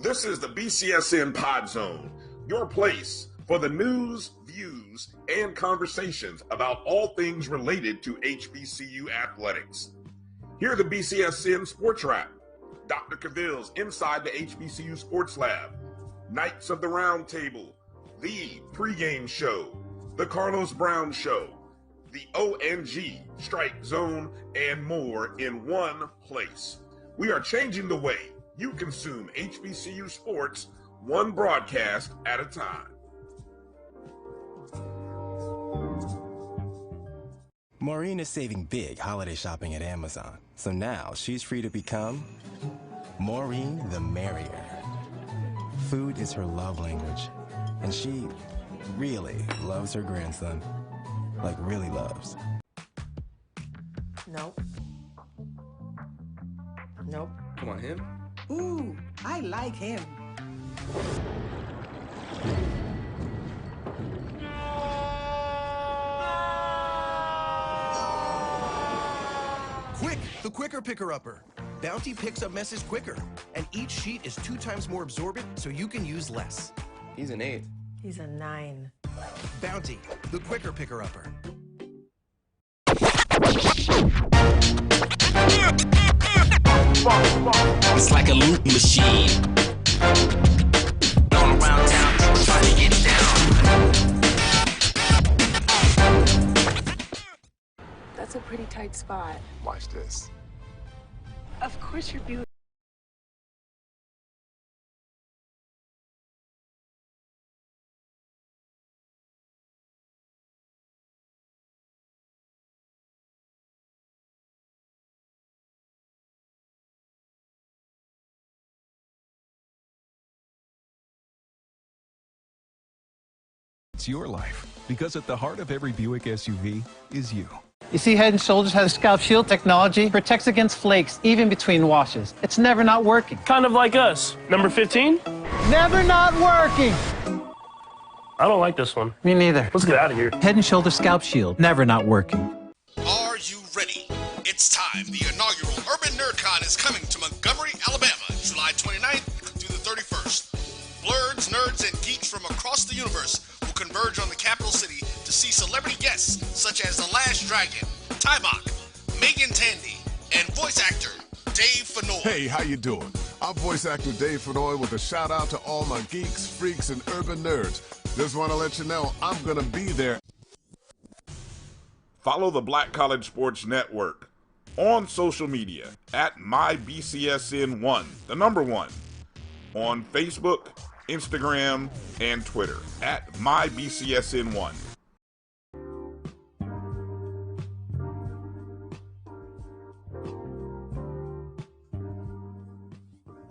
This is the BCSN Pod Zone, your place for the news, views, and conversations about all things related to HBCU athletics. Here are the BCSN SportsWrap, Dr. Cavil's Inside the HBCU Sports Lab, Knights of the Round Table, the pregame show, the Carlos Brown Show, the ONG Strike Zone, and more in one place. We are changing the way you consume HBCU sports, one broadcast at a time. Maureen is saving big holiday shopping at Amazon, so now she's free to become Maureen the Merrier. Food is her love language, and she really loves her grandson. Like, really loves. Nope. Nope. Come on, him? Ooh, I like him. Quick, the quicker picker-upper. Bounty picks up messes quicker, and each sheet is 2 times more absorbent, so you can use less. He's an 8. He's a 9. Bounty, the quicker picker-upper. It's like a loot machine. Going around town, trying to get down. That's a pretty tight spot. Watch this. Of course you're beautiful. It's your life, because at the heart of every Buick SUV is you. You see, Head & Shoulders has scalp shield technology, protects against flakes even between washes. It's never not working. Kind of like us. Number 15? Never not working. I don't like this one. Me neither. Let's get out of here. Head & Shoulders scalp shield, never not working. Are you ready? It's time. The inaugural Urban NerdCon is coming to Montgomery, Alabama, July 29th through the 31st. Blurs, nerds, and geeks from across the universe will converge on the capital city to see celebrity guests such as The Last Dragon, Tybok, Megan Tandy, and voice actor Dave Fennoy. Hey, how you doing? I'm voice actor Dave Fennoy with a shout out to all my geeks, freaks, and urban nerds. Just want to let you know I'm going to be there. Follow the Black College Sports Network on social media at MyBCSN1, the number 1, on Facebook, Instagram, and Twitter at MyBCSN1.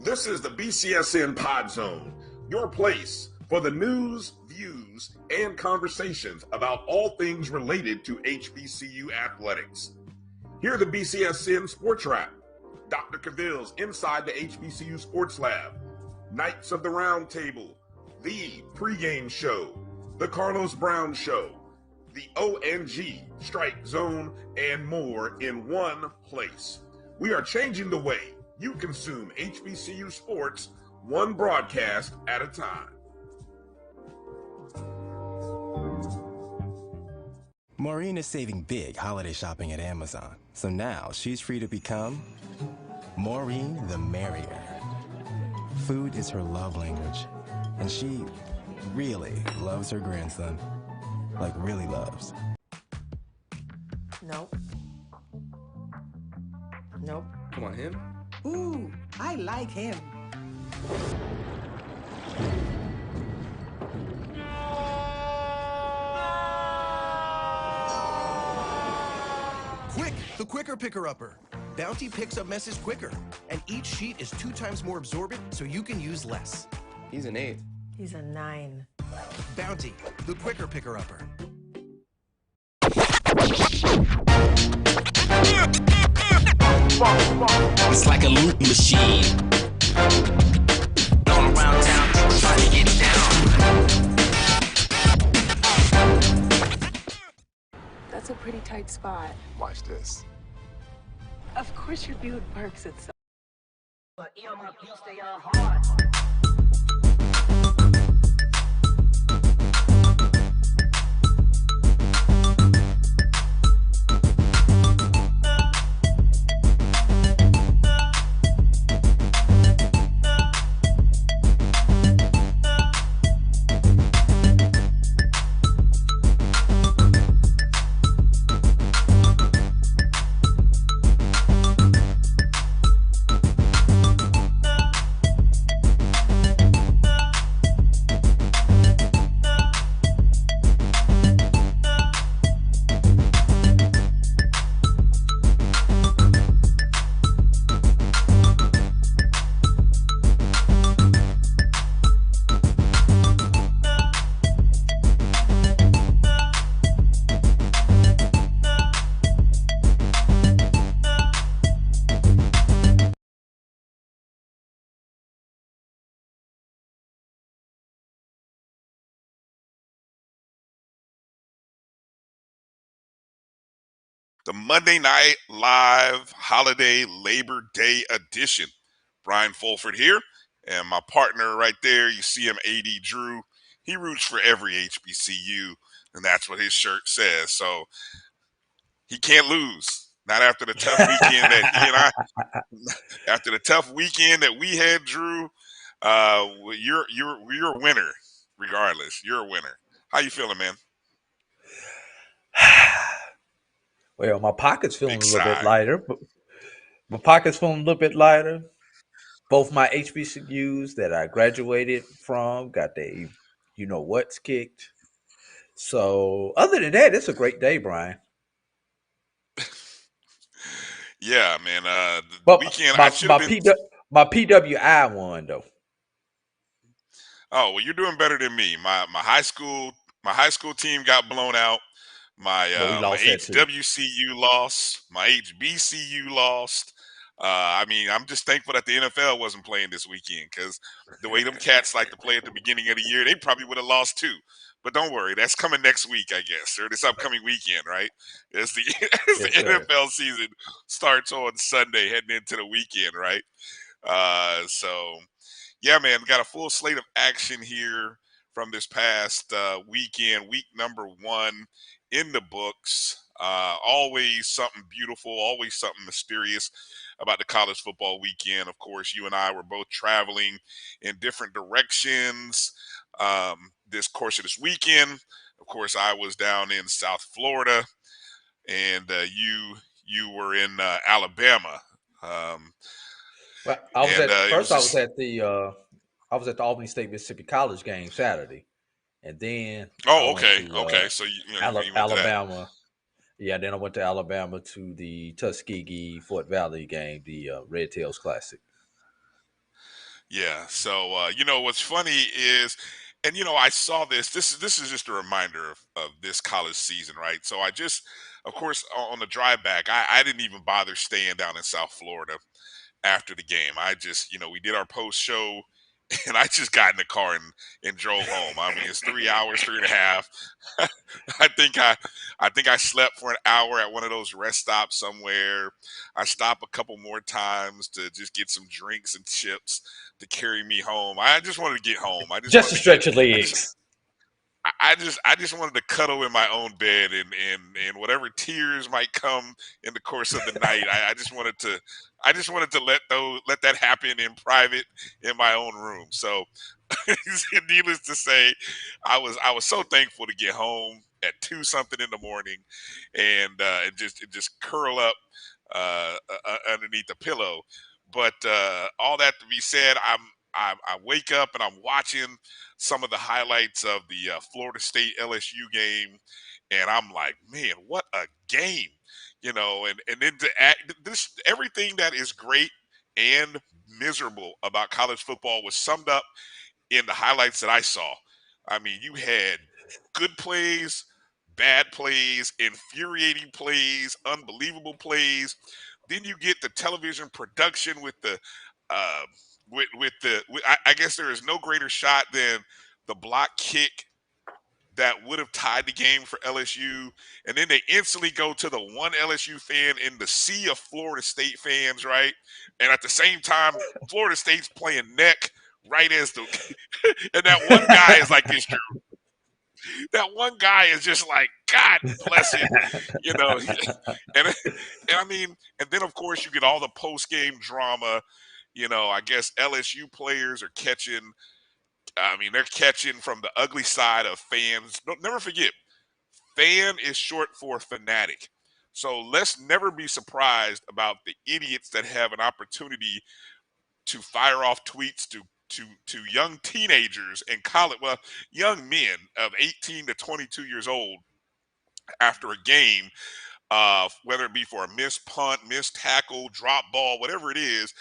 This is the BCSN Pod Zone, your place for the news, views, and conversations about all things related to HBCU athletics. Here are the BCSN SportsWrap, Dr. Cavil's Inside the HBCU Sports Lab, Knights of the Round Table, the pregame show, the Carlos Brown Show, the ONG Strike Zone, and more in one place. We are changing the way you consume HBCU sports, one broadcast at a time. Maureen is saving big holiday shopping at Amazon, so now she's free to become Maureen the Merrier. Food is her love language, and she really loves her grandson. Like, really loves. Nope. Nope. Come on, him? Ooh, I like him. Quick, the quicker picker-upper. Bounty picks up messes quicker, and each sheet is 2 times more absorbent, so you can use less. He's an 8. He's a 9. Bounty, the quicker picker-upper. It's like a loot machine. Going around town, trying to get down. That's a pretty tight spot. Watch this. Of course your beauty perks itself. But earmuff, you stay on hard. the Monday Night Live Holiday Labor Day edition. Brian Fulford here, and my partner right there, you see him, AD Drew. He roots for every HBCU, and that's what his shirt says. So he can't lose. Not after the tough weekend that he and I, after the tough weekend that we had, Drew. You're a winner, regardless. You're a winner. How you feeling, man? Well, my pocket's feeling Big a little bit sigh. lighter. But my pocket's feeling a little bit lighter. Both my HBCUs that I graduated from got their, you know what's kicked. So other than that, it's a great day, Brian. Yeah, man. The But weekend I my should have my been. my PWI won though. Oh well, you're doing better than me. My high school team got blown out. Well, we My lost that too. HWCU lost. My HBCU lost. I mean, I'm just thankful that the NFL wasn't playing this weekend because the way them cats like to play at the beginning of the year, they probably would have lost too. But don't worry, that's coming next week, I guess, or this upcoming weekend, right? As the as the Yes, sir. NFL season starts on Sunday, heading into the weekend, right? So yeah, man, got a full slate of action here from this past weekend, week number 1 in the books. Always something beautiful, always something mysterious about the college football weekend. Of course, you and I were both traveling in different directions this course of this weekend. Of course, I was down in South Florida, and you were in Alabama. Um, Well, I was and at it was first. just I was at the Albany State Mississippi College game Saturday, and then I oh, went okay, to okay. So you went to that. Alabama. Yeah, then I went to Alabama to the Tuskegee Fort Valley game, the Red Tails Classic. Yeah. So what's funny is, and I saw this. This is just a reminder of this college season, right? So I just, of course, on the drive back, I didn't even bother staying down in South Florida after the game. I just, we did our post show, and I just got in the car and drove home. I mean, it's 3 hours, 3.5. I think I slept for an hour at one of those rest stops somewhere. I stopped a couple more times to just get some drinks and chips to carry me home. I just wanted to get home. I just Just wanted to to get. stretch your I just legs. I just wanted to cuddle in my own bed and whatever tears might come in the course of the night. I just wanted to let that happen in private in my own room. So needless to say, I was so thankful to get home at 2 something in the morning and just curl up underneath the pillow. But all that to be said, I wake up and I'm watching some of the highlights of the Florida State LSU game, and I'm like, man, what a game, and then to act this everything that is great and miserable about college football was summed up in the highlights that I saw. I mean, you had good plays, bad plays, infuriating plays, unbelievable plays. Then you get the television production with the uh, I guess there is no greater shot than the block kick that would have tied the game for LSU. And then they instantly go to the one LSU fan in the sea of Florida State fans, right? And at the same time, Florida State's playing neck right as the and that one guy is like this, Drew. That one guy is just like, God bless him, and I mean, and then of course you get all the post game drama. I guess LSU players are catching. I mean, they're catching from the ugly side of fans. Don't never forget, fan is short for fanatic. So let's never be surprised about the idiots that have an opportunity to fire off tweets to young teenagers and college, well, young men of 18 to 22 years old after a game, whether it be for a missed punt, missed tackle, drop ball, whatever it is.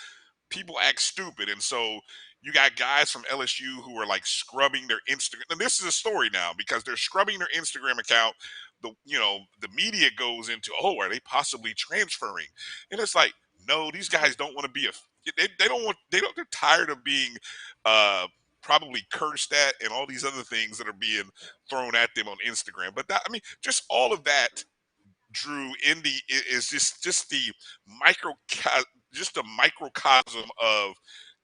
People act stupid, and so you got guys from LSU who are like scrubbing their Instagram. And this is a story now because they're scrubbing their Instagram account. The media goes into, oh, are they possibly transferring? And it's like, no, these guys don't want to be they don't want they're tired of being probably cursed at and all these other things that are being thrown at them on Instagram. But I mean, just all of that Drew, is just the just a microcosm of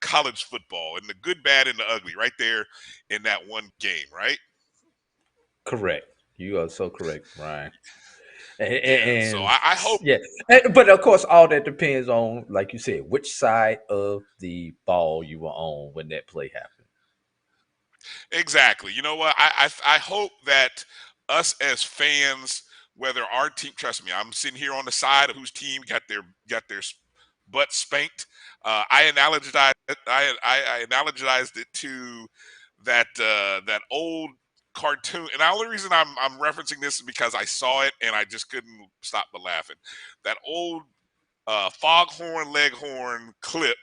college football, and the good, bad, and the ugly, right there in that one game, right? Correct. You are so correct, Ryan. Yeah. So And I hope. yeah, but of course, all that depends on, like you said, which side of the ball you were on when that play happened. Exactly. You know what? I hope that us as fans, whether our team, trust me, I'm sitting here on the side of whose team got their butt spanked. I analogized it to that old cartoon, and the only reason I'm referencing this is because I saw it and I just couldn't stop but laughing. That old foghorn leghorn clip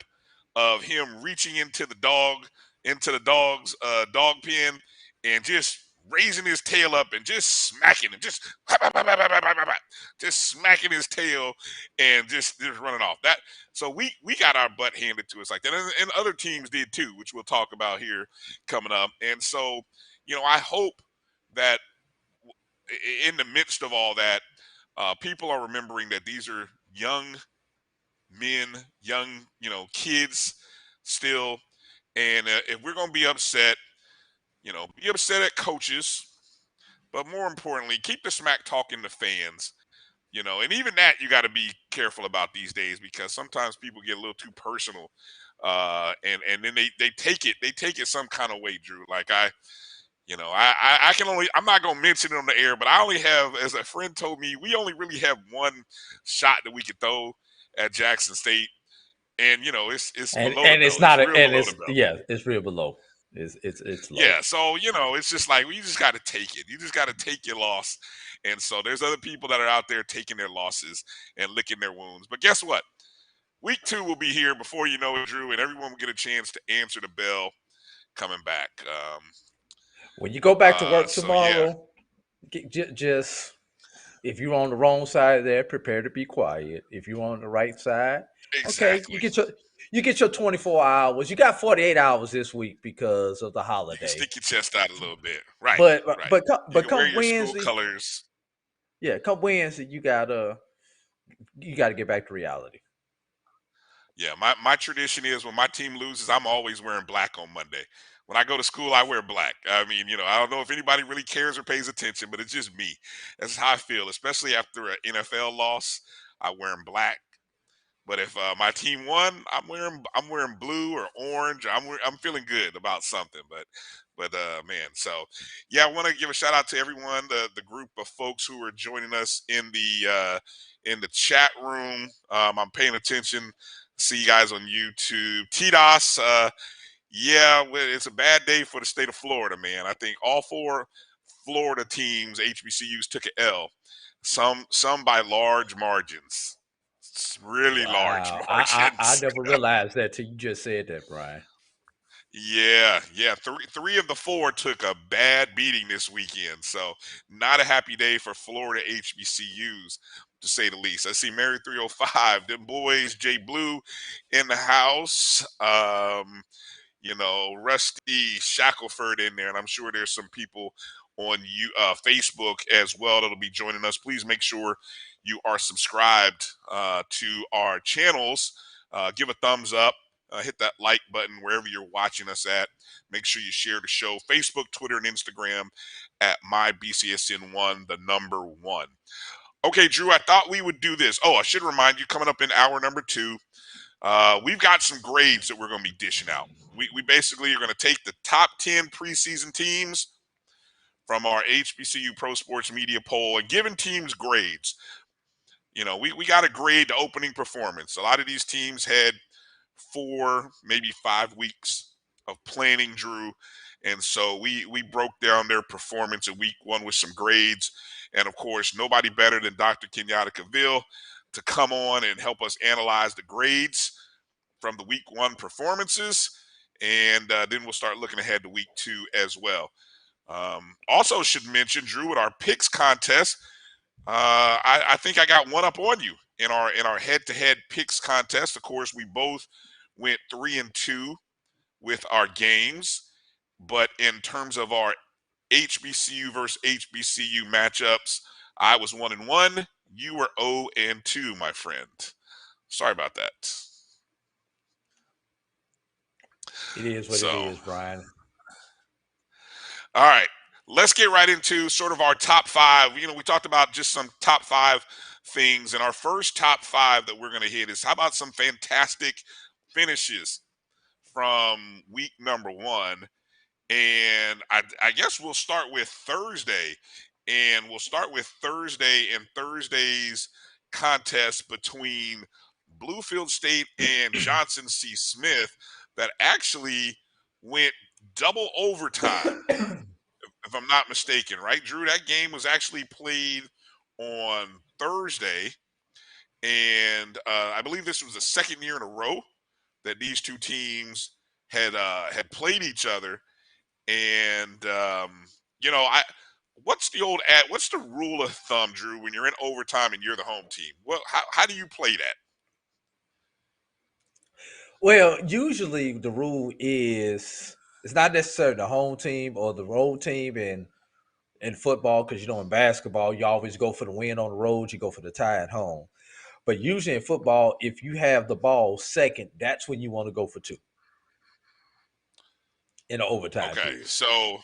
of him reaching into the dog's dog pen and just raising his tail up and just smacking him, just smacking his tail and just running off. That so we got our butt handed to us like that, and other teams did too, which we'll talk about here coming up. And so, I hope that in the midst of all that, people are remembering that these are young men, young, kids still. And if we're going to be upset, be upset at coaches, but more importantly, keep the smack talking to fans. And even that you got to be careful about these days, because sometimes people get a little too personal, and then they take it some kind of way, Drew. Like I can only, I'm not gonna mention it on the air, but I only have, as a friend told me, we only really have one shot that we could throw at Jackson State, and it's below the And belt. it's not It's real and below it's the belt. yeah, it's real below. It's low. Yeah, so it's just like you just got to take it. You just got to take your loss, and so there's other people that are out there taking their losses and licking their wounds. But guess what? Week 2 will be here before you know it, Drew, and everyone will get a chance to answer the bell coming back. When you go back to work So yeah, tomorrow, just if you're on the wrong side there, prepare to be quiet. If you're on the right side, okay, exactly. you get your 24 hours. You got 48 hours this week because of the You can holiday. stick your chest out a little bit, right? But Right. You but can wear come your school Wednesday, colors. yeah, come Wednesday, you gotta get back to reality. Yeah, my tradition is when my team loses, I'm always wearing black on Monday. When I go to school, I wear black. I mean, I don't know if anybody really cares or pays attention, but it's just me. That's how I feel, especially after an NFL loss. I wear black. But if my team won, I'm wearing blue or orange. I'm feeling good about something. But man, so yeah, I want to give a shout out to everyone, the group of folks who are joining us in the chat room. I'm paying attention. See you guys on YouTube. TDOS, yeah, well, it's a bad day for the state of Florida, man. I think all 4 Florida teams, HBCUs, took an L. Some by large margins. It's really large Wow, I margins. never realized that till you just said that, Brian. Yeah. Three of the 4 took a bad beating this weekend. So not a happy day for Florida HBCUs, to say the least. I see Mary 305, them boys, Jay Blue in the house. Rusty Shackelford in there, and I'm sure there's some people on Facebook as well that'll be joining us. Please make sure you are subscribed to our channels. Give a thumbs up. Hit that like button wherever you're watching us at. Make sure you share the show. Facebook, Twitter, and Instagram at MyBCSN1, the number 1. Okay, Drew, I thought we would do this. Oh, I should remind you, coming up in hour number 2, we've got some grades that we're going to be dishing out. We basically are going to take the top 10 preseason teams from our HBCU Pro Sports Media poll and giving teams grades. We got to grade the opening performance. A lot of these teams had 4, maybe 5 weeks of planning, Drew. And so we broke down their performance in week 1 with some grades. And, of course, nobody better than Dr. Kenyatta Cavil to come on and help us analyze the grades from the week 1 performances. And then we'll start looking ahead to week 2 as well. Also should mention, Drew, with our picks contest, I think I got one up on you in our head-to-head picks contest. Of course, we both went 3-2 with our games, but in terms of our HBCU versus HBCU matchups, I was 1-1, You were 0-2, my friend. Sorry about that. It is what it is, Brian. All right. Let's get right into sort of our top 5. We talked about just some top 5 things. And our first top 5 that we're going to hit is how about some fantastic finishes from week number 1. And I guess we'll start with Thursday. And we'll start with Thursday and Thursday's contest between Bluefield State and Johnson C. Smith that actually went double overtime, if I'm not mistaken, right, Drew? That game was actually played on Thursday. And I believe this was the second year in a row that these two teams had played each other. And what's the rule of thumb, Drew, when you're in overtime and you're the home team? Well, how do you play that? Well, usually the rule is it's not necessarily the home team or the road team in football, because in basketball you always go for the win on the road, you go for the tie at home. But usually in football, if you have the ball second, that's when you want to go for 2 in the overtime period. So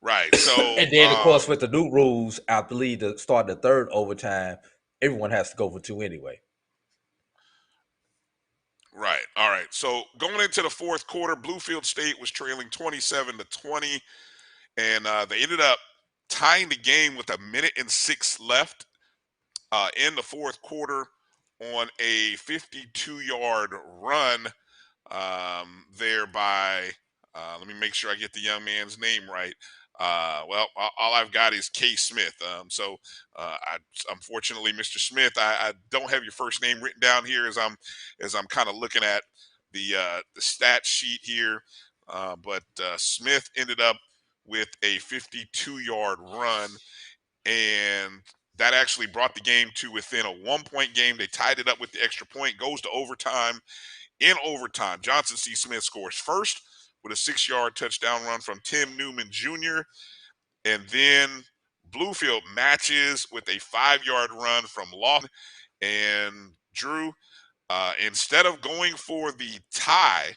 right. So and then of course with the new rules, I believe to start the third overtime, everyone has to go for 2 anyway. Right. All right. So going into the fourth quarter, Bluefield State was trailing 27-20, and they ended up tying the game with 1:06 left in the fourth quarter on a 52-yard run there by, let me make sure I get the young man's name right. All I've got is K. Smith. Unfortunately, Mr. Smith, I don't have your first name written down here as I'm kind of looking at the stat sheet here. But Smith ended up with a 52-yard run, and that actually brought the game to within a 1-point game. They tied it up with the extra point, goes to overtime. In overtime, Johnson C. Smith scores first with a 6-yard touchdown run from Tim Newman Jr. And then Bluefield matches with a 5-yard run from Lawson. And Drew, instead of going for the tie,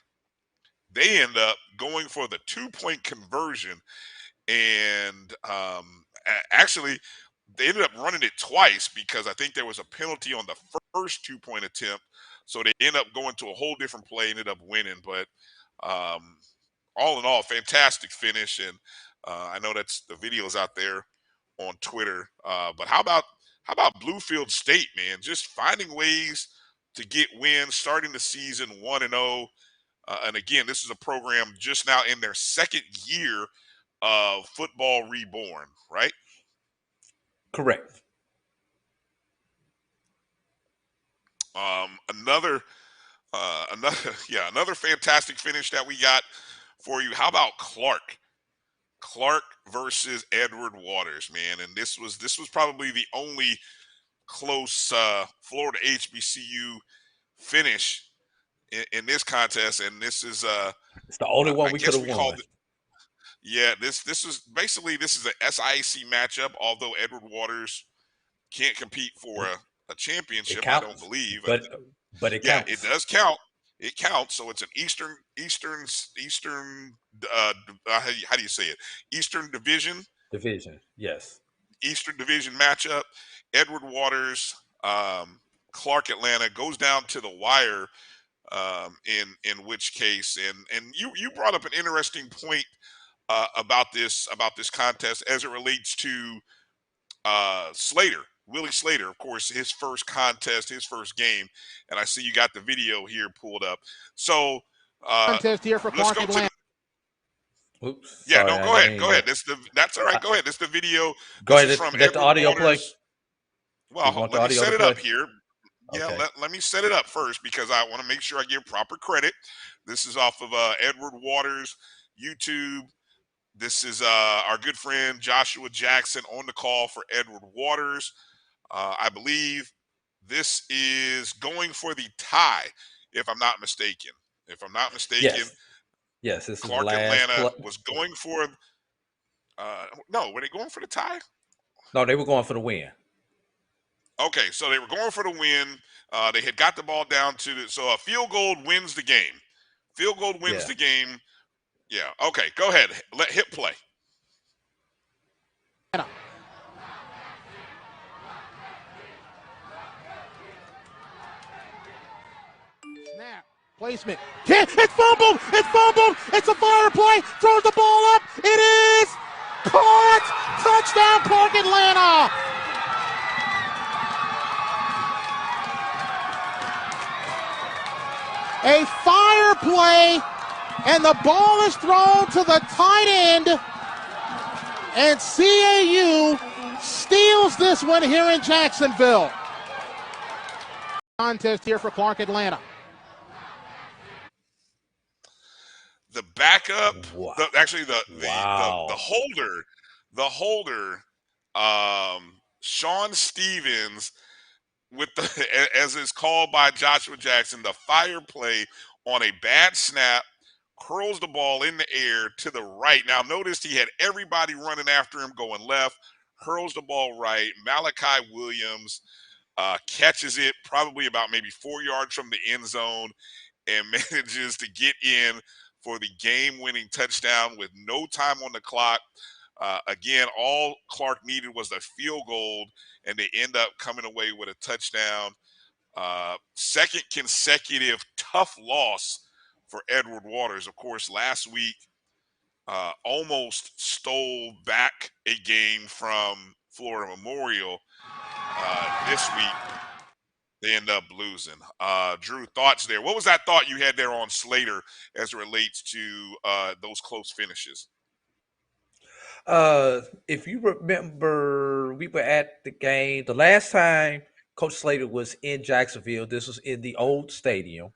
they end up going for the 2-point conversion. And actually, they ended up running it twice because I think there was a penalty on the first 2-point attempt. So they end up going to a whole different play, ended up winning. But all in all, fantastic finish. And I know that's the videos out there on Twitter. But how about Bluefield State, man? Just finding ways to get wins, starting the season 1-0. And again, this is a program just now in their second year of football reborn, right? Correct. Another fantastic finish that we got for you. How about Clark versus Edward Waters, man? And this was probably the only close Florida HBCU finish in this contest, and this is it's the only one we could have won. This is an SIAC matchup, although Edward Waters can't compete for a championship, I don't believe. But it counts. Yeah, it does count. It counts. So it's an Eastern how do you say it? Eastern Division. Yes. Eastern Division matchup. Edward Waters, Clark Atlanta goes down to the wire. In which case, and you brought up an interesting point about this contest as it relates to Willie Slater, of course, his first contest, his first game, and I see you got the video here pulled up. So contest here for Clark Atlanta. Oops. Yeah, sorry, no, go ahead. That's all right. Go ahead. That's the video. Go ahead. From let the audio Waters. play. Well, let me set it up here. Yeah, okay. let me set it up first because I want to make sure I give proper credit. This is off of Edward Waters YouTube. This is our good friend Joshua Jackson on the call for Edward Waters. I believe this is going for the tie, if I'm not mistaken. Yes, this Clark is Atlanta was going for. No, were they going for the tie? No, they were going for the win. Okay, so they were going for the win. They had got the ball down so a field goal wins the game. Field goal wins the game. Yeah. Okay, go ahead. Hit play. Snap. Placement. It's fumbled. It's fumbled. It's a fire play. Throws the ball up. It is caught. Touchdown, Park Atlanta. A fire play, and the ball is thrown to the tight end, and CAU steals this one here in Jacksonville. Contest here for Clark Atlanta. The backup, the holder, Sean Stevens, with as is called by Joshua Jackson, the fire play on a bad snap, curls the ball in the air to the right. Now notice he had everybody running after him going left, hurls the ball right. Malachi Williams catches it probably about maybe 4 yards from the end zone and manages to get in for the game-winning touchdown with no time on the clock. Again, all Clark needed was a field goal, and they end up coming away with a touchdown. Second consecutive tough loss for Edward Waters. Of course, last week almost stole back a game from Florida Memorial. This week, they end up losing. Drew, thoughts there? What was that thought you had there on Slater as it relates to those close finishes? If you remember, we were at the game the last time Coach Slater was in Jacksonville. This was in the old stadium.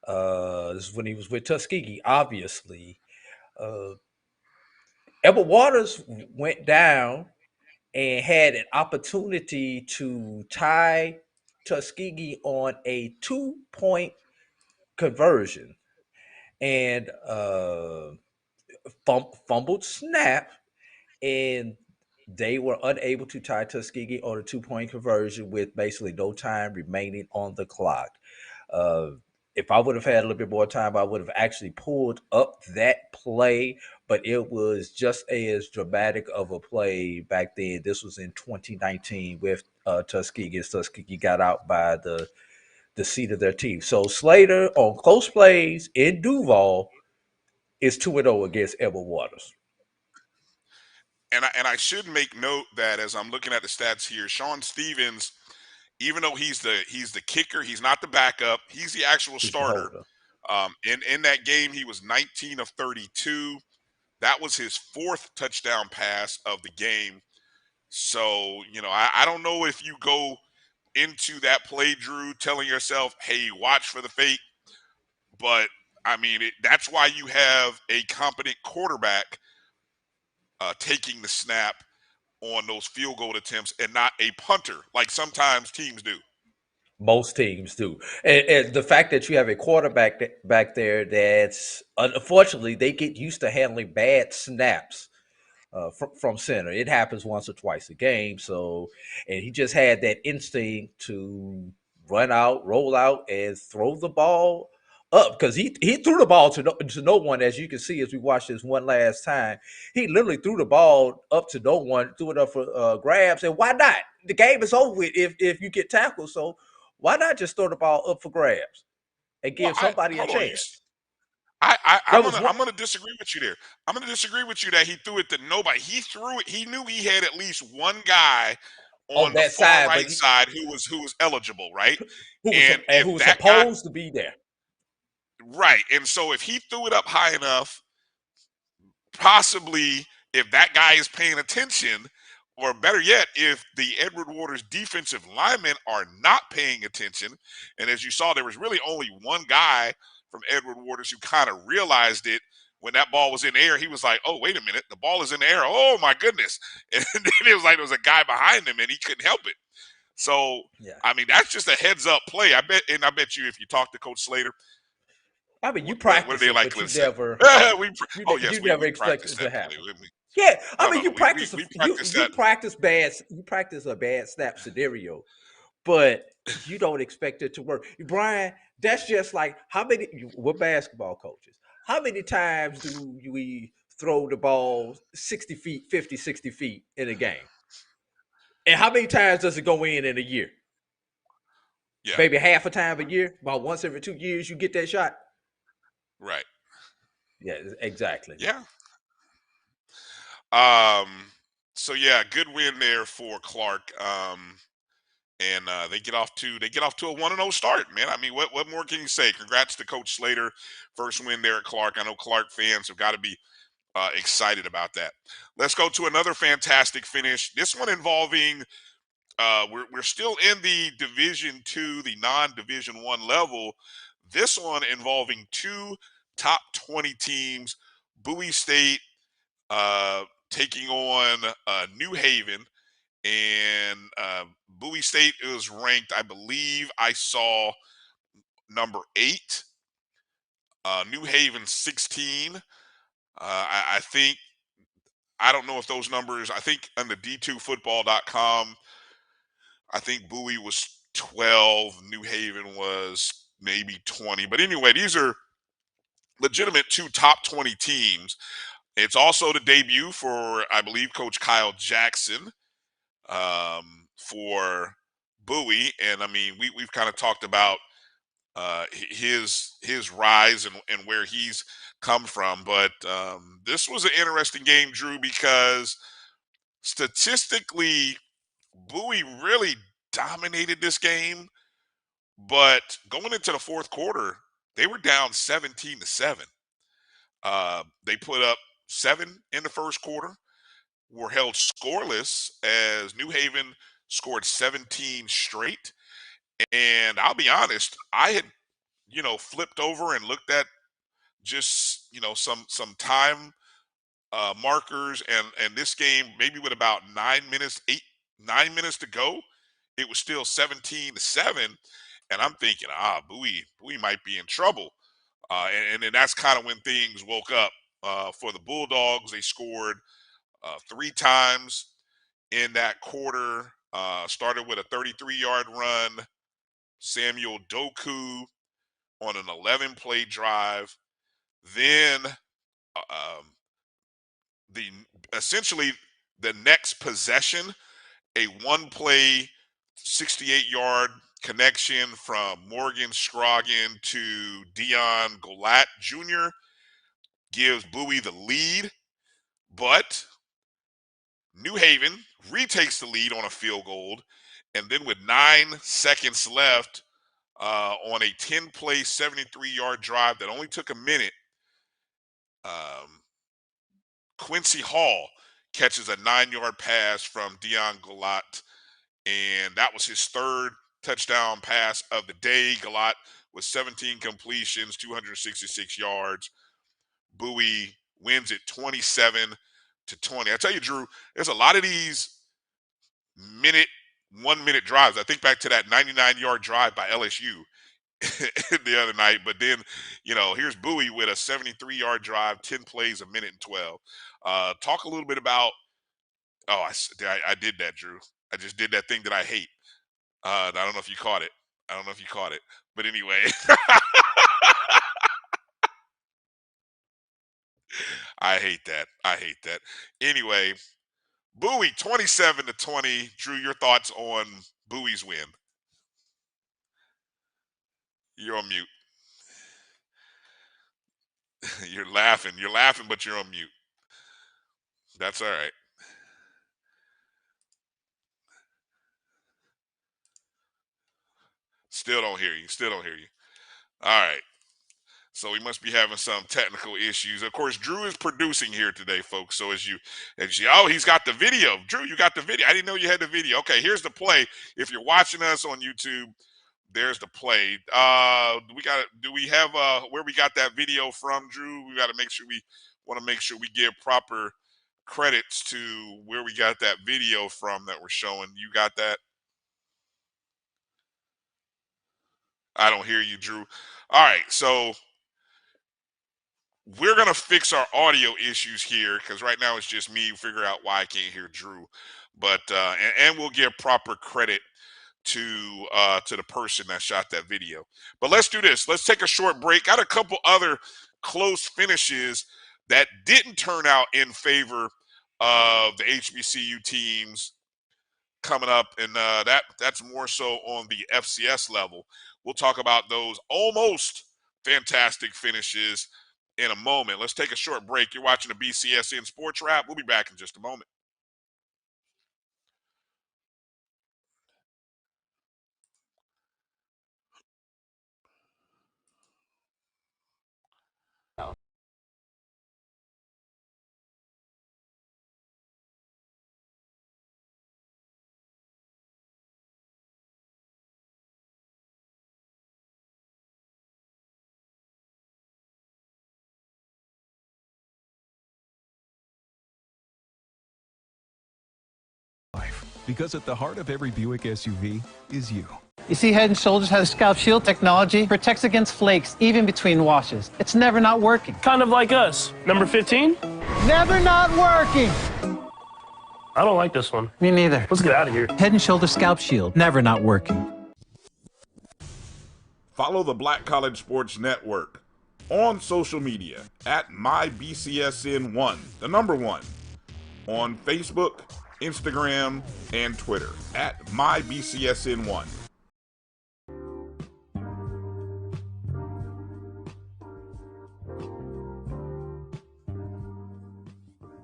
This is when he was with Tuskegee, obviously. Edward Waters went down and had an opportunity to tie Tuskegee on a 2-point conversion, and fumbled snap, and they were unable to tie Tuskegee on a 2-point conversion with basically no time remaining on the clock. If I would have had a little bit more time, I would have actually pulled up that play, but it was just as dramatic of a play back then. This was in 2019 with Tuskegee. Tuskegee got out by the seat of their teeth. So Slater on close plays in Duval is 2-0 against Edward Waters. And I should make note that as I'm looking at the stats here, Sean Stevens, even though he's the kicker, he's not the backup. He's the actual starter. In that game, he was 19 of 32. That was his 4th touchdown pass of the game. So, I don't know if you go into that play, Drew, telling yourself, hey, watch for the fake. But, I mean, that's why you have a competent quarterback taking the snap on those field goal attempts and not a punter like sometimes teams do. Most teams do. And the fact that you have a quarterback back there that's, unfortunately, they get used to handling bad snaps from center. It happens once or twice a game. So, and he just had that instinct to run out, roll out, and throw the ball up, because he threw the ball to no one, as you can see as we watch this one last time. He literally threw the ball up to no one, threw it up for grabs, and why not? The game is over with if you get tackled, so why not just throw the ball up for grabs and give somebody a chance? I'm going to disagree with you there. I'm going to disagree with you that he threw it to nobody. He threw it. He knew he had at least one guy on the far right side who was eligible, right? Who was supposed to be there. Right. And so if he threw it up high enough, possibly if that guy is paying attention, or better yet, if the Edward Waters defensive linemen are not paying attention, and as you saw, there was really only one guy from Edward Waters who kind of realized it when that ball was in the air. He was like, oh, wait a minute, the ball is in the air. Oh, my goodness. And then it was like there was a guy behind him, and he couldn't help it. So, I mean, that's just a heads-up play. I bet you if you talk to Coach Slater, I mean, you practice, what do they like but to you never, you never expect it to happen. Yeah, I No, mean, no, you we practice we practice that. you practice a bad snap scenario, but you don't expect it to work. Brian, that's just like we're basketball coaches. How many times do we throw the ball 60 feet, 50, 60 feet in a game? And how many times does it go in a year? Yeah, Maybe half a time a year. About once every 2 years, you get that shot. right. Yeah, exactly. Yeah. So yeah, good win there for Clark. And they get off to a 1-0 start, man. I mean, what more can you say? Congrats to Coach Slater, first win there at Clark. I know Clark fans have got to be excited about that. Let's go to another fantastic finish. This one involving we're still in the Division II, the non-Division I level. This one involving two top 20 teams, Bowie State taking on New Haven. And Bowie State is ranked, I believe I saw number 8. New Haven 16. I think, I don't know if those numbers, I think on the d2football.com, I think Bowie was 12, New Haven was maybe 20. But anyway, these are legitimate two top 20 teams. It's also the debut for, I believe, Coach Kyle Jackson for Bowie. And I mean, we've kind of talked about his rise and where he's come from. But this was an interesting game, Drew, because statistically, Bowie really dominated this game. But going into the fourth quarter, they were down 17-7. They put up 7 in the first quarter, were held scoreless as New Haven scored 17 straight. And I'll be honest, I had, flipped over and looked at just, some time markers, and this game, maybe with about 9 minutes to go, it was still 17-7. And I'm thinking, Bowie might be in trouble. And then that's kind of when things woke up for the Bulldogs. They scored 3 times in that quarter. Started with a 33-yard run. Samuel Doku on an 11-play drive. Then the essentially the next possession, a 1-play 68-yard connection from Morgan Scroggin to Dion Golat Jr. gives Bowie the lead, but New Haven retakes the lead on a field goal, and then with 9 seconds left on a 10-play 73-yard drive that only took a minute, Quincy Hall catches a 9-yard pass from Dion Golat, and that was his third touchdown pass of the day. Golat with 17 completions, 266 yards. Bowie wins it 27-20. I tell you, Drew, there's a lot of these 1-minute drives. I think back to that 99-yard drive by LSU the other night. But then, here's Bowie with a 73-yard drive, 10 plays, a minute and 12. Talk a little bit about. Oh, I did that, Drew. I just did that thing that I hate. I don't know if you caught it. But anyway, I hate that. Anyway, Bowie 27-20. Drew, your thoughts on Bowie's win? You're on mute. You're laughing, but you're on mute. That's all right. Still don't hear you. All right. So we must be having some technical issues. Of course, Drew is producing here today, folks. So as you, he's got the video. Drew, you got the video. I didn't know you had the video. Okay, here's the play. If you're watching us on YouTube, there's the play. Do we have where we got that video from, Drew? We got to make sure we give proper credits to where we got that video from that we're showing. You got that? I don't hear you, Drew. All right, so we're going to fix our audio issues here because right now it's just me. Figure out why I can't hear Drew. But and we'll give proper credit to the person that shot that video. But let's do this. Let's take a short break. Got a couple other close finishes that didn't turn out in favor of the HBCU teams coming up, and that's more so on the FCS level. We'll talk about those almost fantastic finishes in a moment. Let's take a short break. You're watching the BCSN Sports Wrap. We'll be back in just a moment. Because at the heart of every Buick SUV is you. You see, Head & Shoulders has scalp shield technology, protects against flakes, even between washes. It's never not working. Kind of like us. Number 15? Never not working. I don't like this one. Me neither. Let's get out of here. Head & Shoulders scalp shield, never not working. Follow the Black College Sports Network on social media at MyBCSN1, the number 1, on Facebook, Instagram, and Twitter at MyBCSN1.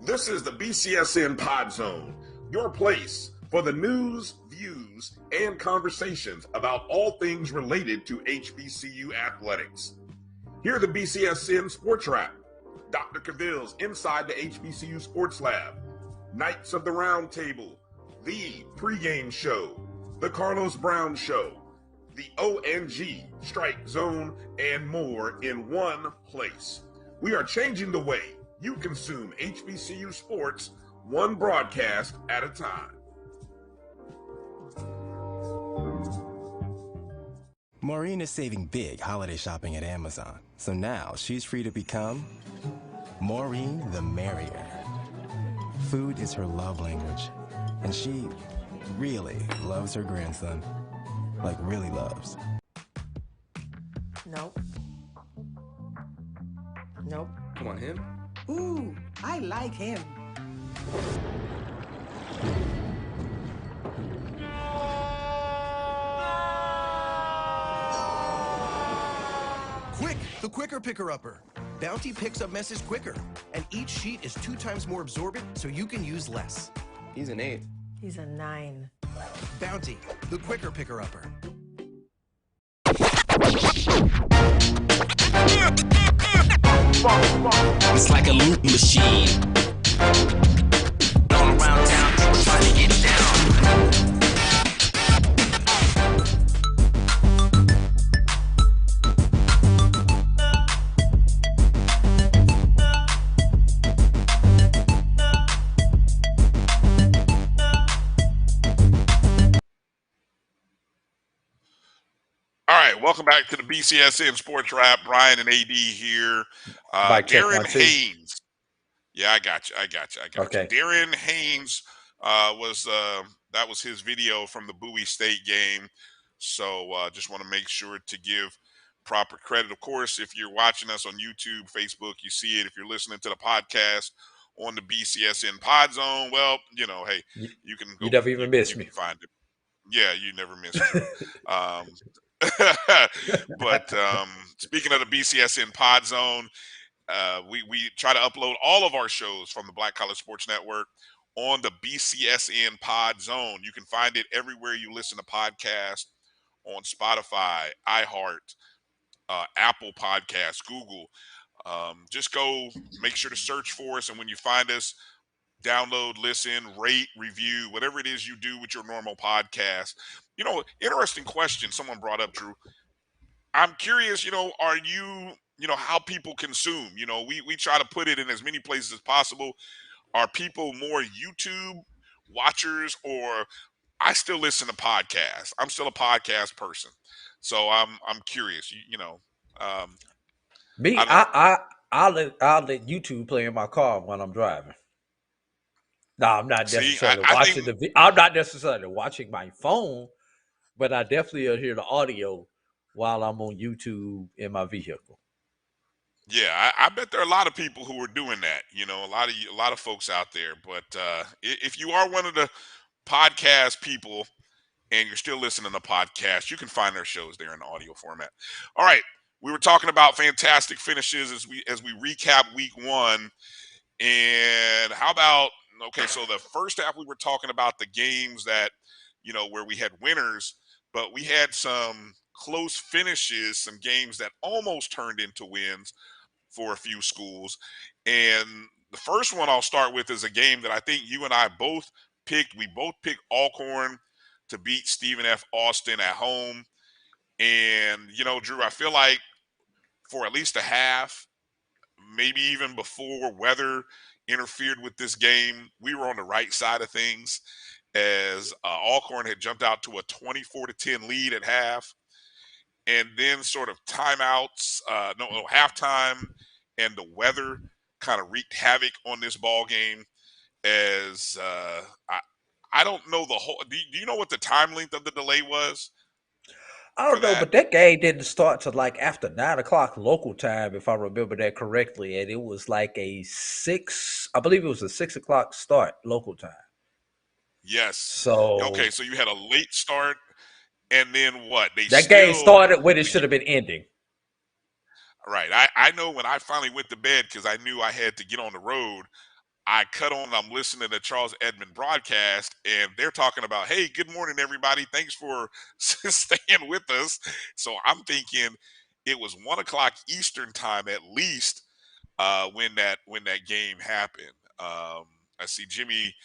This is the BCSN Pod Zone, your place for the news, views, and conversations about all things related to HBCU athletics. Here are the BCSN Sports Wrap, Dr. Cavil's Inside the HBCU Sports Lab, Knights of the Round Table, the pregame show, the Carlos Brown Show, the ONG Strike Zone, and more in one place. We are changing the way you consume HBCU sports, one broadcast at a time. Maureen is saving big holiday shopping at Amazon, so now she's free to become Maureen the Merrier. Food is her love language, and she really loves her grandson. Like, really loves. Nope. Nope. Come on, him? Ooh, I like him. Quick, the quicker picker-upper. Bounty picks up messes quicker, and each sheet is 2 times more absorbent, so you can use less. He's an 8. He's a 9. Bounty, the quicker picker-upper. It's like a loot machine. All around town, people trying to get down. All right, welcome back to the BCSN Sports Wrap. Bryan and AD here. Darren Haynes. Yeah, I got you. Okay. Darren Haynes that was his video from the Bowie State game. So just want to make sure to give proper credit. Of course, if you're watching us on YouTube, Facebook, you see it. If you're listening to the podcast on the BCSN Pod Zone, well, you know, hey, you can go. You never even miss me. Find it. Yeah, you never miss me. But speaking of the BCSN Pod Zone, we try to upload all of our shows from the Black College Sports Network on the BCSN Pod Zone. You can find it everywhere you listen to podcasts, on Spotify, iHeart, Apple Podcasts, Google. Just go make sure to search for us, and when you find us, download, listen, rate, review, whatever it is you do with your normal podcast. You know, interesting question someone brought up, Drew. I'm curious, are you, how people consume? We try to put it in as many places as possible. Are people more YouTube watchers, or I still listen to podcasts? I'm still a podcast person. So I'm curious, Me, I'll let YouTube play in my car when I'm driving. No, I'm not See, necessarily I think, watching I'm not necessarily watching my phone, but I definitely will hear the audio while I'm on YouTube in my vehicle. yeah, I bet there are a lot of people who are doing that. You know, a lot of folks out there. But if you are one of the podcast people and you're still listening to podcasts, you can find their shows there in audio format. All right, we were talking about fantastic finishes as we recap week one. And how about, okay, so the first half we were talking about the games that, where we had winners, but we had some close finishes, some games that almost turned into wins for a few schools. And the first one I'll start with is a game that I think you and I both picked. We both picked Alcorn to beat Stephen F. Austin at home. And, Drew, I feel like for at least a half, maybe even before weather interfered with this game, we were on the right side of things as Alcorn had jumped out to a 24-10 lead at half. And then sort of timeouts, halftime, and the weather kind of wreaked havoc on this ball game. As I don't know the whole. Do you know what the time length of the delay was? I don't know, but that game didn't start till like after 9 o'clock local time, if I remember that correctly, and it was like I believe it was a 6 o'clock start local time. Yes. So okay, so you had a late start, and then what? That game started when it should have been ending. Right. I know when I finally went to bed because I knew I had to get on the road. I cut on, I'm listening to Charles Edmond broadcast, and they're talking about, hey, good morning, everybody. Thanks for staying with us. So I'm thinking it was 1 o'clock Eastern time at least when that game happened. I see Jimmy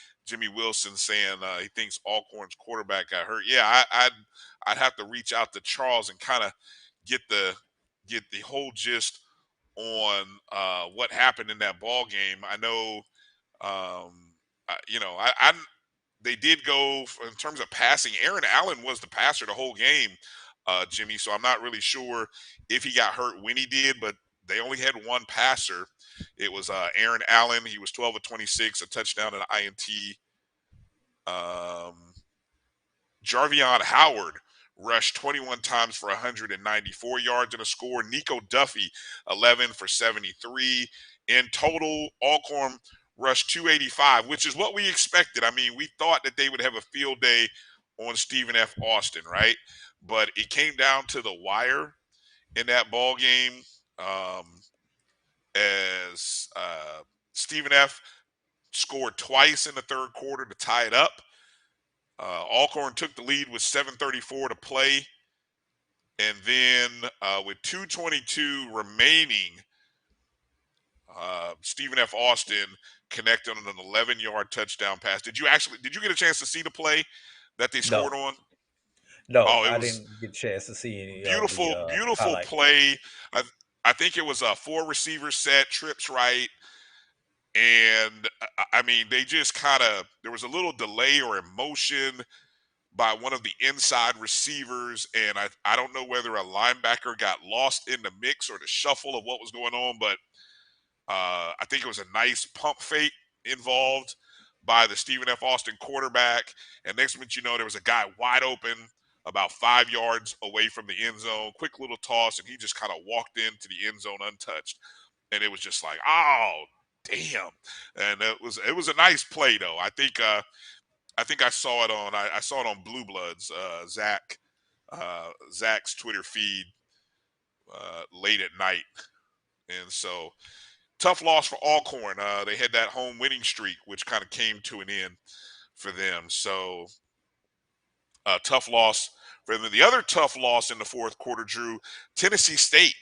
Wilson saying he thinks Alcorn's quarterback got hurt. Yeah, I'd have to reach out to Charles and kind of get the whole gist on what happened in that ball game. I know. They did go in terms of passing. Aaron Allen was the passer the whole game, Jimmy. So I'm not really sure if he got hurt when he did, but they only had one passer. It was Aaron Allen. He was 12 of 26, a touchdown and an INT. Jarvion Howard rushed 21 times for 194 yards and a score. Nico Duffy, 11 for 73. In total, Alcorn rushed 285, which is what we expected. I mean, we thought that they would have a field day on Stephen F. Austin, right? But it came down to the wire in that ball game as Stephen F. scored twice in the third quarter to tie it up. Alcorn took the lead with 7:34 to play. And then with 2:22 remaining, Stephen F. Austin connected on an 11-yard touchdown pass. Did you get a chance to see the play that they scored on? No, Oh, I didn't get a chance to see any beautiful highlights. play. I think it was a 4-receiver set, trips right. And I mean, they just there was a little delay or emotion by one of the inside receivers, and I don't know whether a linebacker got lost in the mix or the shuffle of what was going on, but I think it was a nice pump fake involved by the Stephen F. Austin quarterback, and next minute you know there was a guy wide open about 5 yards away from the end zone, quick little toss, and he just kind of walked into the end zone untouched, and it was just like, oh, damn. And it was a nice play, though. I think I saw it on I saw it on Blue Bloods, Zach's Twitter feed late at night. And so tough loss for Alcorn. They had that home winning streak, which kind of came to an end for them. So tough loss for them. The other tough loss in the fourth quarter, Drew, Tennessee State,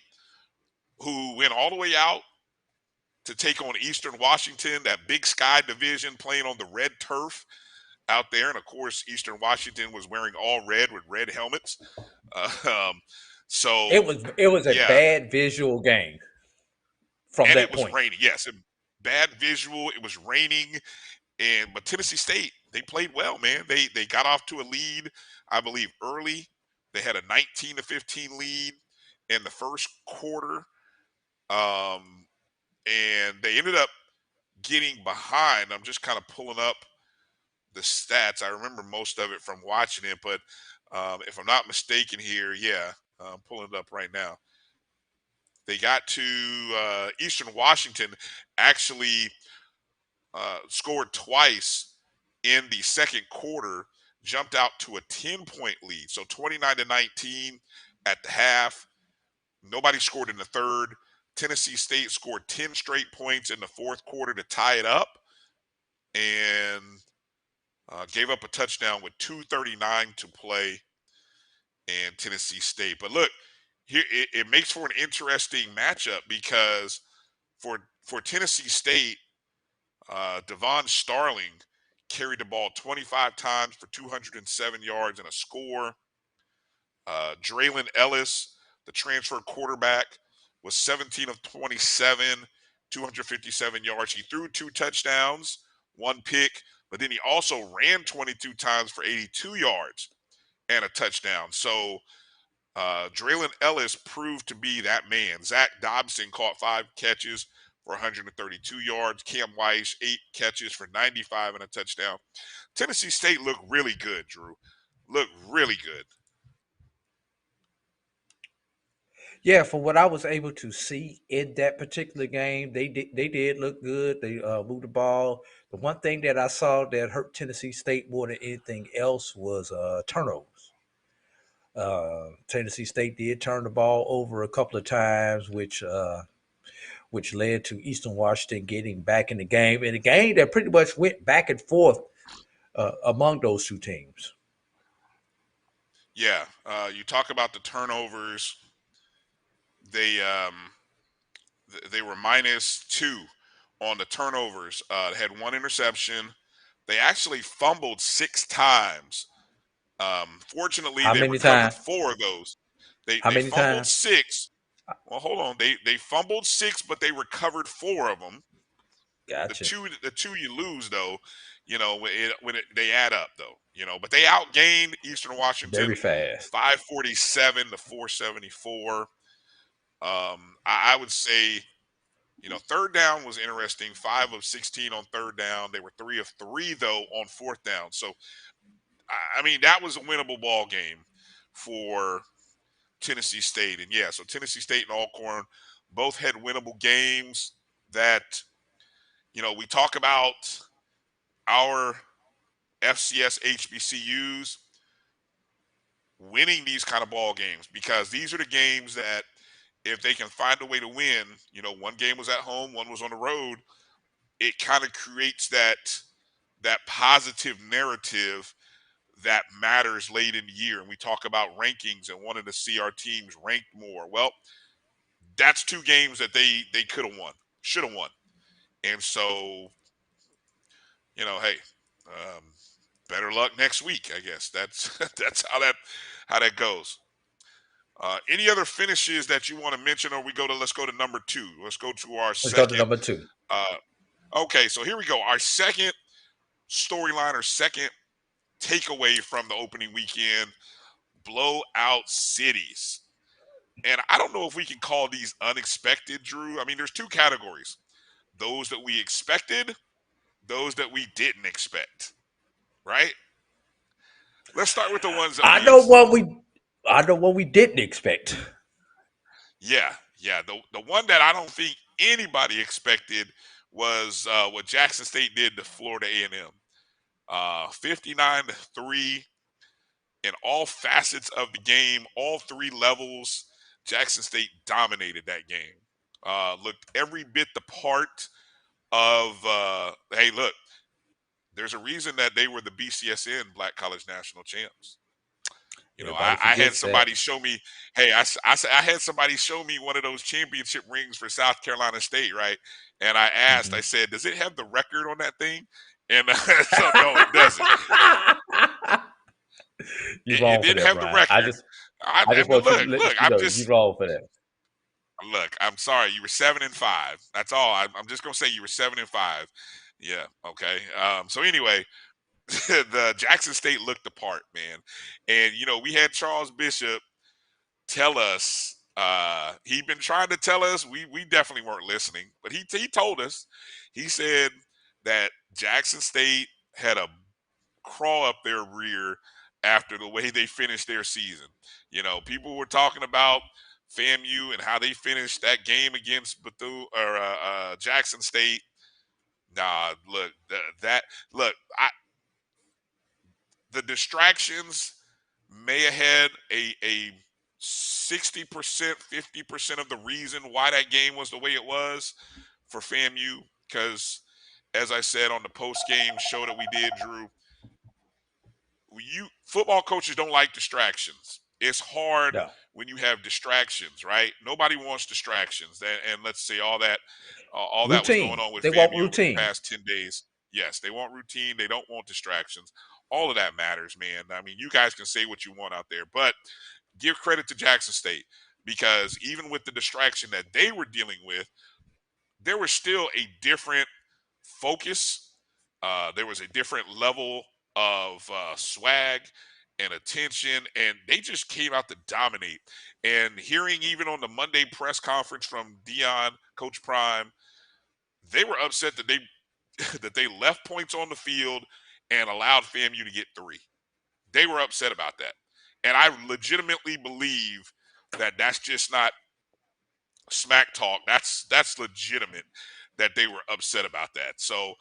who went all the way out to take on Eastern Washington, that Big Sky division playing on the red turf out there. And of course, Eastern Washington was wearing all red with red helmets. So it was a bad visual game from and that it was point. raining. Yes, bad visual. It was raining, but Tennessee State, they played well, man. They got off to a lead, I believe, early. They had a 19-15 lead in the first quarter. and they ended up getting behind. I'm just kind of pulling up the stats. I remember most of it from watching it, but if I'm not mistaken here, yeah, I'm pulling it up right now. They got to Eastern Washington actually scored twice in the second quarter, jumped out to a 10-point lead. So 29-19 at the half. Nobody scored in the third. Tennessee State scored 10 straight points in the fourth quarter to tie it up, and gave up a touchdown with 2:39 to play in Tennessee State. But look, here it makes for an interesting matchup because for Tennessee State, Devon Starling carried the ball 25 times for 207 yards and a score. Draylon Ellis, the transfer quarterback, was 17 of 27, 257 yards. He threw 2 touchdowns, 1 pick, but then he also ran 22 times for 82 yards and a touchdown. So Draylon Ellis proved to be that man. Zach Dobson caught 5 catches for 132 yards. Cam Weiss, 8 catches for 95 and a touchdown. Tennessee State looked really good, Drew. Looked really good. Yeah, from what I was able to see in that particular game, they did look good. They moved the ball. The one thing that I saw that hurt Tennessee State more than anything else was turnovers. Tennessee State did turn the ball over a couple of times, which led to Eastern Washington getting back in the game. And a game that pretty much went back and forth among those two teams. Yeah, you talk about the turnovers. They were -2 on the turnovers. They had 1 interception. They actually fumbled 6 times. Fortunately, How they many recovered times? 4 of those. They How many fumbled times? 6. Well, hold on. They fumbled 6, but they recovered 4 of them. Gotcha. The two you lose though, they add up though, But they outgained Eastern Washington Very fast. 547 to 474. I would say, third down was interesting. 5 of 16 on third down. They were 3 of 3 though on fourth down. So, I mean, that was a winnable ball game for Tennessee State. And yeah, so Tennessee State and Alcorn both had winnable games that, we talk about our FCS HBCUs winning these kind of ball games because these are the games that if they can find a way to win, one game was at home, one was on the road, it kind of creates that positive narrative that matters late in the year. And we talk about rankings and wanting to see our teams ranked more. Well, that's 2 games that they could have won, should have won. And so, hey, better luck next week, I guess. That's how that goes. Any other finishes that you want to mention, or let's go to number 2. Let's go to our Let's second. go to number 2. Okay, so here we go. Our second storyline or second takeaway from the opening weekend, blowout cities. And I don't know if we can call these unexpected, Drew. I mean, there's 2 categories. Those that we expected, those that we didn't expect. Right? Let's start with the ones that I know what we didn't expect. Yeah. The one that I don't think anybody expected was what Jackson State did to Florida A&M. 59-3 in all facets of the game, all 3 levels. Jackson State dominated that game. Looked every bit the part of. Hey, look. There's a reason that they were the BCSN Black College National Champs. I had somebody show me. Hey, I had somebody show me one of those championship rings for South Carolina State, right? And I asked, I said, "Does it have the record on that thing?" And so no, it doesn't. It didn't have the record. I just want you to look. You're wrong for that. Look, I'm sorry. You were 7-5. That's all. I'm just gonna say you were 7-5. Yeah. Okay. So anyway, the Jackson State looked the part, man. And we had Charles Bishop tell us He'd been trying to tell us. We definitely weren't listening, but he told us. He said that Jackson State had a crawl up their rear after the way they finished their season. People were talking about FAMU and how they finished that game against Jackson State. Nah, look, the distractions may have had a 60%, 50% of the reason why that game was the way it was for FAMU, because as I said on the post-game show that we did, Drew, football coaches don't like distractions. It's hard when you have distractions, right? Nobody wants distractions. And let's say all that was going on with FAMU over the past 10 days. Yes, they want routine. They don't want distractions. All of that matters, man. I mean, you guys can say what you want out there, but give credit to Jackson State, because even with the distraction that they were dealing with, there was still a different focus. There was a different level of swag and attention, and they just came out to dominate. And hearing even on the Monday press conference from Dion, Coach Prime, they were upset that they left points on the field and allowed FAMU to get 3. They were upset about that. And I legitimately believe that that's just not smack talk. That's legitimate that they were upset about that. So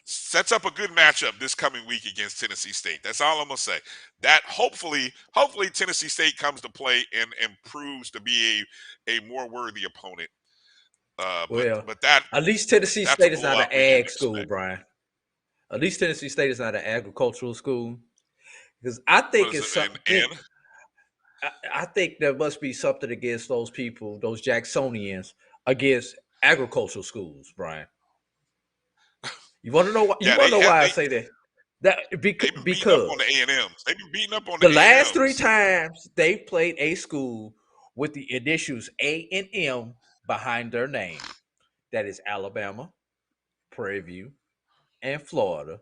sets up a good matchup this coming week against Tennessee State. That's all I'm gonna say. That hopefully Tennessee State comes to play and proves to be a more worthy opponent. But at least Tennessee State is not an ag school, Brian. At least Tennessee State is not an agricultural school, because I think it's something. I think there must be something against those people, those Jacksonians, against agricultural schools, Brian. You want to know why? I say that? Because on the A&Ms. They've been beating up on the last 3 times they played a school with the initials A and M behind their name. That is Alabama, Prairie View, and Florida,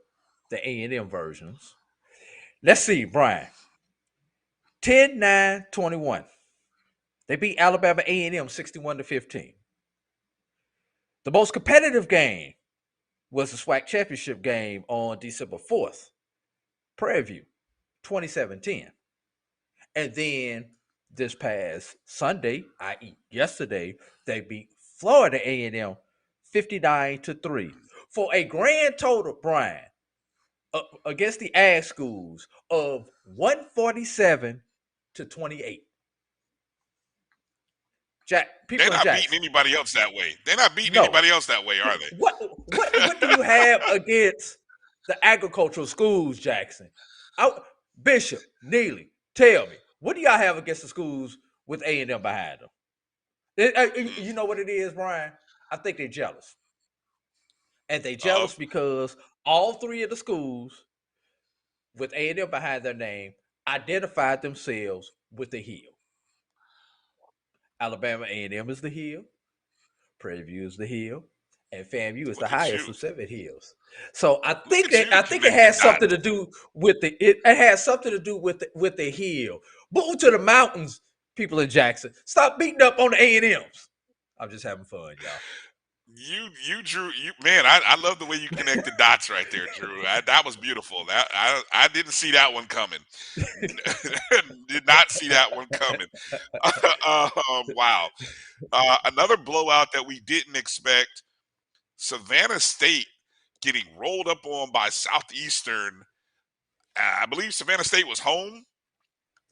the A&M versions. Let's see, Brian. 10-9-21. They beat Alabama A&M 61-15. The most competitive game was the SWAC championship game on December 4th. Prairie View, 27-10. And then this past Sunday, i.e. yesterday, they beat Florida A&M 59-3 for a grand total, Brian, against the ag schools of 147-28. They're not beating anybody else that way. They're not beating anybody else that way, are they? What do you have against the agricultural schools, Jackson? Bishop, Neely, tell me, what do y'all have against the schools with A&M behind them? You know what it is, Brian? I think they're jealous. And they're jealous because all 3 of the schools with A&M behind their name identified themselves with the hill. Alabama A&M is the hill, Prairie View is the hill, and FAMU is the highest of 7 hills. So I think it has something to do with it has something to do with the hill. Move to the mountains, people in Jackson. Stop beating up on the A&Ms. I'm just having fun, y'all. You Drew, man, I love the way you connect the dots right there, Drew. That was beautiful. I didn't see that one coming. Did not see that one coming. Wow. Another blowout that we didn't expect. Savannah State getting rolled up on by Southeastern. I believe Savannah State was home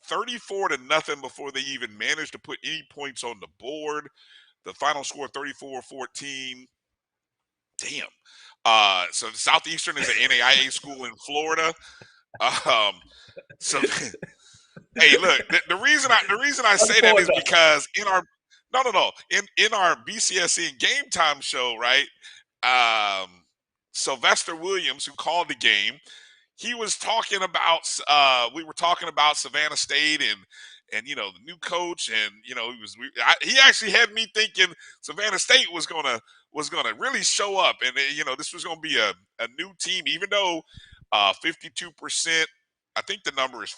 34-0 before they even managed to put any points on the board. The final score 34-14. Damn. So Southeastern is an NAIA school in Florida. So hey, look, the reason I say that is because in our BCSN game time show, right? Sylvester Williams, who called the game, he was talking about we were talking about Savannah State and the new coach, and he actually had me thinking Savannah State was gonna really show up, and this was gonna be a new team, even though 52% I think the number is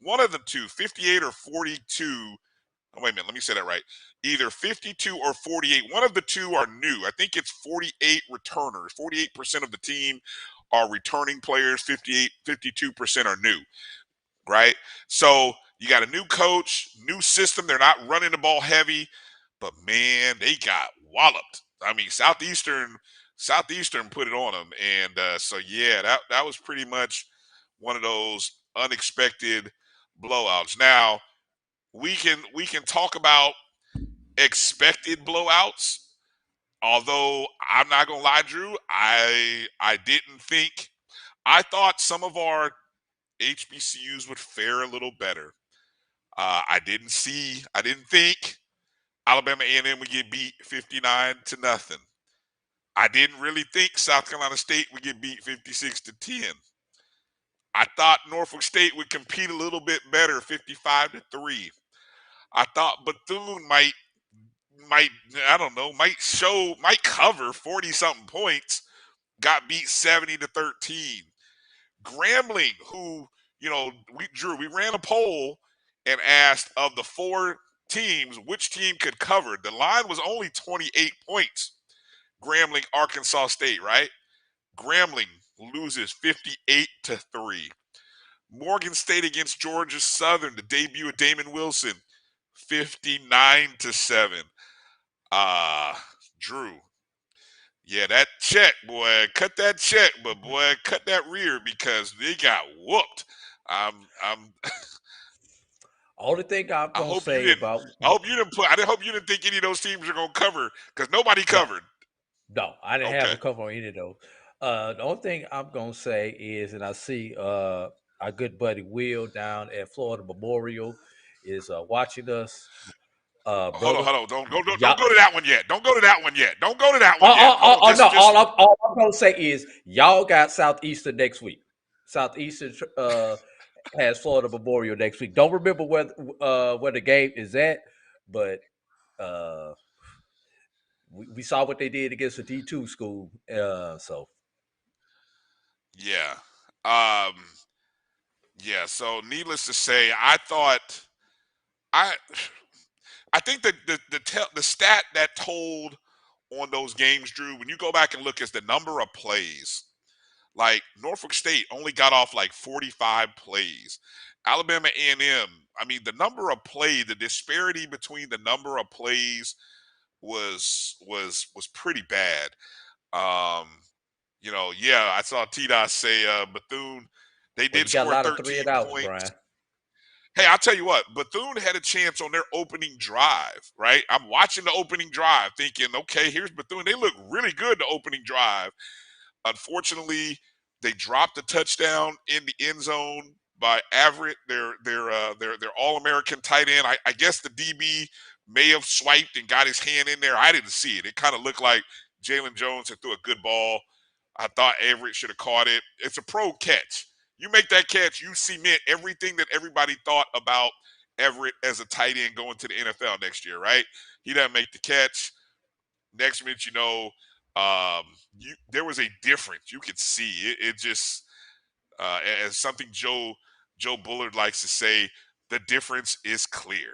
one of the two, 58 or 42. Oh, wait a minute, let me say that right. Either 52 or 48. One of the two are new. I think it's 48 returners. 48% of the team are returning players. 52% are new, right? So you got a new coach, new system. They're not running the ball heavy, but man, they got walloped. I mean, Southeastern put it on them, and so yeah, that was pretty much one of those unexpected blowouts. Now we can talk about expected blowouts. Although I'm not gonna lie, Drew, I didn't think. I thought some of our HBCUs would fare a little better. I didn't think Alabama A&M would get beat 59-0. I didn't really think South Carolina State would get beat 56-10. I thought Norfolk State would compete a little bit better, 55-3. I thought Bethune might I don't know, might cover 40-something points, got beat 70-13. Grambling, who, we ran a poll and asked of the four teams which team could cover. The line was only 28 points. Grambling, Arkansas State, right? Grambling loses 58-3. Morgan State against Georgia Southern, the debut of Damon Wilson, 59-7. Drew. Yeah, that check, boy. Cut that check, but boy, cut that rear because they got whooped. I'm Only thing I'm gonna say about I hope you didn't think any of those teams are gonna cover because nobody covered. No, I didn't have a cover on any of those. The only thing I'm gonna say is, and I see our good buddy Will down at Florida Memorial is watching us. Hold on. Don't go to that one yet. Don't go to that one yet. All I'm gonna say is y'all got Southeastern next week. Southeastern has Florida Memorial next week. Don't remember where the game is at, but we saw what they did against a D2 school. So so needless to say, I think that the stat that told on those games, Drew, when you go back and look, is the number of plays. Like Norfolk State only got off like 45 plays. Alabama A&M, I mean, the number of plays, the disparity between the number of plays was pretty bad. I saw T-Dot say Bethune, they did score 13 points. Brian. Hey, I'll tell you what, Bethune had a chance on their opening drive, right? I'm watching the opening drive thinking, okay, here's Bethune. They look really good the opening drive. Unfortunately, they dropped a touchdown in the end zone by Everett, their All-American tight end. I guess the DB may have swiped and got his hand in there. I didn't see it. It kind of looked like Jalen Jones had threw a good ball. I thought Everett should have caught it. It's a pro catch. You make that catch, you cement everything that everybody thought about Everett as a tight end going to the NFL next year, right? He doesn't make the catch. Next minute, there was a difference. You could see it. It just, as something Joe Bullard likes to say, the difference is clear.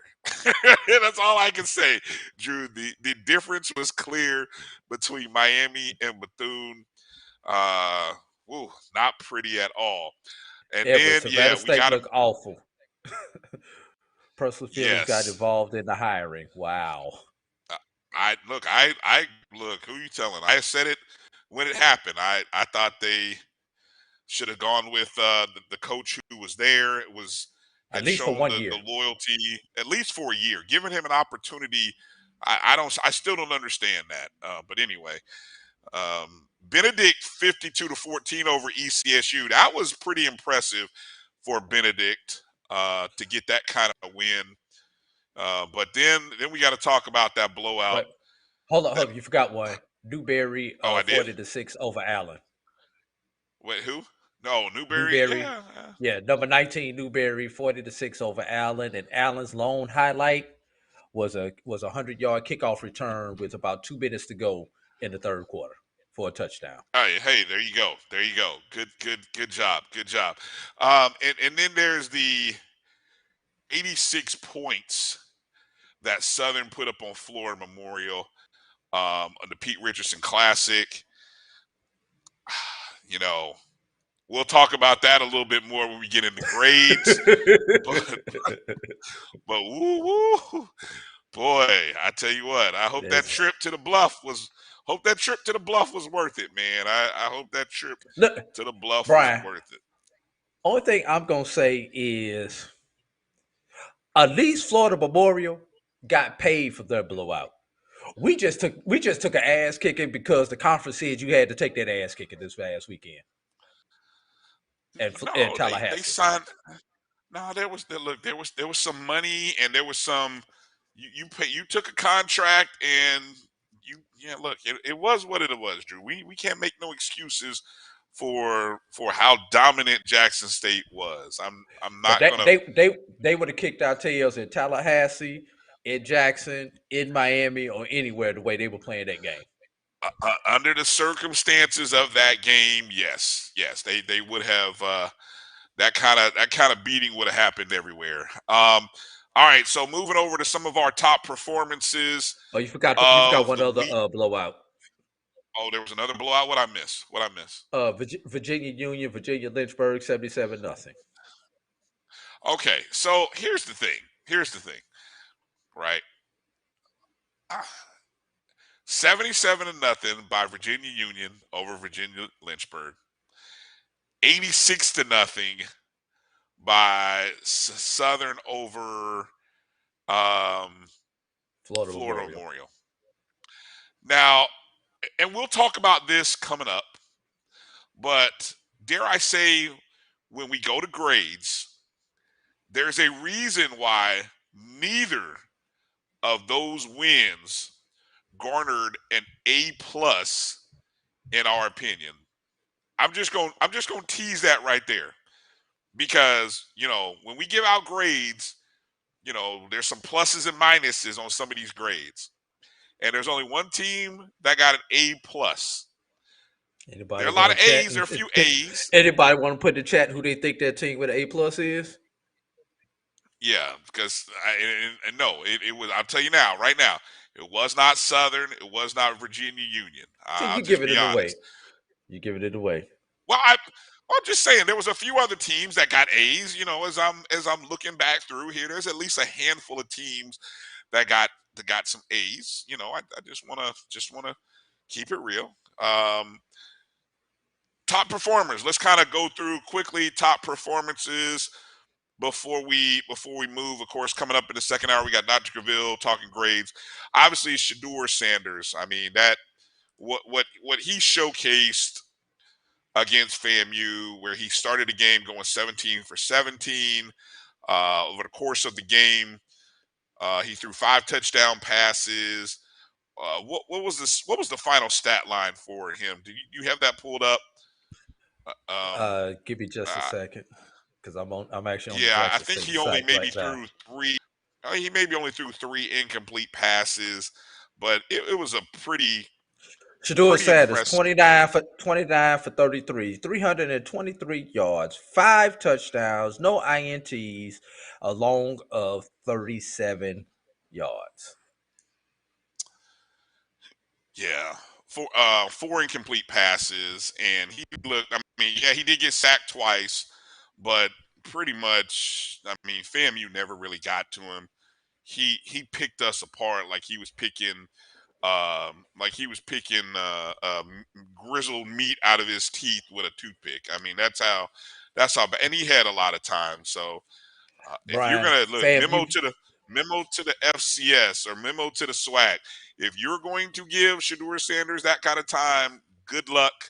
That's all I can say, Drew. The difference was clear between Miami and Bethune. Not pretty at all. And then, Savannah State we got look awful. Personal feelings got involved in the hiring. Wow. Look, who you telling? I said it when it happened. I thought they should have gone with the coach who was there. It was at least for 1 year. The loyalty, at least for a year, giving him an opportunity. I still don't understand that. But anyway, Benedict 52-14 over ECSU. That was pretty impressive for Benedict to get that kind of win. But then we got to talk about that blowout. Wait, hold on, you forgot one. Newberry 40-6 over Allen. Wait, who? No, Newberry. Yeah, number 19 Newberry 40-6 over Allen, and Allen's lone highlight was a 100-yard kickoff return with about 2 minutes to go in the third quarter for a touchdown. Hey, there you go. There you go. Good job. Good job. And then there's the 86 points that Southern put up on Florida Memorial on the Pete Richardson Classic. You know, we'll talk about that a little bit more when we get into grades. but woo, boy, I tell you what, I hope that trip to the Bluff was worth it, man. I hope that trip to the Bluff Bryan, was worth it. Only thing I'm gonna say is at least Florida Memorial got paid for their blowout. We just took an ass kicking because the conference said you had to take that ass kicking this past weekend. And Tallahassee. They signed. No, there was some money, and there was some. You took a contract, and look, it was what it was, Drew. We can't make no excuses for how dominant Jackson State was. I'm not gonna. They would have kicked our tails in Tallahassee, in Jackson, in Miami, or anywhere the way they were playing that game. Under the circumstances of that game, yes, they would have. That kind of beating would have happened everywhere. All right, so moving over to some of our top performances. Oh, you forgot one other blowout. Oh, there was another blowout. What I miss? Virginia Union, Virginia Lynchburg, 77-0. Okay, so here's the thing, right? 77-0 by Virginia Union over Virginia Lynchburg. 86-0 by Southern over Florida Memorial. Now, and we'll talk about this coming up, but dare I say, when we go to grades, there's a reason why neither of those wins garnered an A+ in our opinion. I'm just going to tease that right there, because when we give out grades, there's some pluses and minuses on some of these grades, and there's only one team that got an A+. There are a lot of A's. There are a few A's. Anybody want to put in the chat who they think that team with an A+ is? Yeah, because it was. I'll tell you now, right now, it was not Southern. It was not Virginia Union. You giving it away. You're giving it away. Well, I'm just saying there was a few other teams that got A's. As I'm looking back through here, there's at least a handful of teams that got some A's. I just want to keep it real. Top performers. Let's kind of go through quickly top performances before we move. Of course, coming up in the second hour, we got Dr. Cavil talking grades. Obviously, Shedeur Sanders. I mean, that what he showcased against FAMU, where he started the game going 17 for 17. Over the course of the game, he threw 5 touchdown passes. What was the final stat line for him? Do you have that pulled up? Give me just a second, because I'm actually on. Yeah, I think he only maybe threw 3. He maybe only threw 3 incomplete passes, but it was a pretty. Shedeur Sanders, 29 for 33, 323 yards, 5 touchdowns, no INTs, a long of 37 yards. Yeah, 4 incomplete passes, and he looked. I mean, yeah, he did get sacked twice, but pretty much, I mean, FAMU never really got to him. He picked us apart like he was picking. Grizzled meat out of his teeth with a toothpick. I mean, that's how bad. And he had a lot of time. So if Bryan, you're gonna look, memo to the FCS or memo to the SWAC, if you're going to give Shedeur Sanders that kind of time, good luck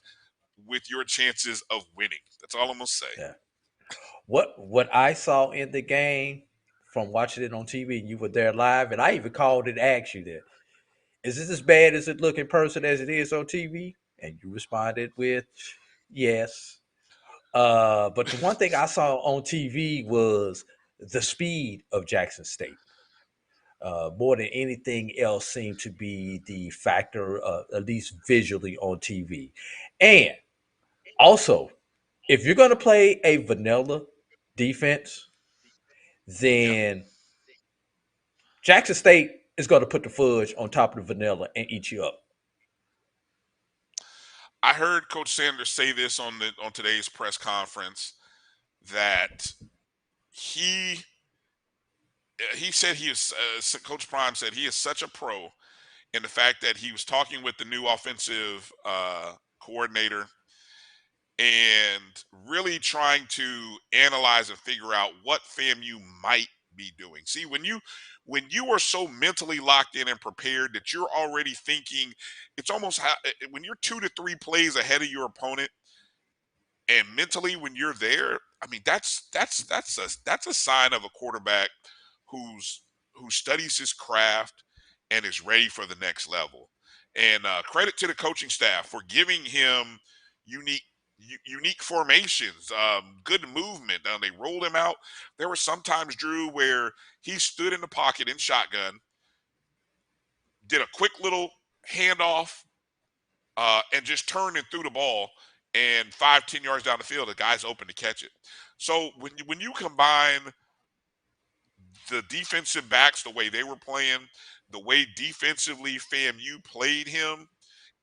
with your chances of winning. That's all I'm gonna say. Yeah. What I saw in the game from watching it on TV, and you were there live, and I even called and asked you that. Is this as bad as it look in person as it is on TV? And you responded with yes. But the one thing I saw on TV was the speed of Jackson State. more than anything else seemed to be the factor, at least visually on TV. And also, if you're going to play a vanilla defense, then Jackson State is going to put the fudge on top of the vanilla and eat you up. I heard Coach Sanders say this on today's press conference that he said he is Coach Prime said he is such a pro in the fact that he was talking with the new offensive coordinator and really trying to analyze and figure out what FAMU might be doing. See, when you are so mentally locked in and prepared that you're already thinking, it's almost when you're 2 to 3 plays ahead of your opponent, and mentally when you're there, I mean that's a sign of a quarterback who studies his craft and is ready for the next level. And credit to the coaching staff for giving him unique formations, good movement. They rolled him out. There were some times, Drew, where he stood in the pocket in shotgun, did a quick little handoff, and just turned and threw the ball. And 5-10 yards down the field, the guy's open to catch it. So when you combine the defensive backs, the way they were playing, the way defensively FAMU played him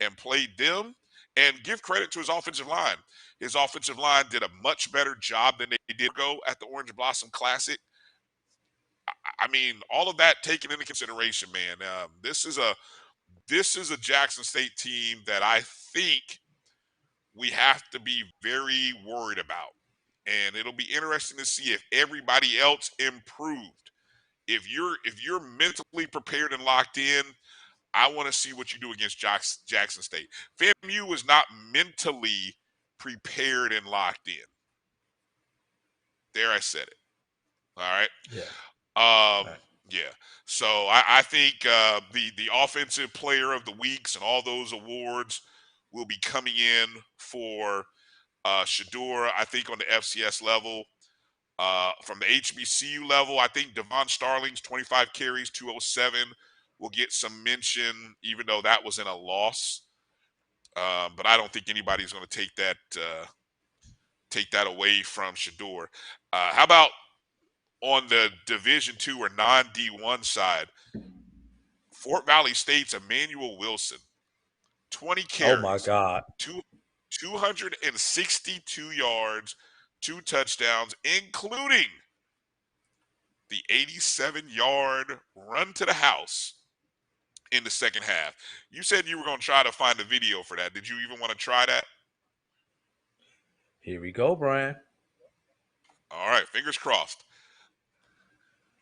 and played them, and give credit to his offensive line. His offensive line did a much better job than they did go at the Orange Blossom Classic. I mean, all of that taken into consideration, man. This is a Jackson State team that I think we have to be very worried about. And it'll be interesting to see if everybody else improved. If you're mentally prepared and locked in, I want to see what you do against Jackson State. FAMU was not mentally prepared and locked in. There, I said it. All right. Yeah. Yeah. So I think the offensive player of the weeks and all those awards will be coming in for Shedeur. I think on the FCS level, from the HBCU level, I think Devon Starling's 25 carries, 207 will get some mention, even though that was in a loss. But I don't think anybody's going to take that away from Shedeur. How about on the Division II or non-D1 side? Fort Valley State's Emmanuel Wilson, 20 carries. Oh my God. 262 yards, 2 touchdowns, including the 87-yard run to the house in the second half. You said you were going to try to find a video for that. Did you even want to try that? Here we go, Brian. All right, fingers crossed.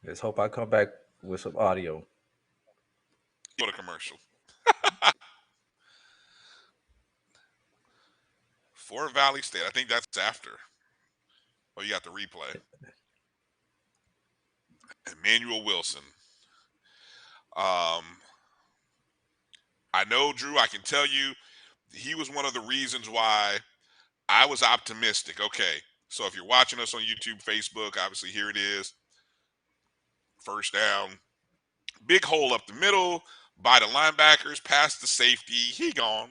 Let's hope I come back with some audio. Go to commercial. Fort Valley State. I think that's after. Oh, you got the replay. Emmanuel Wilson. I know, Drew, I can tell you he was one of the reasons why I was optimistic. Okay, so if you're watching us on YouTube, Facebook, obviously here it is. First down. Big hole up the middle by the linebackers, past the safety. He gone.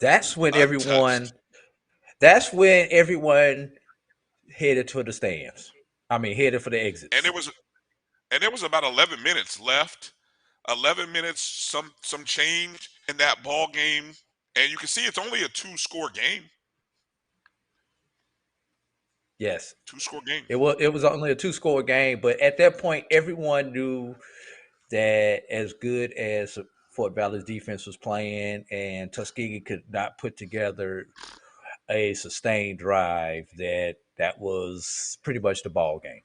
That's when Untouched. everyone headed to the stands. I mean, headed for the exits. And there was about 11 minutes left. 11 minutes, some change in that ball game, and you can see it's only a 2-score game. Yes, 2-score game. It was only a 2-score game, but at that point, everyone knew that as good as Fort Valley's defense was playing, and Tuskegee could not put together a sustained drive, that was pretty much the ball game.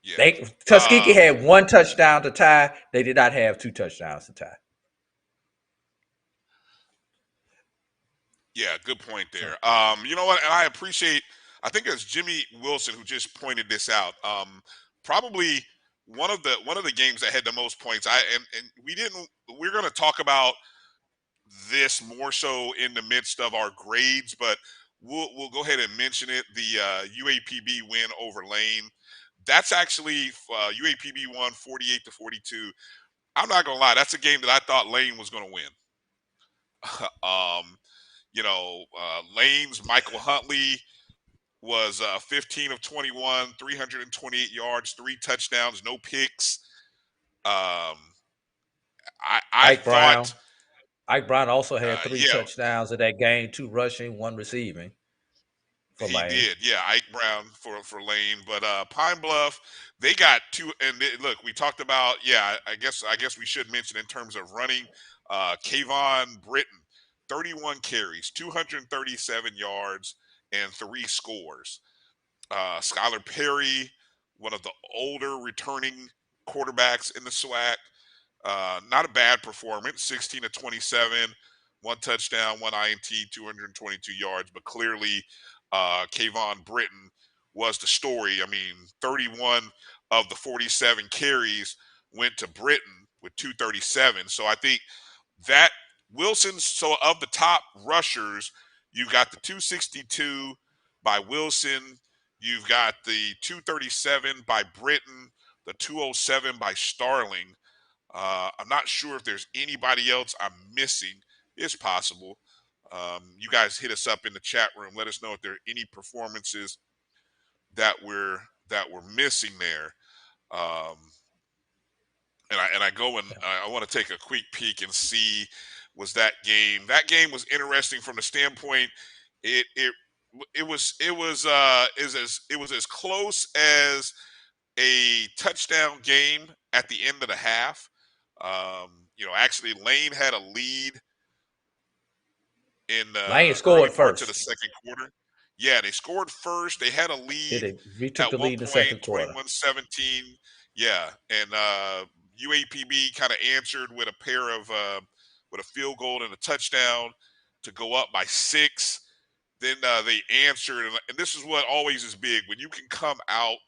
Yeah. Tuskegee had 1 touchdown to tie. They did not have 2 touchdowns to tie. Yeah, good point there. You know what? And I appreciate. I think it's Jimmy Wilson who just pointed this out. Probably one of the games that had the most points. We're going to talk about this more so in the midst of our grades, but we'll go ahead and mention it. The UAPB win over Lane. that's actually UAPB won 48-42. I'm not gonna lie, that's a game that I thought Lane was gonna win. Lane's Michael Huntley was 15 of 21, 328 yards, 3 touchdowns, no picks. I Ike Brown. thought Ike Brown also had 3 yeah, touchdowns in that game, 2 rushing, 1 receiving. For he Lane. did, yeah. Ike Brown for Lane, but Pine Bluff, they got 2. And look, we talked about, yeah. I guess we should mention in terms of running, Kayvon Britton, 31 carries, 237 yards, and 3 scores. Skylar Perry, one of the older returning quarterbacks in the SWAC, not a bad performance, 16 of 27, 1 touchdown, 1 INT, 222 yards, but clearly Kayvon Britton was the story. I mean, 31 of the 47 carries went to Britton with 237. So I think that Wilson, so of the top rushers, you've got the 262 by Wilson, you've got the 237 by Britton, the 207 by Starling. I'm not sure if there's anybody else I'm missing. It's possible. You guys hit us up in the chat room. Let us know if there are any performances that we're missing there. And I go and I want to take a quick peek and see, was that game. That game was interesting from the standpoint it was as close as a touchdown game at the end of the half. Actually Lane had a lead in the Lane scored parts of first. the second quarter. Yeah, they scored first. They had a lead retook the lead in the second quarter. 21-17. Yeah, and UAPB kind of answered with a pair of with a field goal and a touchdown to go up by 6. Then they answered, and this is what always is big, when you can come out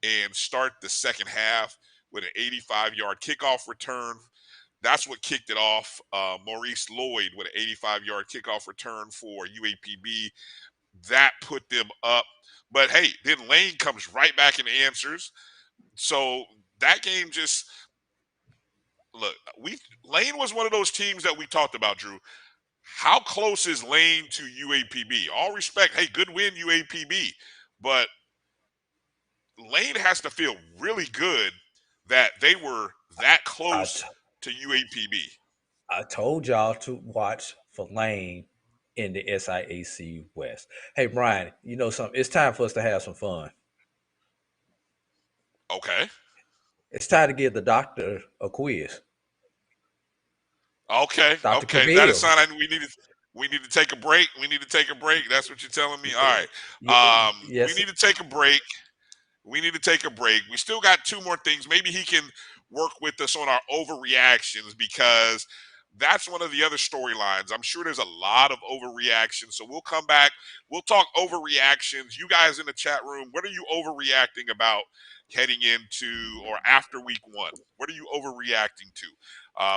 and start the second half with an 85-yard kickoff return. That's what kicked it off. Maurice Lloyd with an 85-yard kickoff return for UAPB. That put them up. But, hey, then Lane comes right back and answers. So that game just – look, Lane was one of those teams that we talked about, Drew. How close is Lane to UAPB? All respect. Hey, good win, UAPB. But Lane has to feel really good that they were that close to UAPB. I told y'all to watch for Lane in the SIAC West. Hey, Brian, you know something? It's time for us to have some fun. Okay. It's time to give the doctor a quiz. Okay. Dr. Okay. Cavil. That is a sign we need to take a break. We need to take a break. That's what you're telling me. All right. Yes. We need to take a break. We still got 2 more things. Maybe he can work with us on our overreactions, because that's one of the other storylines. I'm sure there's a lot of overreactions. So we'll come back. We'll talk overreactions. You guys in the chat room, what are you overreacting about heading into or after week 1? What are you overreacting to?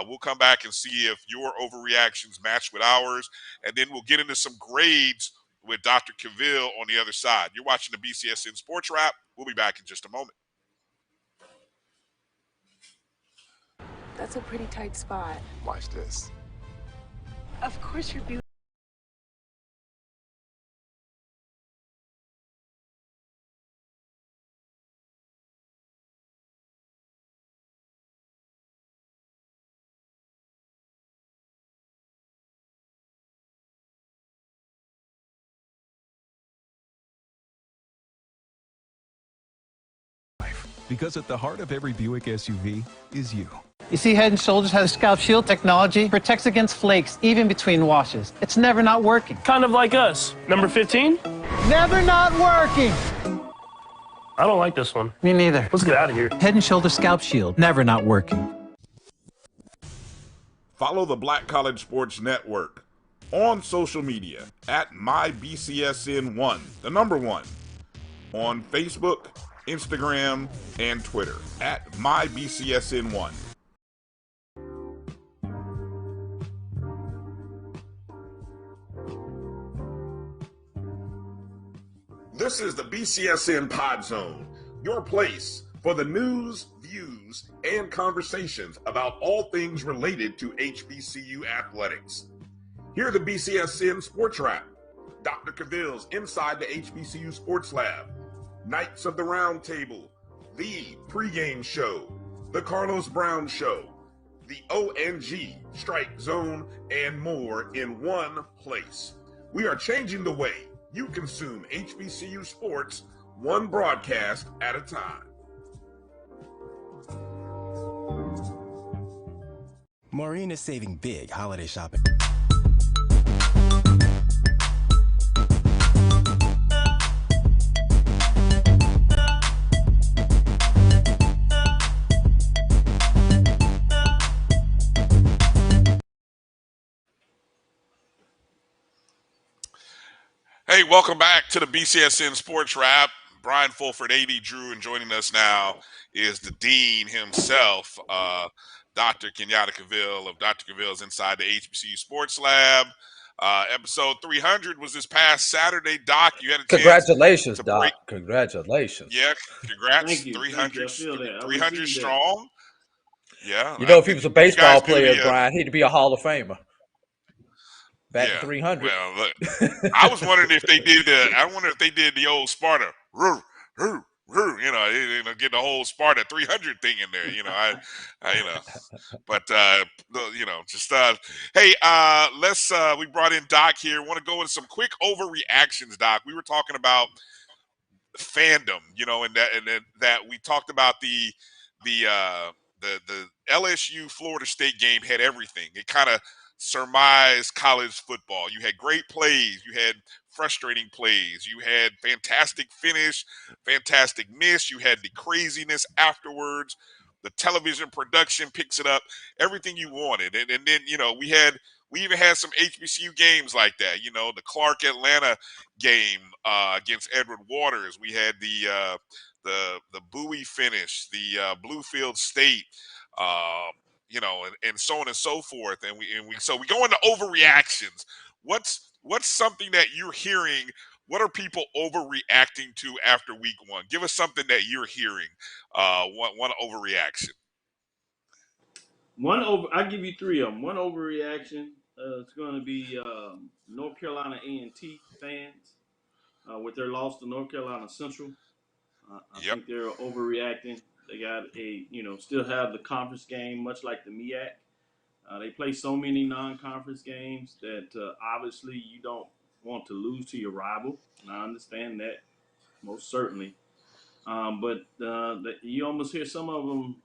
We'll come back and see if your overreactions match with ours. And then we'll get into some grades with Dr. Cavil on the other side. You're watching the BCSN Sports Wrap. We'll be back in just a moment. That's a pretty tight spot. Watch this. Of course you're beautiful. Because at the heart of every Buick SUV is you. You see, Head & Shoulders has scalp shield technology, protects against flakes even between washes. It's never not working. Kind of like us. Number 15? Never not working. I don't like this one. Me neither. Let's get out of here. Head & Shoulders scalp shield, never not working. Follow the Black College Sports Network on social media at MyBCSN1, the number 1, on Facebook, Instagram, and Twitter at MyBCSN1. This is the BCSN Pod Zone, your place for the news, views, and conversations about all things related to HBCU athletics. Here are the BCSN SportsWrap, Dr. Cavil's Inside the HBCU Sports Lab, Knights of the Round Table, the pregame show, the Carlos Brown Show, the ONG, Strike Zone, and more in one place. We are changing the way you consume HBCU sports, one broadcast at a time. Maureen is saving big holiday shopping. Hey, welcome back to the BCSN Sports Wrap. Brian Fulford, AD Drew, and joining us now is the dean himself, Dr. Kenyatta Cavil of Dr. Cavil's Inside the HBCU Sports Lab. Episode 300 was this past Saturday. Doc, you had a chance. Congratulations, Doc. Congratulations. Yeah, congrats. Thank you. 300, Thank you. I feel that. 300 strong. Yeah. You know, if he was a baseball player, Brian, he'd be a Hall of Famer. Batting 300. Well, look, I was wondering if they did the old Sparta, get the whole Sparta 300 thing in there, but hey, we brought in Doc here. Want to go into some quick overreactions, Doc. We were talking about fandom, and that we talked about the LSU Florida State game had everything. It kind of surmised college football. You had great plays, you had frustrating plays, you had fantastic finish, fantastic miss, you had the craziness afterwards, the television production picks it up, everything you wanted. And then we even had some HBCU games like that. The Clark Atlanta game against Edward Waters. We had the Bowie finish, the Bluefield State, and so on and so forth. And we go into overreactions. What's something that you're hearing? What are people overreacting to after week one? Give us something that you're hearing. One overreaction. I'll give you three of them. One overreaction. It's going to be North Carolina A&T fans with their loss to North Carolina Central. I think they're overreacting. They got still have the conference game, much like the MEAC. They play so many non-conference games that obviously you don't want to lose to your rival, and I understand that most certainly. But you almost hear some of them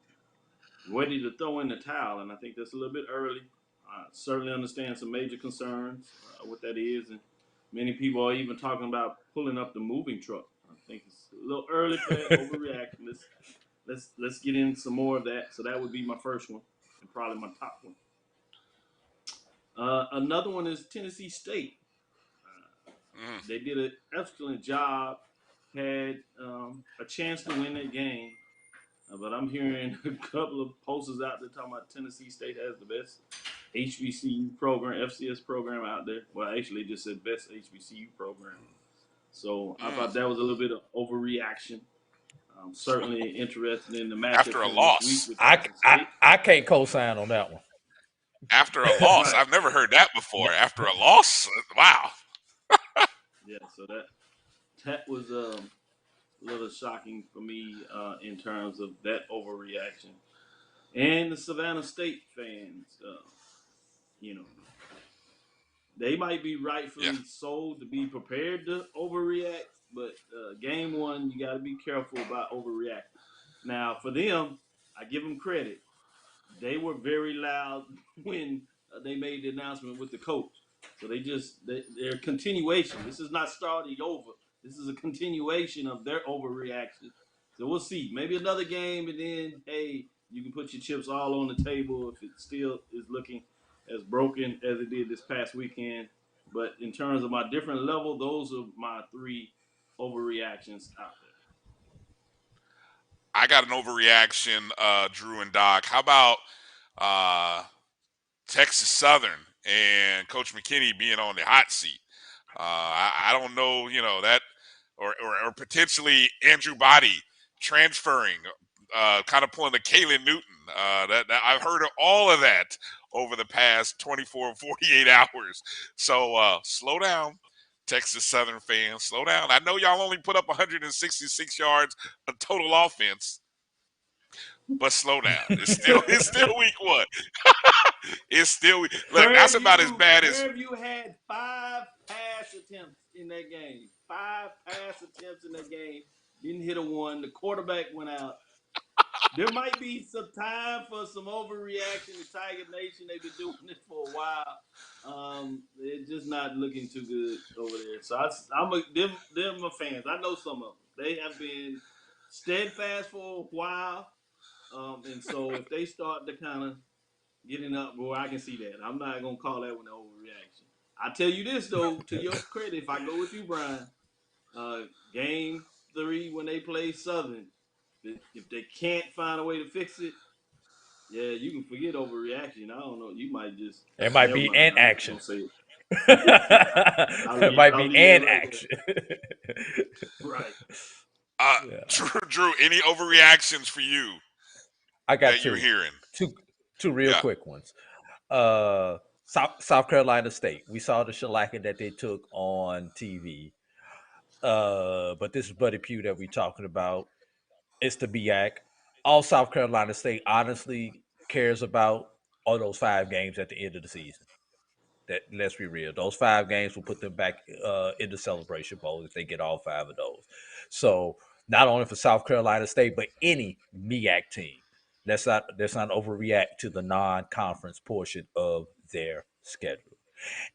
ready to throw in the towel, and I think that's a little bit early. I certainly understand some major concerns, what that is, and many people are even talking about pulling up the moving truck. I think it's a little early for that overreaction. Let's get in some more of that. So that would be my first one, and probably my top one. Another one is Tennessee State. They did an excellent job, had a chance to win that game, but I'm hearing a couple of posters out there talking about Tennessee State has the best HBCU program, FCS program out there. Well, actually, just said best HBCU program. So I thought that was a little bit of overreaction. I'm certainly interested in the matchup after a loss. I can't co-sign on that one. After a loss, I've never heard that before. After a loss, wow. Yeah, so that was a little shocking for me in terms of that overreaction. And the Savannah State fans, they might be rightfully sold to be prepared to overreact, but game one, you got to be careful about overreacting. Now, for them, I give them credit. They were very loud when they made the announcement with the coach. So they're continuation. This is not starting over. This is a continuation of their overreaction. So we'll see. Maybe another game, and then, hey, you can put your chips all on the table if it still is looking as broken as it did this past weekend. But in terms of my different level, those are my three overreactions out there. I got an overreaction, Drew and Doc. How about Texas Southern and Coach McKinney being on the hot seat? I don't know, that, or potentially Andrew Body transferring, kind of pulling the Kalen Newton. That I've heard of all of that over the past 24, 48 hours. So slow down, Texas Southern fans. Slow down. I know y'all only put up 166 yards of total offense, but slow down. It's still week one. It's still look. That's about as bad as. Prairie View had 5 pass attempts in that game. 5 pass attempts in that game. Didn't hit a one. The quarterback went out. There might be some time for some overreaction in Tiger Nation. They've been doing this for a while. They're just not looking too good over there. So them my fans. I know some of them. They have been steadfast for a while. And so if they start to kind of getting up, boy, I can see that. I'm not gonna call that one an overreaction. I tell you this though, to your credit, if I go with you, Brian, game 3 when they play Southern, if they can't find a way to fix it, yeah, you can forget overreaction. I don't know. You might just It might never be mind. an I'm not action. gonna say it. It might be an action. Right. Drew, any overreactions for you? I got that you're hearing two real quick ones. South Carolina State. We saw the shellacking that they took on TV. But this is Buddy Pugh that we're talking about. It's the BIAC. All South Carolina State honestly cares about are those 5 games at the end of the season. That, let's be real, those 5 games will put them back in the Celebration Bowl if they get all 5 of those. So not only for South Carolina State, but any MEAC team. Let's not overreact to the non-conference portion of their schedule.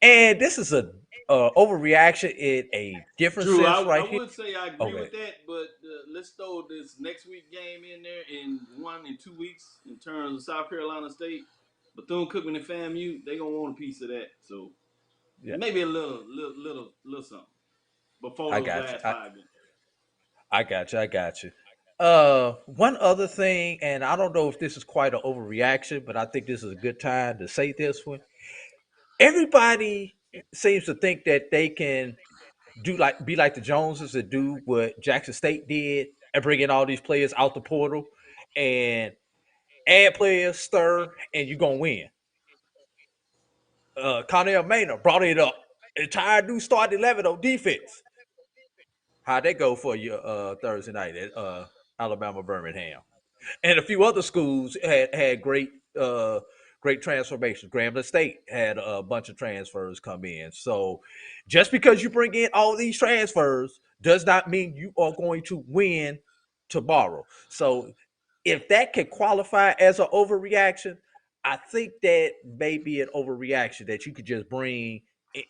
And this is a overreaction in a different Drew, sense right I here. would say I agree with that, but let's throw this next week game in there in 1 and 2 weeks in terms of South Carolina State. Bethune-Cookman and FAMU, they gonna want a piece of that. So maybe a little something before those last 5 games. I got you. One other thing, and I don't know if this is quite an overreaction, but I think this is a good time to say this one. Everybody seems to think that they can be like the Joneses that do what Jackson State did and bring in all these players out the portal and add players, stir, and you're gonna win. Connell Maynard brought it up. Entire new starting 11 on defense. How'd that go for you Thursday night at Alabama Birmingham? And a few other schools had great transformations. Grambling State had a bunch of transfers come in. So just because you bring in all these transfers does not mean you are going to win tomorrow. So if that can qualify as an overreaction, I think that may be an overreaction that you could just bring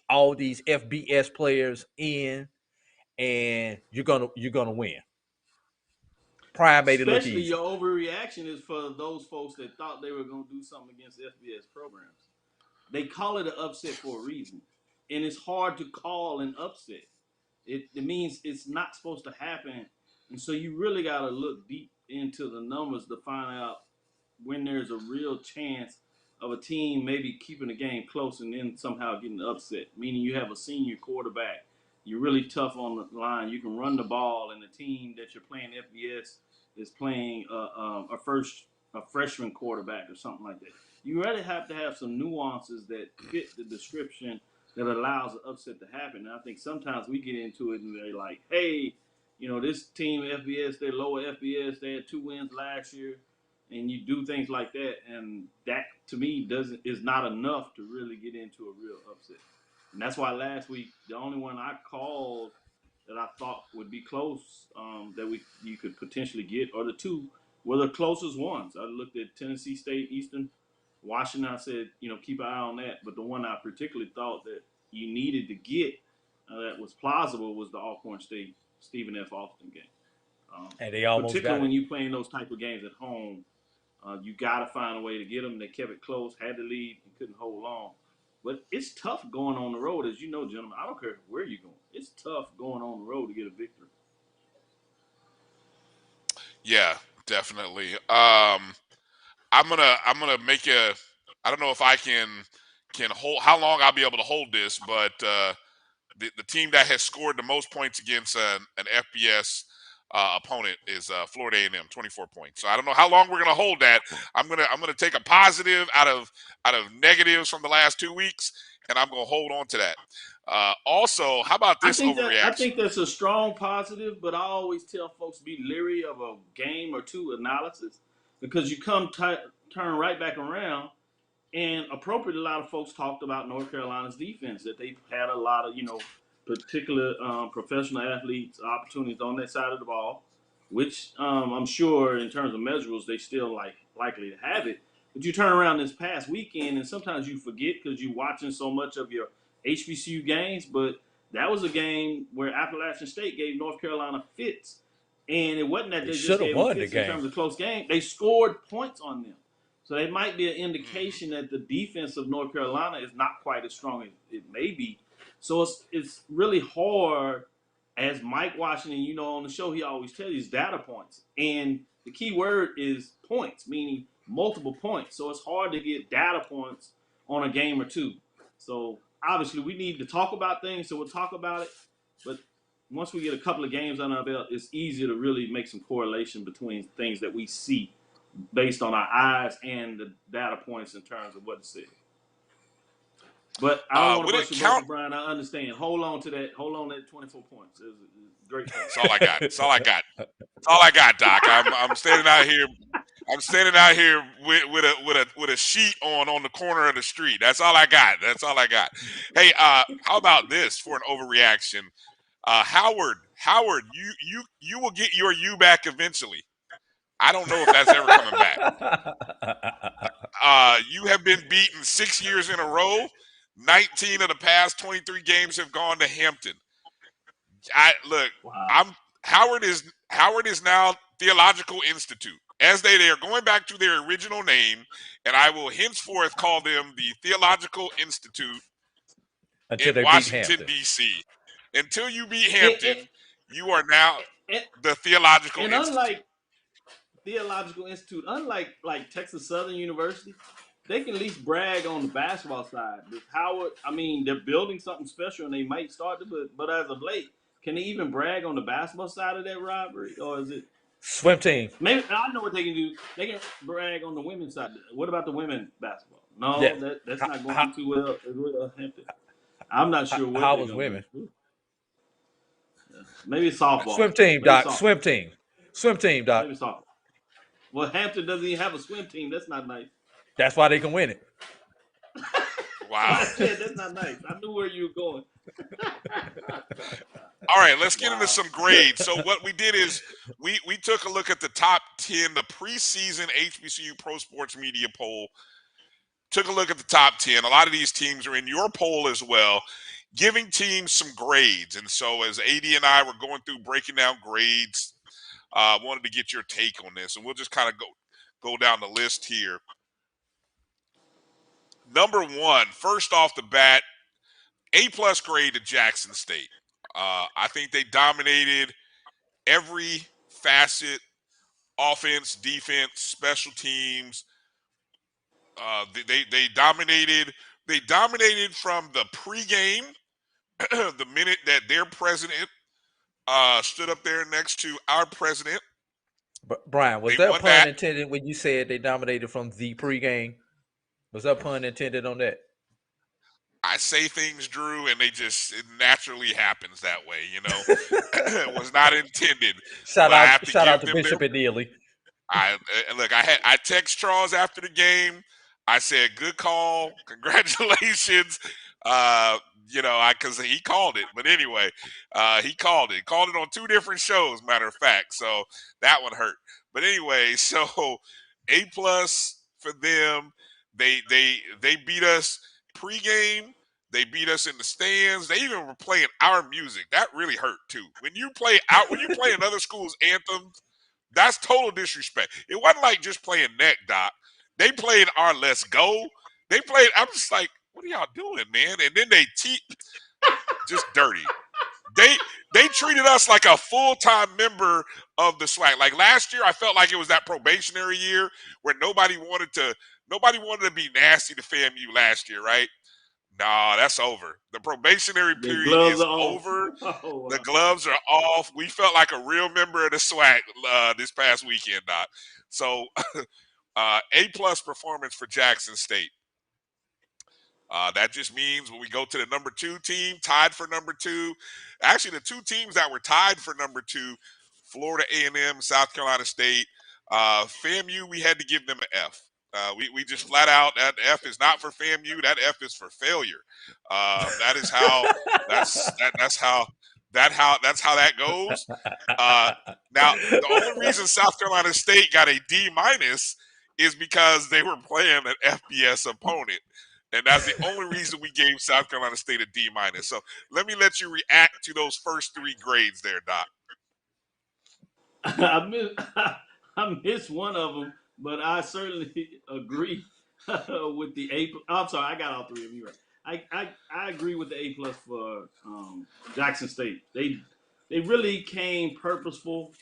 all these FBS players in and you're gonna win. Prime made it look Especially easy. your overreaction is for those folks that thought they were going to do something against FBS programs. They call it an upset for a reason. And it's hard to call an upset. It means it's not supposed to happen. And so you really got to look deep into the numbers to find out when there's a real chance of a team maybe keeping the game close and then somehow getting upset. Meaning you have a senior quarterback. You're really tough on the line. You can run the ball, and the team that you're playing FBS is playing a freshman quarterback or something like that. You really have to have some nuances that fit the description that allows an upset to happen. And I think sometimes we get into it and they're like, hey, this team FBS, they're lower FBS, they had 2 wins last year, and you do things like that, and that to me is not enough to really get into a real upset. And that's why last week the only one I called that I thought would be close that you could potentially get, or the 2 were the closest ones. I looked at Tennessee State, Eastern Washington. I said, keep an eye on that. But the one I particularly thought that you needed to get that was plausible was the Alcorn State Stephen F. Austin game. And they almost particularly got when it. you playing those type of games at home, you got to find a way to get them. They kept it close, had the lead, and couldn't hold on. But it's tough going on the road, as you know, gentlemen. I don't care where you're going. It's tough going on the road to get a victory. Yeah, definitely. I'm gonna make a. I don't know if I can hold how long I'll be able to hold this, but the team that has scored the most points against an FBS opponent is Florida A&M, 24 points. So I don't know how long we're gonna hold that. I'm gonna take a positive out of negatives from the last 2 weeks, and I'm gonna hold on to that. Also, how about this overreaction? I think that's a strong positive, but I always tell folks be leery of a game or two analysis because you turn right back around. And appropriately, a lot of folks talked about North Carolina's defense, that they've had a lot of, particular professional athletes opportunities on that side of the ball, which I'm sure in terms of measurables, they still likely to have it. But you turn around this past weekend, and sometimes you forget because you're watching so much of your HBCU games, but that was a game where Appalachian State gave North Carolina fits. And it wasn't that they just gave them fits in terms of close game. They scored points on them. So it might be an indication that the defense of North Carolina is not quite as strong as it may be. So it's really hard, as Mike Washington, on the show, he always tells you data points. And the key word is points, meaning multiple points. So it's hard to get data points on a game or two. So obviously we need to talk about things, so we'll talk about it. But once we get a couple of games under our belt, it's easier to really make some correlation between things that we see based on our eyes and the data points in terms of what it says. But I don't want to brush your bubble, Brian. I understand. Hold on to that 24 points. It's great. That's all I got. That's all I got. That's all I got, Doc. I'm standing out here. I'm standing out here with a sheet on the corner of the street. That's all I got. That's all I got. Hey, how about this for an overreaction? Howard, you will get your U back eventually. I don't know if that's ever coming back. You have been beaten 6 years in a row. 19 of the past 23 games have gone to Hampton. Howard is now Theological Institute. As they are going back to their original name, and I will henceforth call them the Theological Institute in Washington, D.C. Until you beat Hampton, you are now the Theological Institute. Unlike Theological Institute, unlike Texas Southern University, they can at least brag on the basketball side. With Howard, they're building something special and they might start to, but as of late, can they even brag on the basketball side of that rivalry? Or is it swim team? Maybe I know what they can do. They can brag on the women's side. What about the women's basketball? No, that's not going too well as Hampton. I'm not sure what Howard's women. Maybe it's softball. Swim team, Doc. Swim team, Doc. Maybe softball. Well, Hampton doesn't even have a swim team. That's not nice. That's why they can win it. Wow. Yeah, that's not nice. I knew where you were going. All right, let's get into some grades. So what we did is we took a look at the top 10, the preseason HBCU Pro Sports Media poll. Took a look at the top 10. A lot of these teams are in your poll as well, giving teams some grades. And so as AD and I were going through breaking down grades, wanted to get your take on this, and we'll just kind of go down the list here. Number one, first off the bat, A+ grade to Jackson State. I think they dominated every facet: offense, defense, special teams. They dominated. They dominated from the pregame, the minute that their president stood up there next to our president. Brian, was that pun intended when you said they dominated from the pregame? Was that pun intended on that? I say things, Drew, and it naturally happens that way, It was not intended. Shout out to Bishop and Neely. I text Charles after the game. I said, good call. Congratulations. Because he called it. But anyway, he called it. He called it on 2 different shows, matter of fact. So that one hurt. But anyway, so A+ for them. They beat us pregame. They beat us in the stands. They even were playing our music. That really hurt too. When you play another school's anthems, that's total disrespect. It wasn't like just playing neck, Doc. They played our Let's Go. They played. I'm just like, what are y'all doing, man? And then they just dirty. They treated us like a full-time member of the SWAC. Like last year, I felt like it was that probationary year where nobody wanted to be nasty to FAMU last year, right? No, that's over. The probationary The period gloves is are off. over. Oh, wow. The gloves are off. We felt like a real member of the SWAC this past weekend, Doc. So, A+ performance for Jackson State. That just means when we go to the number 2 team, tied for number 2. Actually, the 2 teams that were tied for number 2, Florida A&M, South Carolina State. FAMU, we had to give them an F. We just flat out, that F is not for FAMU. That F is for failure. That is how that's how that goes. Now, the only reason South Carolina State got a D- is because they were playing an FBS opponent. And that's the only reason we gave South Carolina State a D-. So let me let you react to those first 3 grades there, Doc. I missed one of them, but I certainly agree with the A. I'm sorry, I got all 3 of you right. I agree with the A+ for Jackson State. They really came purposeful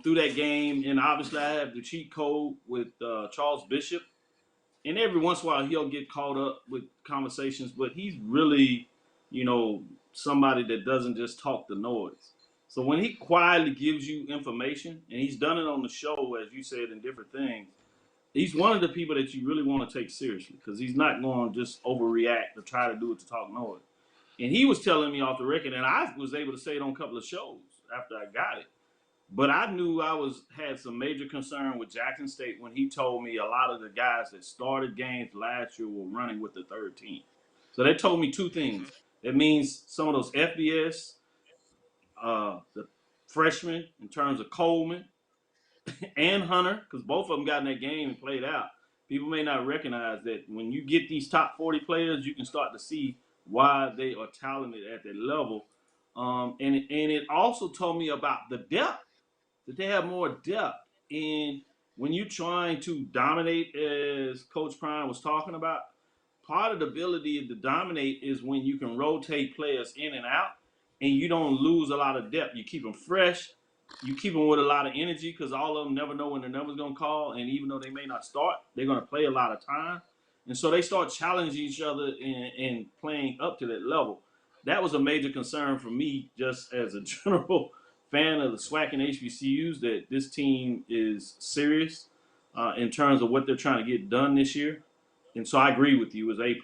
through that game, and obviously I have the cheat code with Charles Bishop. And every once in a while he'll get caught up with conversations, but he's really, somebody that doesn't just talk the noise. So when he quietly gives you information, and he's done it on the show, as you said, in different things, he's one of the people that you really want to take seriously because he's not going to just overreact or try to do it to talk noise. And he was telling me off the record, and I was able to say it on a couple of shows after I got it. But I knew had some major concern with Jackson State when he told me a lot of the guys that started games last year were running with the 3rd team. So they told me 2 things. It means some of those FBS, the freshmen in terms of Coleman and Hunter, because both of them got in that game and played out. People may not recognize that when you get these top 40 players, you can start to see why they are talented at that level. And it also told me about the depth. That they have more depth. And when you're trying to dominate, as Coach Prime was talking about, part of the ability to dominate is when you can rotate players in and out and you don't lose a lot of depth. You keep them fresh. You keep them with a lot of energy because all of them never know when the number's going to call. And even though they may not start, they're going to play a lot of time. And so they start challenging each other and playing up to that level. That was a major concern for me just as a general fan of the SWAC and HBCUs, that this team is serious in terms of what they're trying to get done this year. And so I agree with you, it's A+.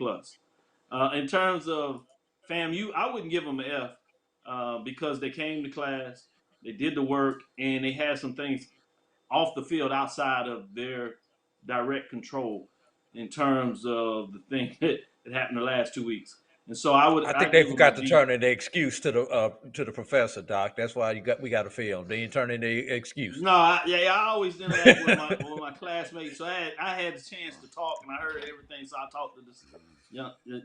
In terms of FAMU, I wouldn't give them an F because they came to class, they did the work, and they had some things off the field outside of their direct control in terms of the thing that happened the last 2 weeks. And so I think they forgot to turn in the excuse to the professor, Doc. That's why we got to film. They didn't turn in the excuse. No, I always interact with my classmates. So I had the chance to talk, and I heard everything. So I talked to this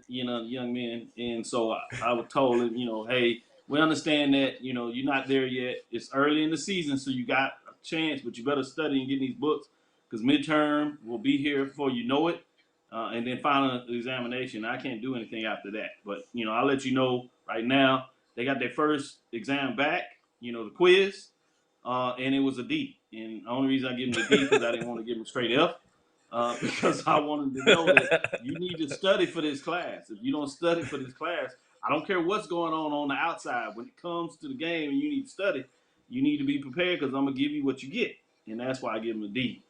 young men, and so I was told him, hey, we understand that you're not there yet. It's early in the season, so you got a chance, but you better study and get these books because midterm will be here before you know it. And then final examination. I can't do anything after that. But, I'll let you know right now. They got their first exam back, the quiz, and it was a D. And the only reason I give them a D because I didn't want to give them a straight F because I wanted to know that you need to study for this class. If you don't study for this class, I don't care what's going on the outside. When it comes to the game and you need to study, you need to be prepared because I'm going to give you what you get. And that's why I give them a D.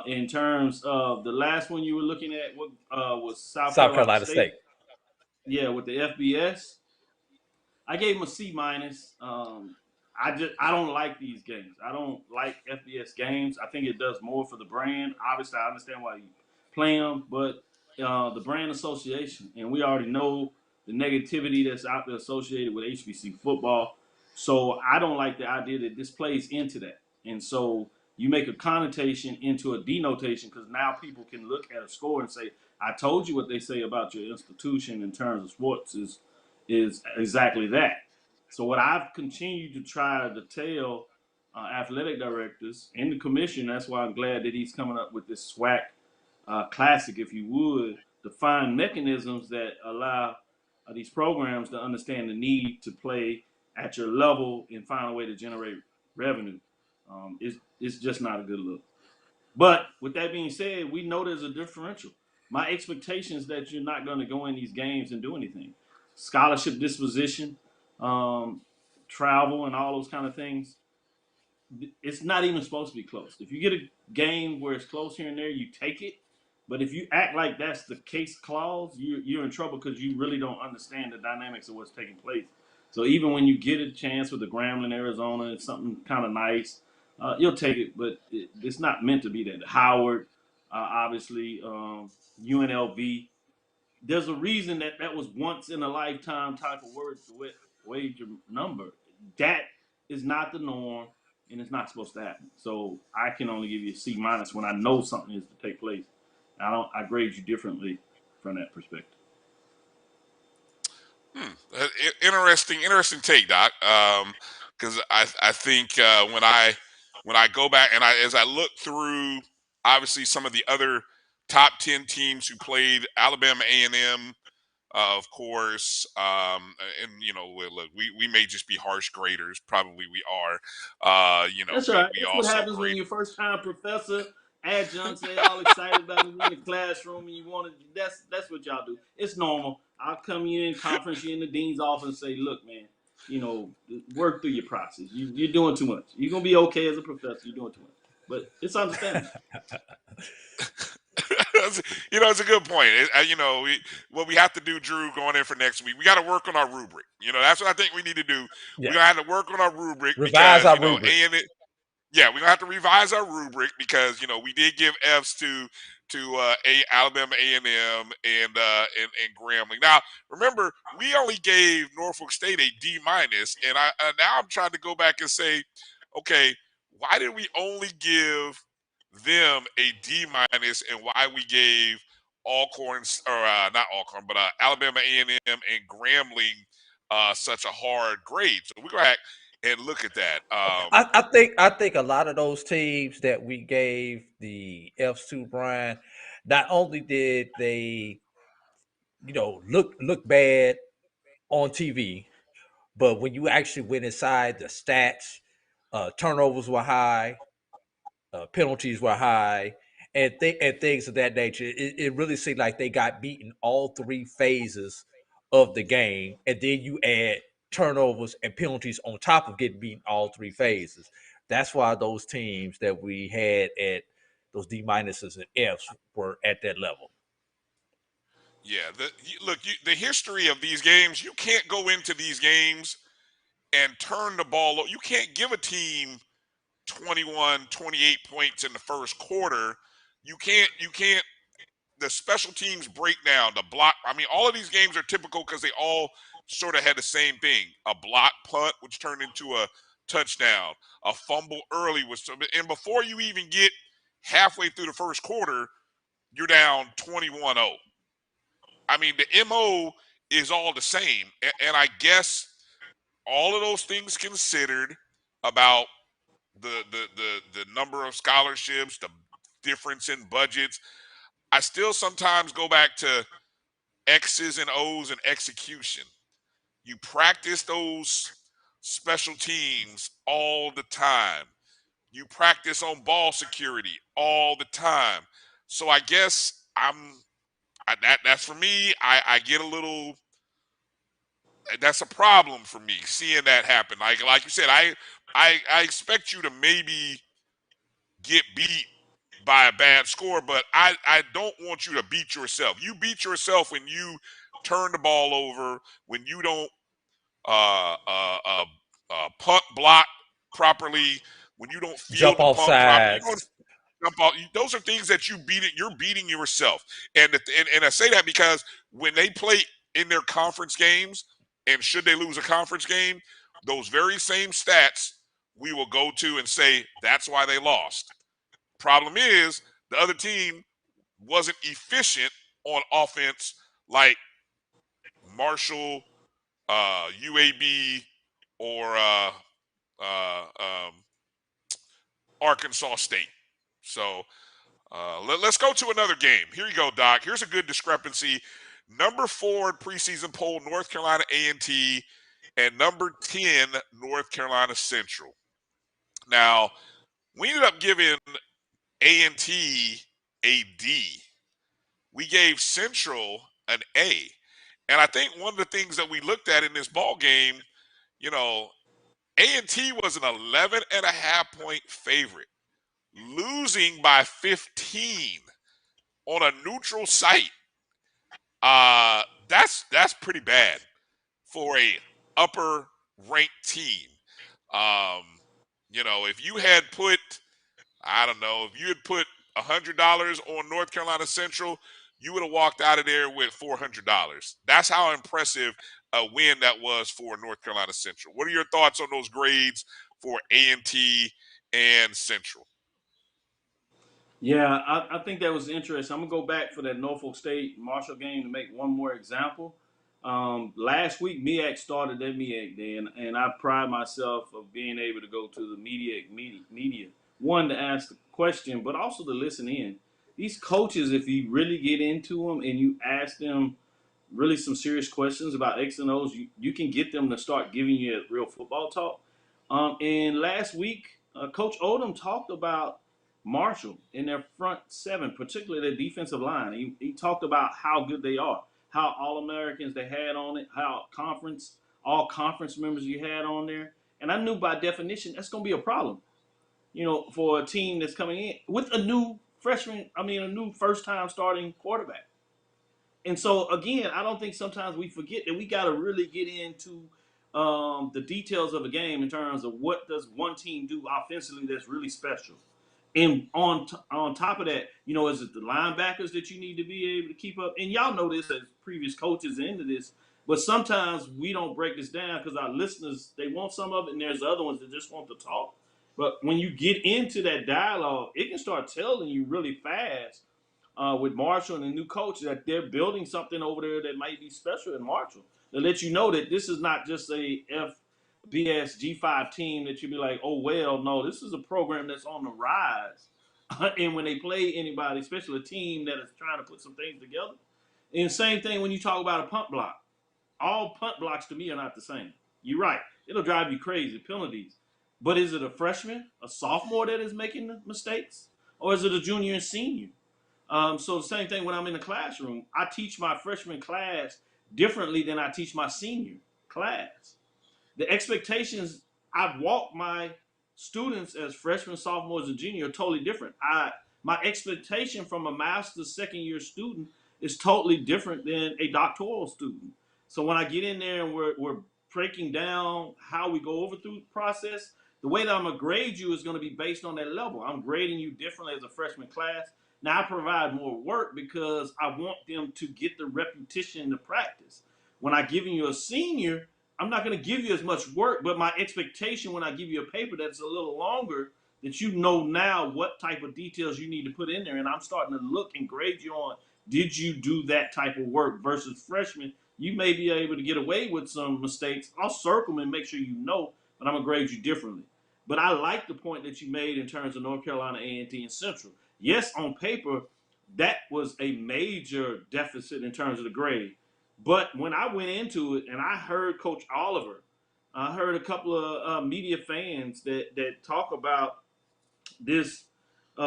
In terms of the last one you were looking at, what was South Carolina State? Yeah, with the FBS, I gave them a C-. I don't like these games. I don't like FBS games. I think it does more for the brand. Obviously, I understand why you play them, but the brand association, and we already know the negativity that's out there associated with HBC football. So I don't like the idea that this plays into that. And so you make a connotation into a denotation because now people can look at a score and say, I told you what they say about your institution in terms of sports is exactly that. So what I've continued to try to tell athletic directors and the commission, that's why I'm glad that he's coming up with this SWAC classic, if you would, to find mechanisms that allow these programs to understand the need to play at your level and find a way to generate revenue. It's just not a good look. But with that being said, we know there's a differential. my expectation is that you're not going to go in these games and do anything. Scholarship disposition, travel, and all those kind of things. It's not even supposed to be close. If you get a game where it's close here and there, you take it. But if you act like that's the case clause, you're in trouble because you really don't understand the dynamics of what's taking place. So even when you get a chance with the Grambling, Arizona, it's something kind of nice. You'll take it, but it's not meant to be that. Howard, obviously, UNLV. There's a reason that was once in a lifetime type of wager number. That is not the norm, and it's not supposed to happen. So I can only give you a C minus when I know something is to take place. I grade you differently from that perspective. Interesting take, Doc. Because I think when I go back and as I look through, obviously some of the other top 10 teams who played Alabama A&M, of course, and look, we may just be harsh graders. Probably we are. That's right. We That's what also happens grade. when you're first time professor, adjuncts, they all excited about it in the classroom, and you want to. That's what y'all do. It's normal. I'll come in conference, you in the dean's office, and say, look, man, work through your process. You're doing too much. You're gonna be okay as a professor. You're doing too much, but it's understandable. It's a good point. What we have to do, Drew, going in for next week, we got to work on our rubric. That's what I think we need to do. Yeah. We're gonna have to work on our rubric Revise because our rubric. Yeah, we're gonna have to revise our rubric because we did give Fs to Alabama A&M and Grambling. Now, remember, we only gave Norfolk State a D minus, and now I'm trying to go back and say, okay, why did we only give them a D minus, and why we gave Alcorn or not Alcorn, but Alabama A&M and Grambling such a hard grade? So we're gonna back and look at that. I think a lot of those teams that we gave the Fs to, Brian, not only did they, look bad on TV, but when you actually went inside the stats, turnovers were high, penalties were high, and things of that nature. It really seemed like they got beaten all three phases of the game, and then you add turnovers and penalties on top of getting beaten all three phases. That's why those teams that we had at those D minuses and Fs were at that level. Yeah, the history of these games, you can't go into these games and turn the ball over. You can't give a team 21, 28 points in the first quarter. You can't the special teams breakdown, the block. I mean, all of these games are typical because they all sort of had the same thing. A block punt, which turned into a touchdown. A fumble early and before you even get halfway through the first quarter, you're down 21-0. I mean, the MO is all the same. And I guess all of those things considered about the number of scholarships, the difference in budgets, I still sometimes go back to X's and O's and execution. You practice those special teams all the time. You practice on ball security all the time. So I guess that's for me. I get a little. That's a problem for me seeing that happen. Like you said, I expect you to maybe get beat by a bad score, but I don't want you to beat yourself. You beat yourself when you turn the ball over, when you don't punt block properly, when you don't field Jump the off punt properly. You don't sides. jump out. Those are things that you're beating yourself. And I say that because when they play in their conference games, and should they lose a conference game, those very same stats we will go to and say that's why they lost. Problem is, the other team wasn't efficient on offense like Marshall, UAB, or Arkansas State. So let's go to another game. Here you go, Doc. Here's a good discrepancy. Number 4 preseason poll, North Carolina A&T, and number 10, North Carolina Central. Now, we ended up giving A&T a D. we gave Central an A. And I think one of the things that we looked at in this ball game, you know, A&T was an 11.5-point favorite, losing by 15 on a neutral site. That's pretty bad for a upper ranked team. You know, if you had put, I don't know, if you had put $100 on North Carolina Central, you would have walked out of there with $400. That's how impressive a win that was for North Carolina Central. What are your thoughts on those grades for A&T and Central? Yeah, I think that was interesting. I'm gonna go back for that Norfolk State Marshall game to make one more example. Last week, MEAC started their MEAC day, and I pride myself of being able to go to the media, one to ask the question, but also to listen in. These coaches, if you really get into them and you ask them really some serious questions about X and O's, you can get them to start giving you a real football talk. And last week, Coach Odom talked about Marshall in their front seven, particularly their defensive line. He talked about how good they are, how All-Americans they had on it, how all conference members you had on there. And I knew by definition that's going to be a problem, you know, for a team that's coming in with a new a new first-time starting quarterback. And so again, I don't think sometimes we forget that we got to really get into the details of a game in terms of what does one team do offensively that's really special. And on top of that, you know, is it the linebackers that you need to be able to keep up? And y'all know this as previous coaches into this, but sometimes we don't break this down because our listeners, they want some of it, and there's other ones that just want to talk. But when you get into that dialogue, it can start telling you really fast with Marshall and the new coach that they're building something over there that might be special in Marshall. To let you know that this is not just a FBS G5 team that you'd be like, oh, well, no, this is a program that's on the rise. And when they play anybody, especially a team that is trying to put some things together. And same thing when you talk about a punt block. All punt blocks to me are not the same. You're right. It'll drive you crazy, penalties. But is it a freshman, a sophomore that is making the mistakes? Or is it a junior and senior? So the same thing when I'm in the classroom. I teach my freshman class differently than I teach my senior class. The expectations I walk my students as freshmen, sophomores, and junior are totally different. My expectation from a master's second-year student is totally different than a doctoral student. So when I get in there and we're breaking down how we go over through the process, the way that I'm going to grade you is going to be based on that level. I'm grading you differently as a freshman class. Now, I provide more work because I want them to get the repetition to practice. When I give you a senior, I'm not going to give you as much work, but my expectation when I give you a paper that's a little longer, that you know now what type of details you need to put in there, and I'm starting to look and grade you on, did you do that type of work versus freshman? You may be able to get away with some mistakes. I'll circle them and make sure you know, but I'm going to grade you differently. But I like the point that you made in terms of North Carolina A&T and Central. Yes, on paper, that was a major deficit in terms of the grade. But when I went into it and I heard Coach Oliver, I heard a couple of media fans that talk about this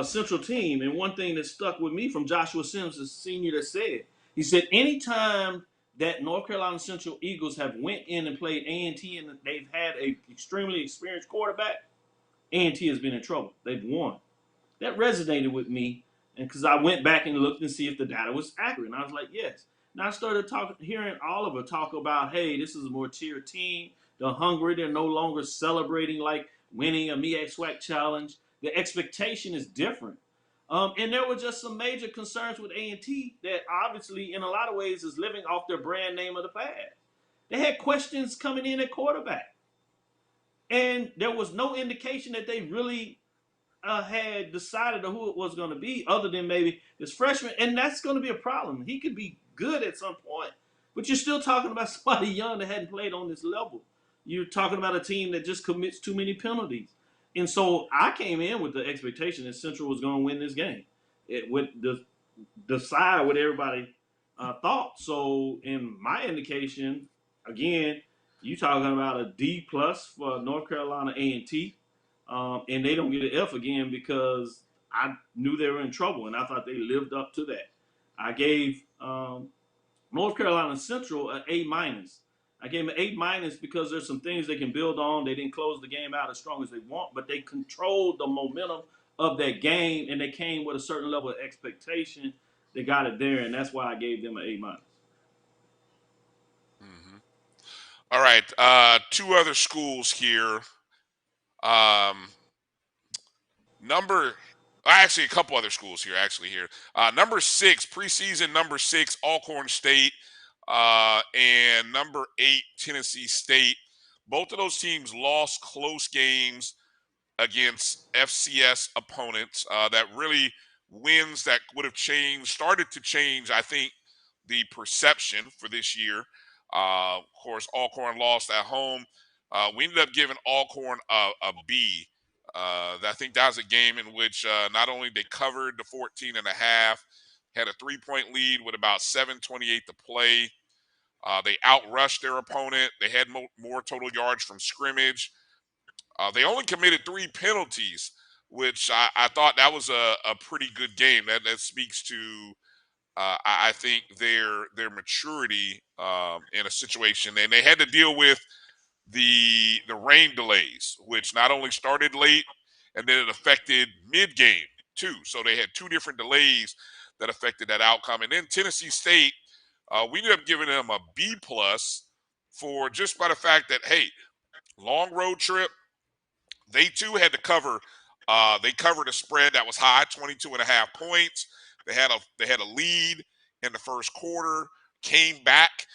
Central team. And one thing that stuck with me from Joshua Sims, the senior, that he said, anytime that North Carolina Central Eagles have went in and played A&T and they've had an extremely experienced quarterback, A&T has been in trouble. They've won. That resonated with me, and because I went back and looked and see if the data was accurate, and I was like, yes. Now I started hearing Oliver talk about, hey, this is a more tiered team. They're hungry. They're no longer celebrating like winning a MEAC SWAC challenge. The expectation is different. And there were just some major concerns with A&T that obviously, in a lot of ways, is living off their brand name of the past. They had questions coming in at quarterback, and there was no indication that they really had decided who it was going to be, other than maybe this freshman, and that's going to be a problem. He could be good at some point, but you're still talking about somebody young that hadn't played on this level. You're talking about a team that just commits too many penalties. And so I came in with the expectation that Central was going to win this game. It would decide what everybody thought. So in my indication, again, you talking about a D+ for North Carolina A&T. And they don't get an F again because I knew they were in trouble, and I thought they lived up to that. I gave North Carolina Central an A-. I gave them an A- because there's some things they can build on. They didn't close the game out as strong as they want, but they controlled the momentum of that game, and they came with a certain level of expectation. They got it there, and that's why I gave them an A-. All right, two other schools here. Actually, a couple other schools here. Number 6, preseason number 6, Alcorn State, and number 8, Tennessee State. Both of those teams lost close games against FCS opponents. That really wins that would have started to change, I think, the perception for this year. Of course, Alcorn lost at home. We ended up giving Alcorn a B. I think that was a game in which not only they covered the 14 and a half, had a 3-point lead with about 7:28 to play. They outrushed their opponent. They had more total yards from scrimmage. They only committed 3 penalties, which I thought that was a pretty good game. That speaks to I think their maturity in a situation, and they had to deal with the rain delays, which not only started late, and then it affected mid-game too. So they had 2 different delays that affected that outcome. And then Tennessee State, we ended up giving them a B+ for just by the fact that, hey, long road trip. They too had to cover. They covered a spread that was high, 22.5 points. They had a lead in the first quarter, came back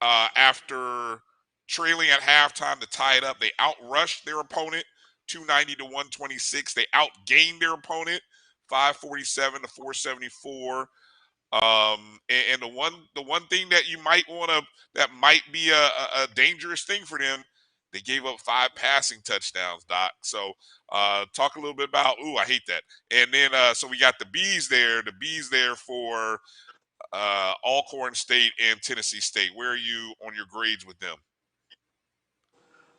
after trailing at halftime to tie it up. They outrushed their opponent, 290 to 126. They outgained their opponent, 547 to 474. And the one thing that you might that might be a dangerous thing for them, they gave up 5 passing touchdowns, Doc. So talk a little bit about, I hate that. And then so we got the B's there for Alcorn State and Tennessee State. Where are you on your grades with them?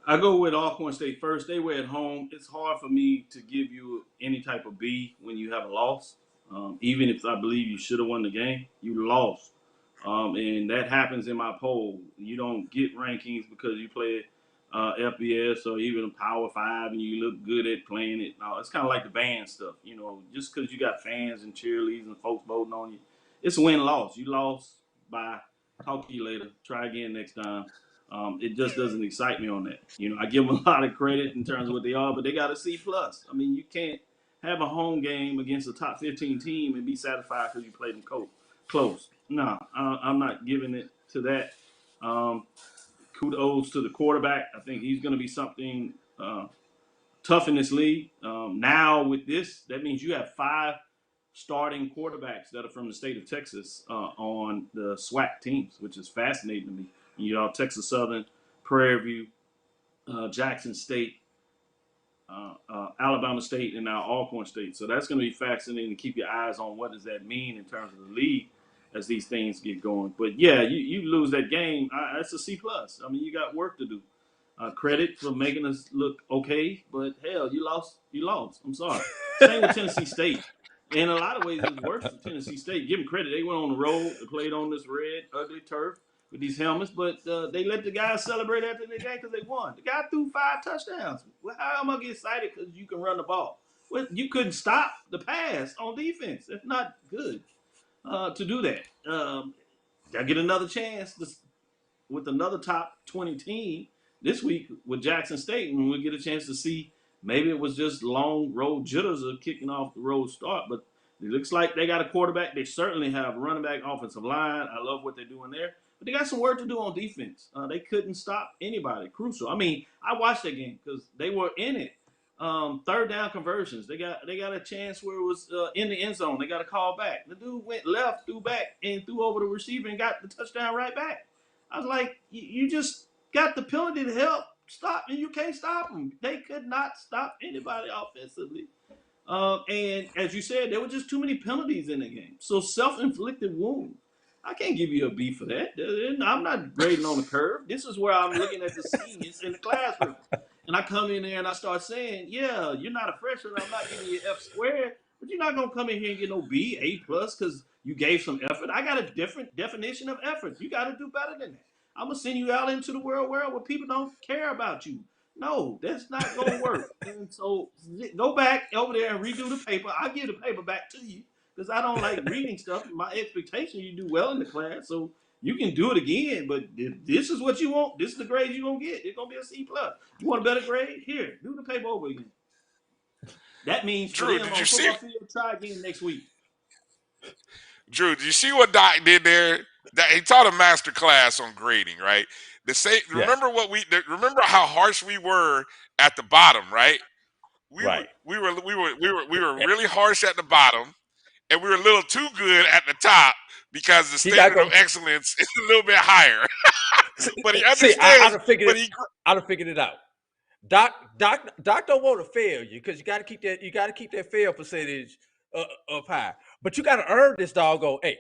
I go with Alcorn State first. They were at home. It's hard for me to give you any type of B when you have a loss. Even if I believe you should have won the game, you lost. And that happens in my poll. You don't get rankings because you play FBS or even Power 5 and you look good at playing it. No, it's kind of like the band stuff. Just because you got fans and cheerleaders and folks voting on you, it's a win-loss. You lost by talk to you later. Try again next time. It just doesn't excite me on that. I give them a lot of credit in terms of what they are, but they got a C+. I mean, you can't have a home game against a top 15 team and be satisfied because you played them close. No, I'm not giving it to that. Kudos to the quarterback. I think he's going to be something tough in this league. Now with this, that means you have 5 starting quarterbacks that are from the state of Texas on the SWAC teams, which is fascinating to me. Texas Southern, Prairie View, Jackson State, Alabama State, and now Alcorn State. So that's going to be fascinating to keep your eyes on what does that mean in terms of the league as these things get going. But yeah, you lose that game, that's a C+. I mean, you got work to do. Credit for making us look okay, but hell, you lost. I'm sorry. Same with Tennessee State. In a lot of ways, it's worse for Tennessee State. Give them credit. They went on the road. They played on this red, ugly turf with these helmets, but they let the guys celebrate after the game because they won. The guy threw 5 touchdowns. Well, how am I get excited because you can run the ball? Well, you couldn't stop the pass on defense. That's not good to do that. They'll get another chance with another top 20 team this week with Jackson State, and we'll get a chance to see. Maybe it was just long road jitters of kicking off the road start, but it looks like they got a quarterback. They certainly have running back, offensive line. I love what they're doing there. But they got some work to do on defense. They couldn't stop anybody. Crucial. I mean, I watched that game because they were in it. 3rd down conversions. They got a chance where it was in the end zone. They got a call back. The dude went left, threw back, and threw over the receiver and got the touchdown right back. I was like, you just got the penalty to help stop, and you can't stop them. They could not stop anybody offensively. And as you said, there were just too many penalties in the game. So self-inflicted wound. I can't give you a B for that. I'm not grading on the curve. This is where I'm looking at the seniors in the classroom. And I come in there and I start saying, yeah, you're not a freshman. I'm not giving you F squared. But you're not going to come in here and get no B, A+, because You gave some effort. I got a different definition of effort. You got to do better than that. I'm gonna send you out into the world where people don't care about you. No, that's not gonna work. And so go back over there and redo the paper. I'll give the paper back to you because I don't like reading stuff. My expectation you do well in the class, so you can do it again. But if this is what you want, this is the grade you're gonna get. It's gonna be a C plus. You want a better grade? Here, do the paper over again. That means for Drew, them did on you see? football field, try again next week. Drew, did you see what Doc did there? He taught a master class on grading, right? Remember remember how harsh we were at the bottom, right? We were really harsh at the bottom, and we were a little too good at the top because the standard of excellence is a little bit higher. But he understands. I'd have figured it out. Doc don't want to fail you because you got to keep that fail percentage up high. But you got to earn this doggone A.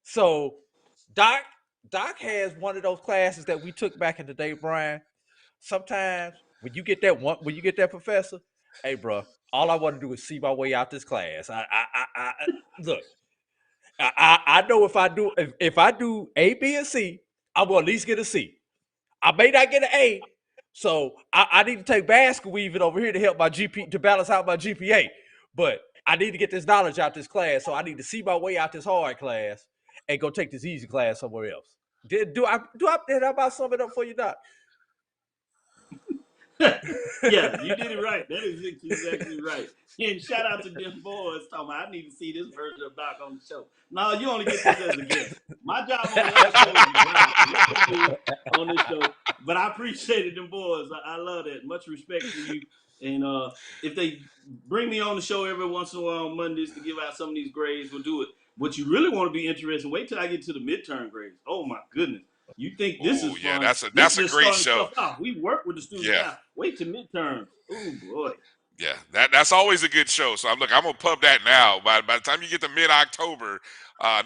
So Doc has one of those classes that we took back in the day, Brian. Sometimes when you get that professor, hey, bro, all I want to do is see my way out this class. Look. I know if I do A, B, and C, I will at least get a C. I may not get an A, so I need to take basket weaving over here to help my GP to balance out my GPA. But I need to get this knowledge out this class, so I need to see my way out this hard class and go take this easy class somewhere else. Did I about sum it up for you, Doc? Yeah, you did it right. That is exactly right. And shout out to them boys talking about, I need to see this version of Doc on the show. No, you only get this as a guest. My job on the other show is on this show. But I appreciated them boys. I love that. Much respect to you. And if they bring me on the show every once in a while on Mondays to give out some of these grades, we'll do it. What you really want to be interested in, wait till I get to the midterm grades. Oh my goodness. You think this is fun? Yeah, that's a great show. We work with the students now. Wait till midterms. Oh boy. Yeah, that's always a good show. So I'm gonna pub that now. By the time you get to mid-October,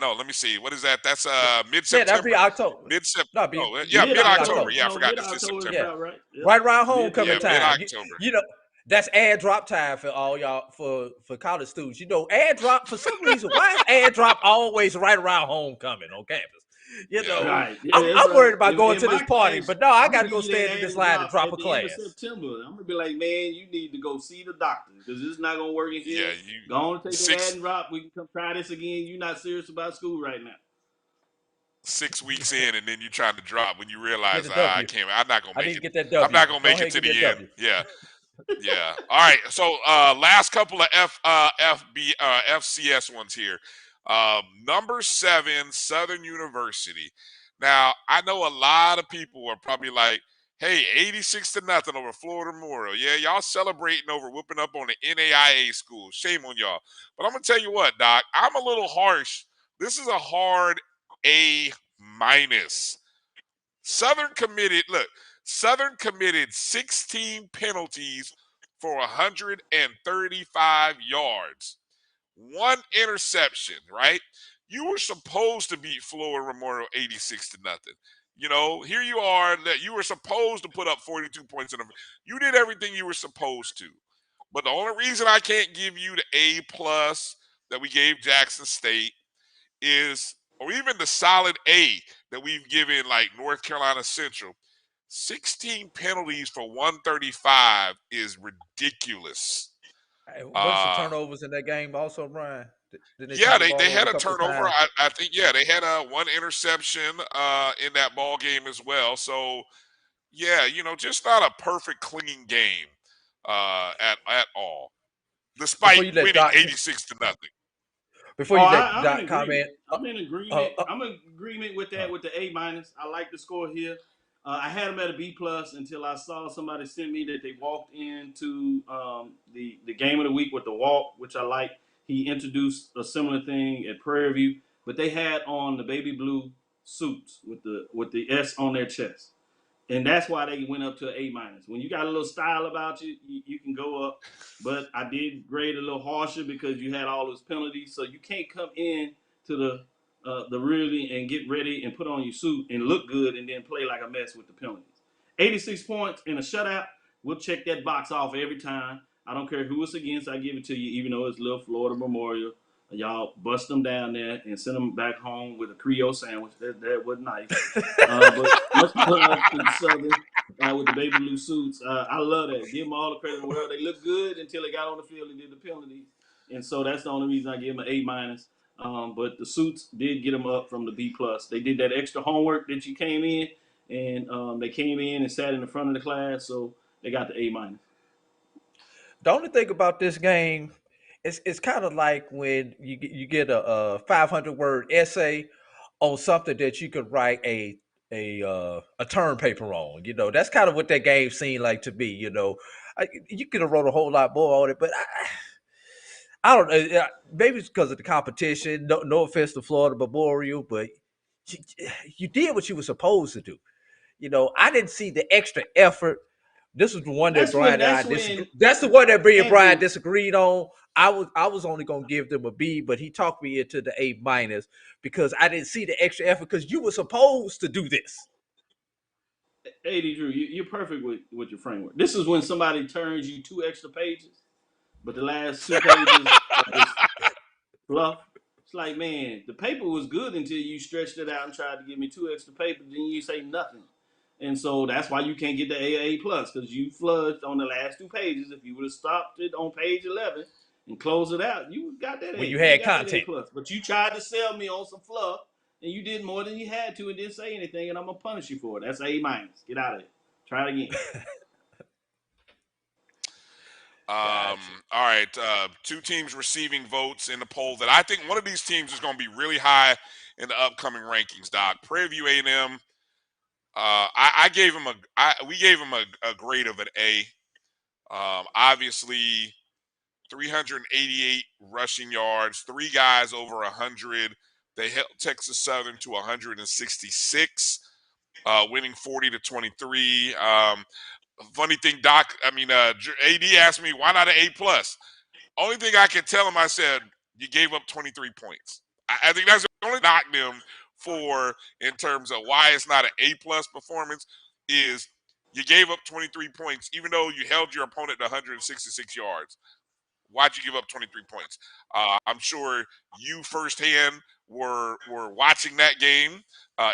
no, let me see. What is that? That's mid-September. Yeah, that'd be October. Mid-September. Mid-October. Yeah, I forgot this is September. Yeah. Right. Yep. Right around homecoming time. Mid-October. You know, that's ad drop time for all y'all for college students. You know, ad drop for some reason. Why is ad drop always right around homecoming on campus? You know, right. Yeah, I'm worried about going to this party, case, but no, I got to go stand in this line and drop a class. September, I'm gonna be like, man, you need to go see the doctor because this is not gonna work in here. Yeah, go on and take the ad and drop. We can come try this again. You're not serious about school right now. 6 weeks in, and then you're trying to drop when you realize I can't. I'm not gonna make it. Get that W. I'm not gonna make it to the end. Yeah. Yeah. All right. So last couple of FCS ones here. Number 7, Southern University. Now, I know a lot of people are probably like, hey, 86-0 over Florida Memorial. Yeah, y'all celebrating over whooping up on the NAIA school. Shame on y'all. But I'm going to tell you what, Doc, I'm a little harsh. This is a hard A-. Southern committed 16 penalties for 135 yards. 1 interception, right? You were supposed to beat Florida Memorial 86-0. You know, here you are that you were supposed to put up 42 points in you did everything you were supposed to. But the only reason I can't give you the A+ that we gave Jackson State is, or even the solid A that we've given like North Carolina Central, 16 penalties for 135 is ridiculous. What's the turnovers in that game also, Brian? They had a turnover. I think, they had one interception in that ball game as well. So, yeah, just not a perfect, clean game at all, despite winning 86-0. Before you let comment, I'm in agreement. I'm in agreement with that with the A-. I like the score here. I had them at a B+ until I saw somebody send me that they walked into the game of the week with the walk, which I like. He introduced a similar thing at Prairie View, but they had on the baby blue suits with the S on their chest, and that's why they went up to an A-. When you got a little style about you, you can go up. But I did grade a little harsher because you had all those penalties, so you can't come in to the really and get ready and put on your suit and look good and then play like a mess with the penalties. 86 points in a shutout. We'll check that box off every time. I don't care who it's against. I give it to you, even though it's little Florida Memorial. Y'all bust them down there and send them back home with a Creole sandwich. That was nice. But much love to the Southern with the baby blue suits. I love that. Give them all the credit in the world. They looked good until they got on the field and did the penalties. And so that's the only reason I give them an A-. But the suits did get them up from the B+. They did that extra homework that you came in, and they came in and sat in the front of the class, so they got the A-. The only thing about this game, it's kind of like when you get a 500-word essay on something that you could write a term paper on. You know, that's kind of what that game seemed like to me. You know, you could have wrote a whole lot more on it, but I don't know. Maybe it's because of the competition. No offense to Florida Memorial, but you did what you were supposed to do. You know, I didn't see the extra effort. This was the one that Bryan and I disagreed. That's the one that me and Bryan disagreed on. I was only gonna give them a B, but he talked me into the A- because I didn't see the extra effort because you were supposed to do this. AD Drew, you're perfect with your framework. This is when somebody turns you 2 extra pages, but the last 2 pages are just fluff. It's like, man, the paper was good until you stretched it out and tried to give me 2 extra papers, then you say nothing. And so that's why you can't get the A because you flushed on the last 2 pages. If you would have stopped it on page 11 and closed it out, you got that when you had content. A+. But you tried to sell me on some fluff, and you did more than you had to and didn't say anything, and I'm going to punish you for it. That's A-. Get out of it. Try it again. All right. 2 teams receiving votes in the poll that I think one of these teams is going to be really high in the upcoming rankings, Doc. Prairie View A&M. We gave them a grade of an A. Obviously, 388 rushing yards, 3 guys over 100. They held Texas Southern to 166, winning 40-23. Funny thing, Doc. AD asked me why not an A+. Only thing I can tell him, I said, you gave up 23 points. I think that's the only knock them for in terms of why it's not an A+ performance is you gave up 23 points, even though you held your opponent to 166 yards. Why'd you give up 23 points? I'm sure you firsthand were watching that game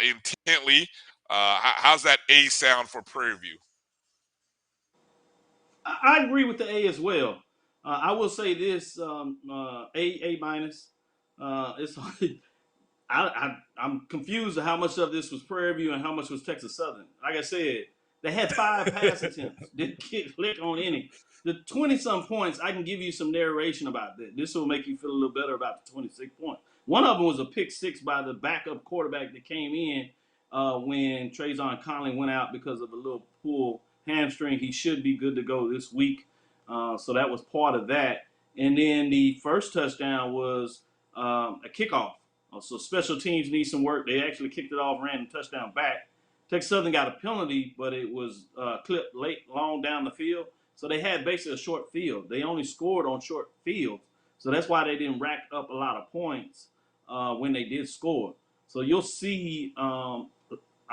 intently. How's that A sound for Prairie View? I agree with the A as well. I will say this: A-. It's I'm confused at how much of this was Prairie View and how much was Texas Southern. Like I said, they had 5 pass attempts. Didn't click on any. The 20-some points, I can give you some narration about that. This will make you feel a little better about the 26 points. One of them was a pick 6 by the backup quarterback that came in when Trayvon Conley went out because of a little pull hamstring. He should be good to go this week. So that was part of that. And then the first touchdown was a kickoff. So special teams need some work. They actually kicked it off, ran the touchdown back. Texas Southern got a penalty, but it was clipped long down the field. So they had basically a short field. They only scored on short fields. So that's why they didn't rack up a lot of points when they did score. So you'll see a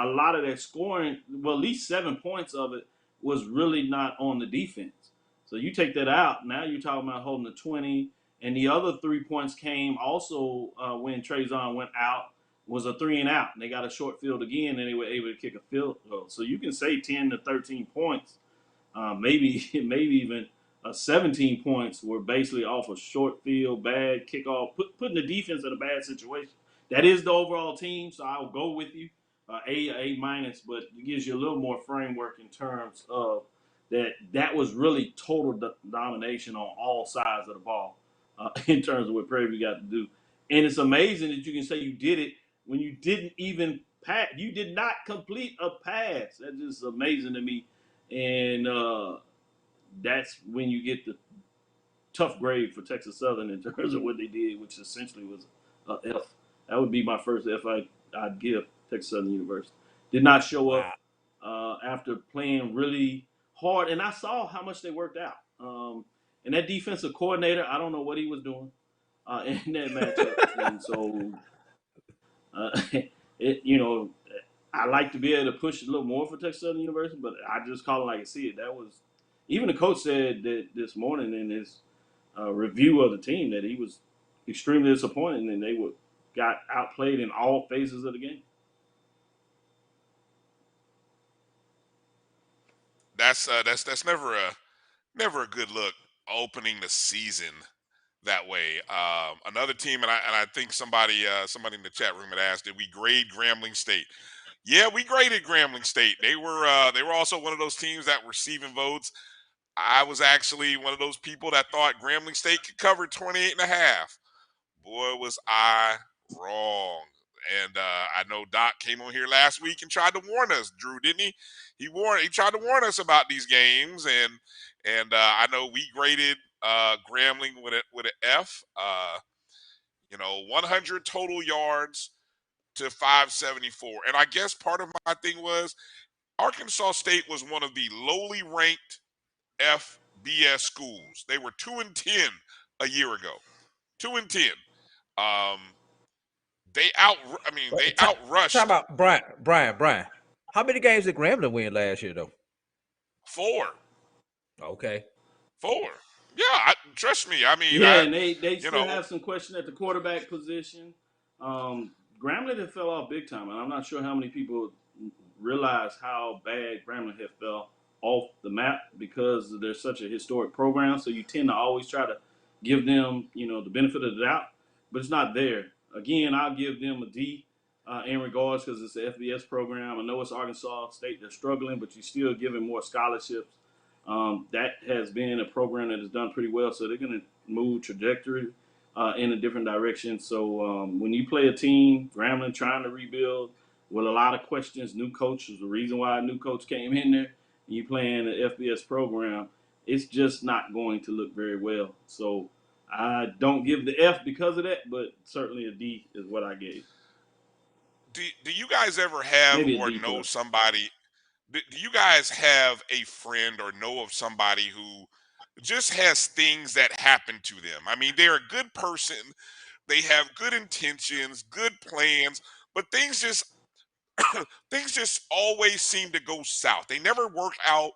lot of that scoring, well, at least 7 points of it was really not on the defense. So you take that out, now you're talking about holding the 20. And the other 3 points came also when Trayvon went out, was a 3 and out. And they got a short field again, and they were able to kick a field goal. So you can say 10 to 13 points, maybe even 17 points were basically off a short field, bad kickoff, putting the defense in a bad situation. That is the overall team, so I'll go with you, A-, but it gives you a little more framework in terms of that was really total domination on all sides of the ball. In terms of what Prairie View got to do. And it's amazing that you can say you did it when you didn't even pass. You did not complete a pass. That's just amazing to me. And that's when you get the tough grade for Texas Southern in terms of what they did, which essentially was an F. That would be my first F I'd give Texas Southern University. Did not show up after playing really hard. And I saw how much they worked out. And that defensive coordinator, I don't know what he was doing in that matchup. And so, I like to be able to push a little more for Texas Southern University, but I just call it like I see it. That was, even the coach said that this morning in his review of the team that he was extremely disappointing, and they got outplayed in all phases of the game. That's never a good look opening the season that way. Another team, and I think somebody in the chat room had asked, did we grade Grambling State? Yeah, we graded Grambling State. They were also one of those teams that were receiving votes. I was actually one of those people that thought Grambling State could cover 28.5. Boy, was I wrong. And I know Doc came on here last week and tried to warn us, Drew, didn't he? He tried to warn us about these games, and I know we graded Grambling with an F. 100 total yards to 574. And I guess part of my thing was Arkansas State was one of the lowly ranked FBS schools. They were 2-10 a year ago. 2-10. They outrushed. Talk about Brian. How many games did Grambling win last year, though? 4. Okay. 4. Yeah, trust me. I mean, and they still have some question at the quarterback position. Grambling had fell off big time, and I'm not sure how many people realize how bad Grambling had fell off the map because they're such a historic program. So you tend to always try to give them, the benefit of the doubt, but it's not there. Again, I'll give them a D in regards because it's an FBS program. I know it's Arkansas State; they're struggling, but you're still giving more scholarships. That has been a program that has done pretty well, so they're going to move trajectory in a different direction. So when you play a team, Grambling trying to rebuild with a lot of questions, new coach is the reason why a new coach came in there, and you playing an FBS program, it's just not going to look very well. So I don't give the F because of that, but certainly a D is what I gave. Do you guys ever have or know somebody? Do you guys have a friend or know of somebody who just has things that happen to them? I mean, they're a good person. They have good intentions, good plans, but things just always seem to go south. They never work out.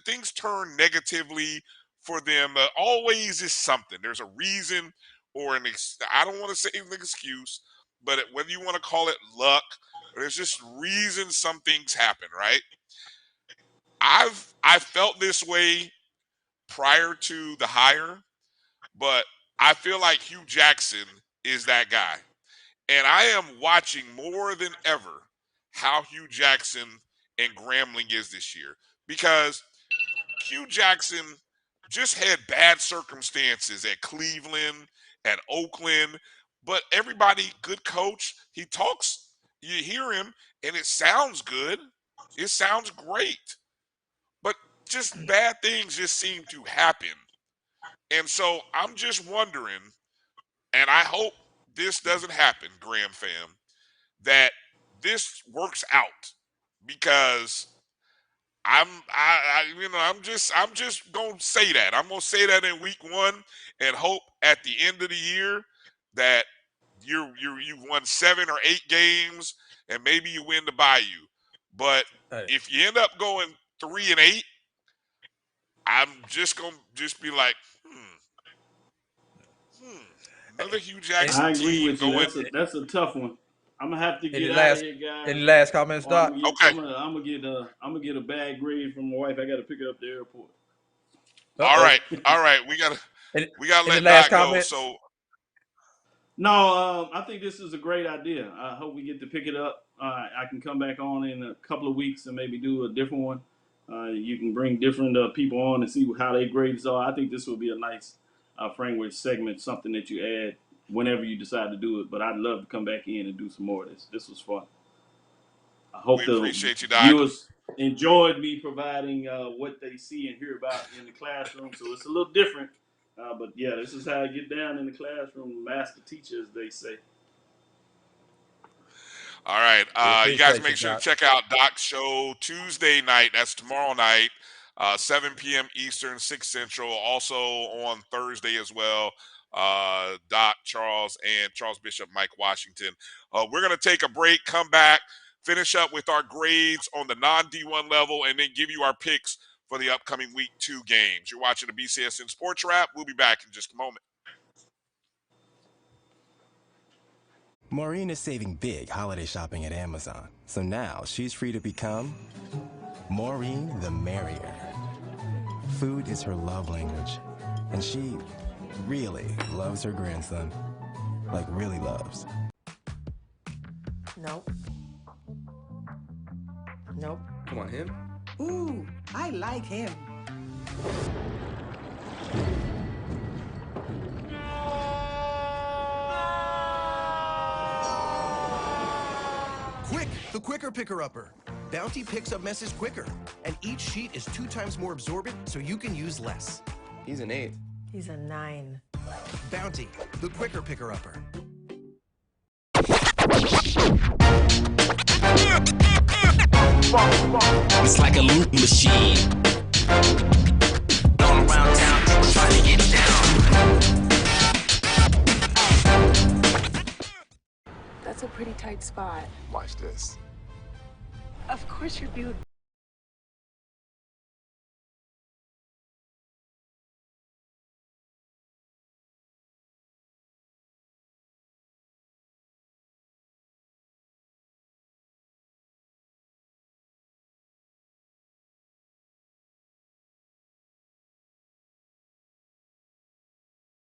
Things turn negatively for them. Always is something. There's a reason or I don't want to say an excuse, but whether you want to call it luck, there's just reason some things happen, right? I felt this way prior to the hire, but I feel like Hugh Jackson is that guy. And I am watching more than ever how Hugh Jackson and Grambling is this year because Hugh Jackson just had bad circumstances at Cleveland, at Oakland, but everybody, good coach, he talks, you hear him, and it sounds good. It sounds great. But just bad things just seem to happen. And so I'm just wondering, and I hope this doesn't happen, Graham fam, that this works out because I'm just gonna say that. I'm gonna say that in week 1 and hope at the end of the year that you won 7 or 8 games and maybe you win the Bayou. But if you end up going 3-8, I'm just gonna be like, another Hugh Jackson I agree team with you. going. That's a tough one. I'm gonna have to get Any out of here, guys. Any last comments, Doc? Okay. I'm gonna get a bad grade from my wife. I got to pick her up at the airport. All right. We gotta let Doc go. So no, I think this is a great idea. I hope we get to pick it up. I can come back on in a couple of weeks and maybe do a different one. You can bring different people on and see how they grades are. I think this will be a nice framework segment, something that you add whenever you decide to do it. But I'd love to come back in and do some more of this. This was fun. I hope we the appreciate you, Doc. viewers enjoyed me providing what they see and hear about in the classroom. So it's a little different. But yeah, this is how I get down in the classroom. Master teacher, as they say. All right. You guys make sure to check out Doc's show Tuesday night. That's tomorrow night, 7 p.m. Eastern, 6 Central. Also on Thursday as well. Doc, Charles Bishop, Mike Washington. We're going to take a break, come back, finish up with our grades on the non-D1 level, and then give you our picks for the upcoming Week 2 games. You're watching the BCSN Sports Wrap. We'll be back in just a moment. Maureen is saving big holiday shopping at Amazon. So now she's free to become Maureen the Merrier. Food is her love language, and she really loves her grandson. Like, really loves. Nope. Nope. Come on, him? Ooh, I like him. Quick, the quicker picker-upper. Bounty picks up messes quicker, and each sheet is 2 times more absorbent, so you can use less. He's an 8. He's a 9. Bounty, the quicker picker-upper. It's like a loot machine. All around town, people trying to get down. That's a pretty tight spot. Watch this. Of course you're beautiful.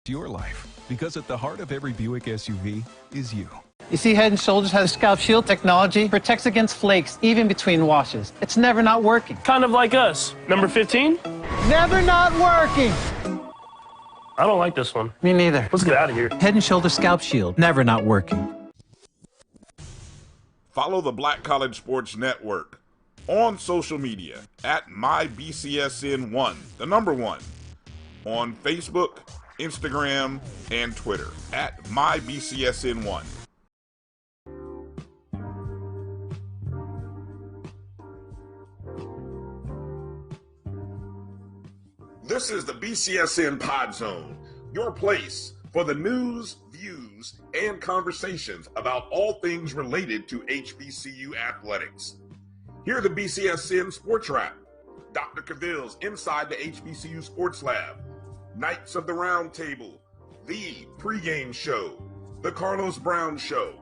Your life, because at the heart of every Buick SUV is you. You see, Head & Shoulders has scalp shield technology, protects against flakes, even between washes. It's never not working. Kind of like us. Number 15? Never not working. I don't like this one. Me neither. Let's get out of here. Head & Shoulders scalp shield, never not working. Follow the Black College Sports Network on social media at MyBCSN1, the number 1, on Facebook, Instagram, and Twitter at MyBCSN1. This is the BCSN Pod Zone, your place for the news, views, and conversations about all things related to HBCU athletics. Here are the BCSN SportsWrap, Dr. Cavil's Inside the HBCU Sports Lab, Knights of the Round Table, the pregame show, the Carlos Brown Show,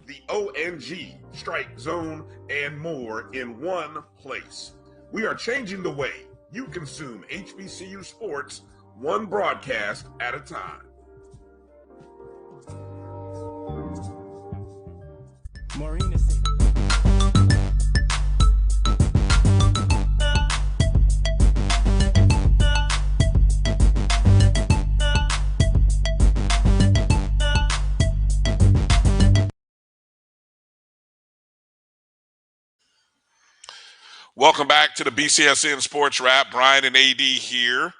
the ONG Strike Zone, and more in one place. We are changing the way you consume HBCU sports, one broadcast at a time. Maureen is saving. Welcome back to the BCSN Sports Wrap. Bryan and AD here.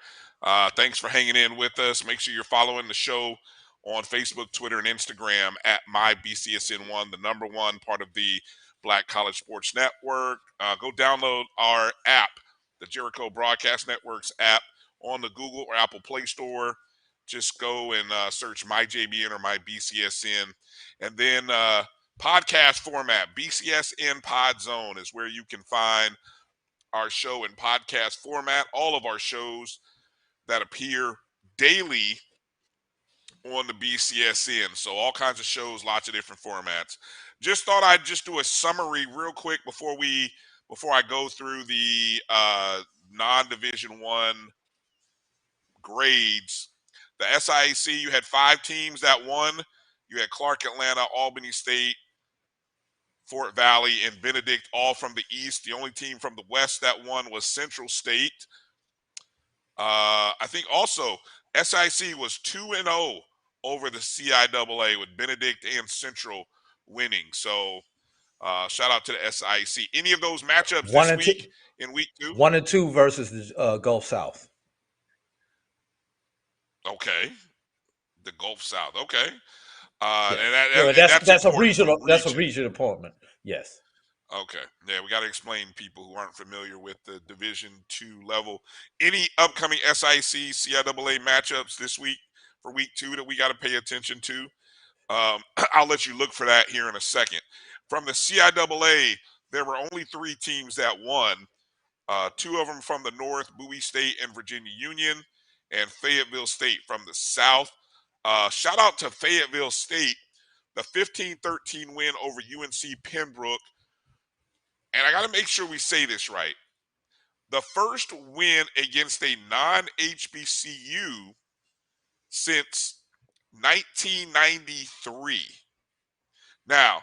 Thanks for hanging in with us. Make sure you're following the show on Facebook, Twitter, and Instagram at MyBCSN1, the number 1 part of the Black College Sports Network. Go download our app, the Jericho Broadcast Network's app, on the Google or Apple Play Store. Just go and search MyJBN or MyBCSN. And then podcast format, BCSN Pod Zone is where you can find our show in podcast format. All of our shows that appear daily on the BCSN. So all kinds of shows, lots of different formats. Just thought I'd just do a summary real quick before I go through the non-Division I grades. The SIAC, you had 5 teams that won. You had Clark Atlanta, Albany State, Fort Valley, and Benedict, all from the East. The only team from the West that won was Central State. I think also SIC was 2-0 over the CIAA with Benedict and Central winning. So shout out to the SIC. Any of those matchups this week in week 2? 1 and 2 versus the Gulf South. Okay, the Gulf South. Okay. And that's a regional. That's a regional appointment. Yes. Okay. Yeah, we got to explain to people who aren't familiar with the Division II level. Any upcoming SIC, CIAA matchups this week for week 2 that we got to pay attention to? I'll let you look for that here in a second. From the CIAA, there were only 3 teams that won. 2 of them from the North, Bowie State and Virginia Union, and Fayetteville State from the South. Shout out to Fayetteville State the 15-13 win over UNC Pembroke. And I got to make sure we say this right. The first win against a non-HBCU since 1993. Now,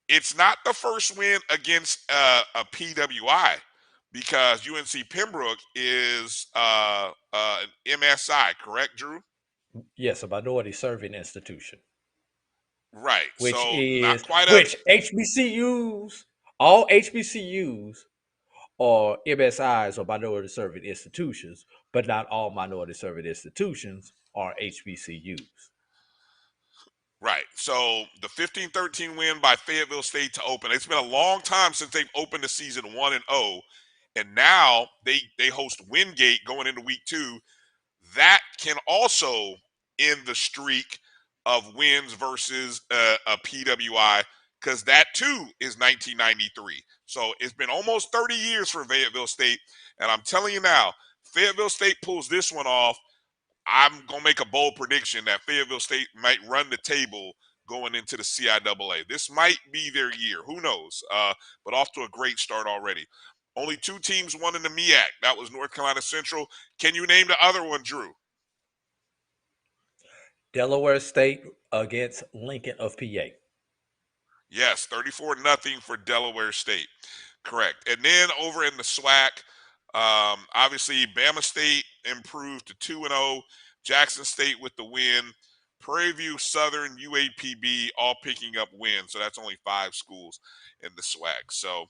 it's not the first win against a PWI because UNC Pembroke is an MSI, correct, Drew? Yes, a minority serving institution. Right. Which so is not quite which HBCUs, all HBCUs are MSIs or minority serving institutions, but not all minority serving institutions are HBCUs. Right. So the 15-13 win by Fayetteville State to open. It's been a long time since they've opened the season 1-0. And now they host Wingate going into week 2. That can also end the streak of wins versus a PWI because that too is 1993. So it's been almost 30 years for Fayetteville State. And I'm telling you now, Fayetteville State pulls this one off. I'm going to make a bold prediction that Fayetteville State might run the table going into the CIAA. This might be their year. Who knows? But off to a great start already. Only 2 teams won in the MEAC. That was North Carolina Central. Can you name the other one, Drew? Delaware State against Lincoln of PA. Yes, 34-0 for Delaware State. Correct. And then over in the SWAC, obviously Bama State improved to 2-0. Jackson State with the win. Prairie View, Southern, UAPB all picking up wins. So that's only 5 schools in the SWAC. So,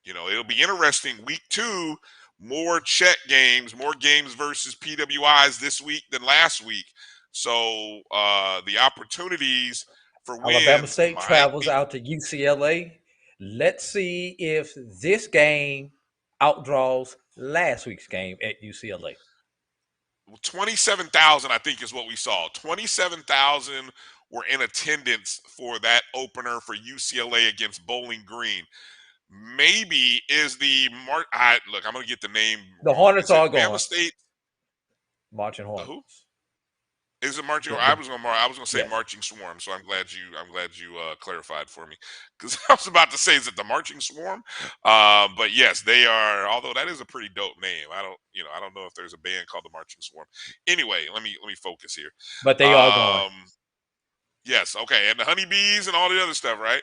it'll be interesting. Week 2, more Chet games, more games versus PWIs this week than last week. So the opportunities for wins. Alabama State travels out to UCLA. Let's see if this game outdraws last week's game at UCLA. 27,000, I think, is what we saw. 27,000 were in attendance for that opener for UCLA against Bowling Green. Maybe is the look, I'm going to get the name. The Hornets are going. Bama State Marching Hornets. Who? Is it marching? I was going to say yes. Marching Swarm. So I'm glad you clarified for me because I was about to say, is it the Marching Swarm? But yes, they are. Although that is a pretty dope name. I don't know if there's a band called the Marching Swarm. Anyway, let me focus here. But they are going. Yes. Okay. And the Honeybees and all the other stuff, right?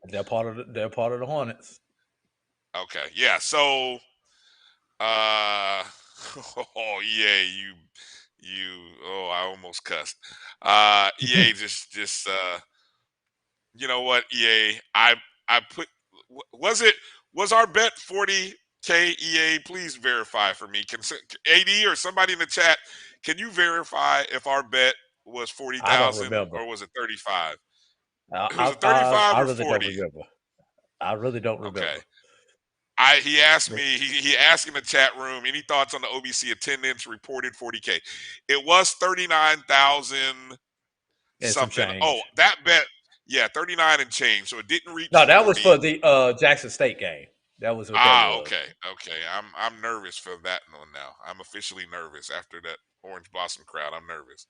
They're part of the Hornets. Okay. Yeah. So, I almost cussed. EA just you know what, EA, I put, was our bet 40K? EA, please verify for me. Can AD or somebody in the chat, can you verify if our bet was 40,000 or was it 35? Was it 35 or 40? I really don't remember. Okay. He asked me, he asked in the chat room, any thoughts on the OBC attendance, reported 40K. It was 39,000 something. Oh, that bet, 39 and change. So it didn't reach. No, that 40. Was for the Jackson State game. That was what that was. Okay. I'm nervous for that one now. I'm officially nervous after that Orange Blossom crowd. I'm nervous.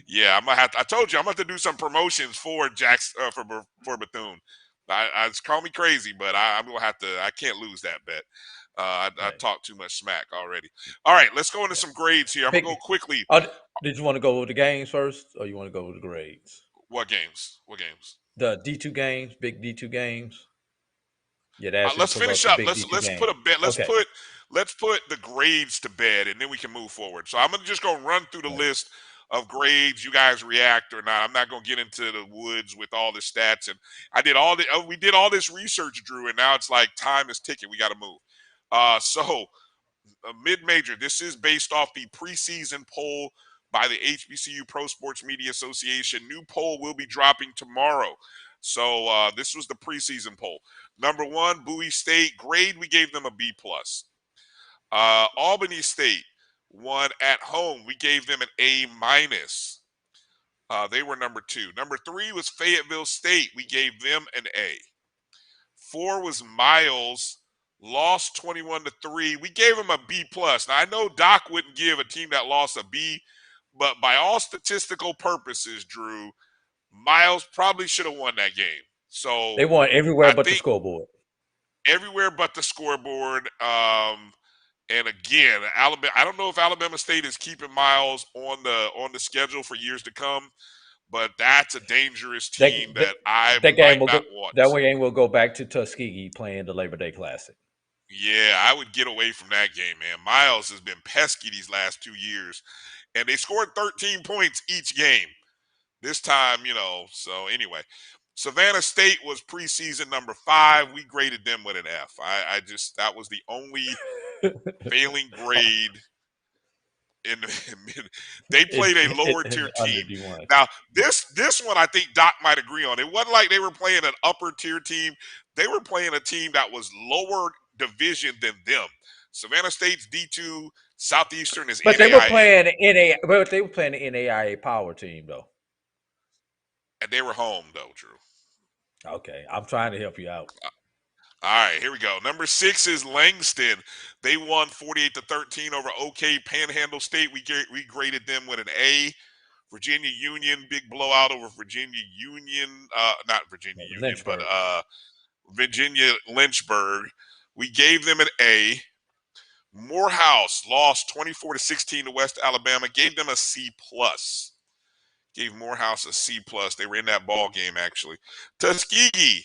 Yeah, I'm gonna have to, I told you I'm gonna have to do some promotions for for Bethune. It's call me crazy, but I'm gonna have to. I can't lose that bet. I talked too much smack already. All right, let's go into some grades here. I'm gonna go quickly. Did you want to go with the games first, or you want to go with the grades? What games? The D2 games, big D2 games. Yeah, let's finish up. Let's put a bet. Let's put the grades to bed, and then we can move forward. So I'm gonna just go run through the list of grades. You guys react or not. I'm not gonna get into the woods with all the stats. And we did all this research, Drew, and now it's like time is ticking. We got to move. So mid-major. This is based off the preseason poll by the HBCU Pro Sports Media Association. New poll will be dropping tomorrow. So this was the preseason poll. Number 1, Bowie State. Grade, we gave them a B+. Albany State won at home. We gave them an A-. They were number 2. Number 3 was Fayetteville State. We gave them an A. 4 was Miles. Lost 21-3. We gave them a B+. Now, I know Doc wouldn't give a team that lost a B, But by all statistical purposes, Drew, Miles probably should have won that game. So They won everywhere I but the think scoreboard. everywhere but the scoreboard. And again, Alabama. I don't know if Alabama State is keeping Miles on the schedule for years to come, but that's a dangerous team that I That game might will go. not want. That game will go back to Tuskegee playing the Labor Day Classic. Yeah, I would get away from that game, man. Miles has been pesky these last 2 years, and they scored 13 points each game. This time, so anyway, Savannah State was preseason number 5. We graded them with an F. That was the only failing grade they played a lower tier Under team. D1. Now, this one I think Doc might agree on. It wasn't like they were playing an upper tier team. They were playing a team that was lower division than them. Savannah State's D2, Southeastern is But NAIA. they were playing the NAIA power team though. And they were home though, Drew. Okay, I'm trying to help you out. All right, here we go. Number 6 is Langston. They won 48-13 over OK Panhandle State. We graded them with an A. Virginia Union, big blowout over Virginia Union. Not Virginia Union, Lynchburg. but Virginia Lynchburg. We gave them an A. Morehouse lost 24-16 to West Alabama. Gave them a C+. Gave Morehouse a C+. They were in that ball game, actually. Tuskegee.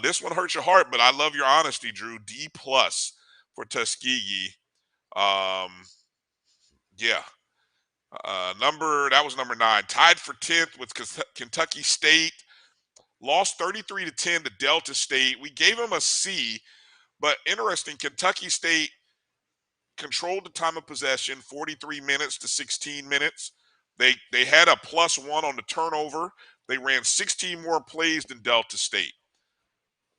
This one hurts your heart, but I love your honesty, Drew. D+ for Tuskegee. Yeah. That was number 9. Tied for 10th with Kentucky State. Lost 33-10 to Delta State. We gave them a C, but interesting, Kentucky State controlled the time of possession, 43 minutes to 16 minutes. They had a +1 on the turnover. They ran 16 more plays than Delta State.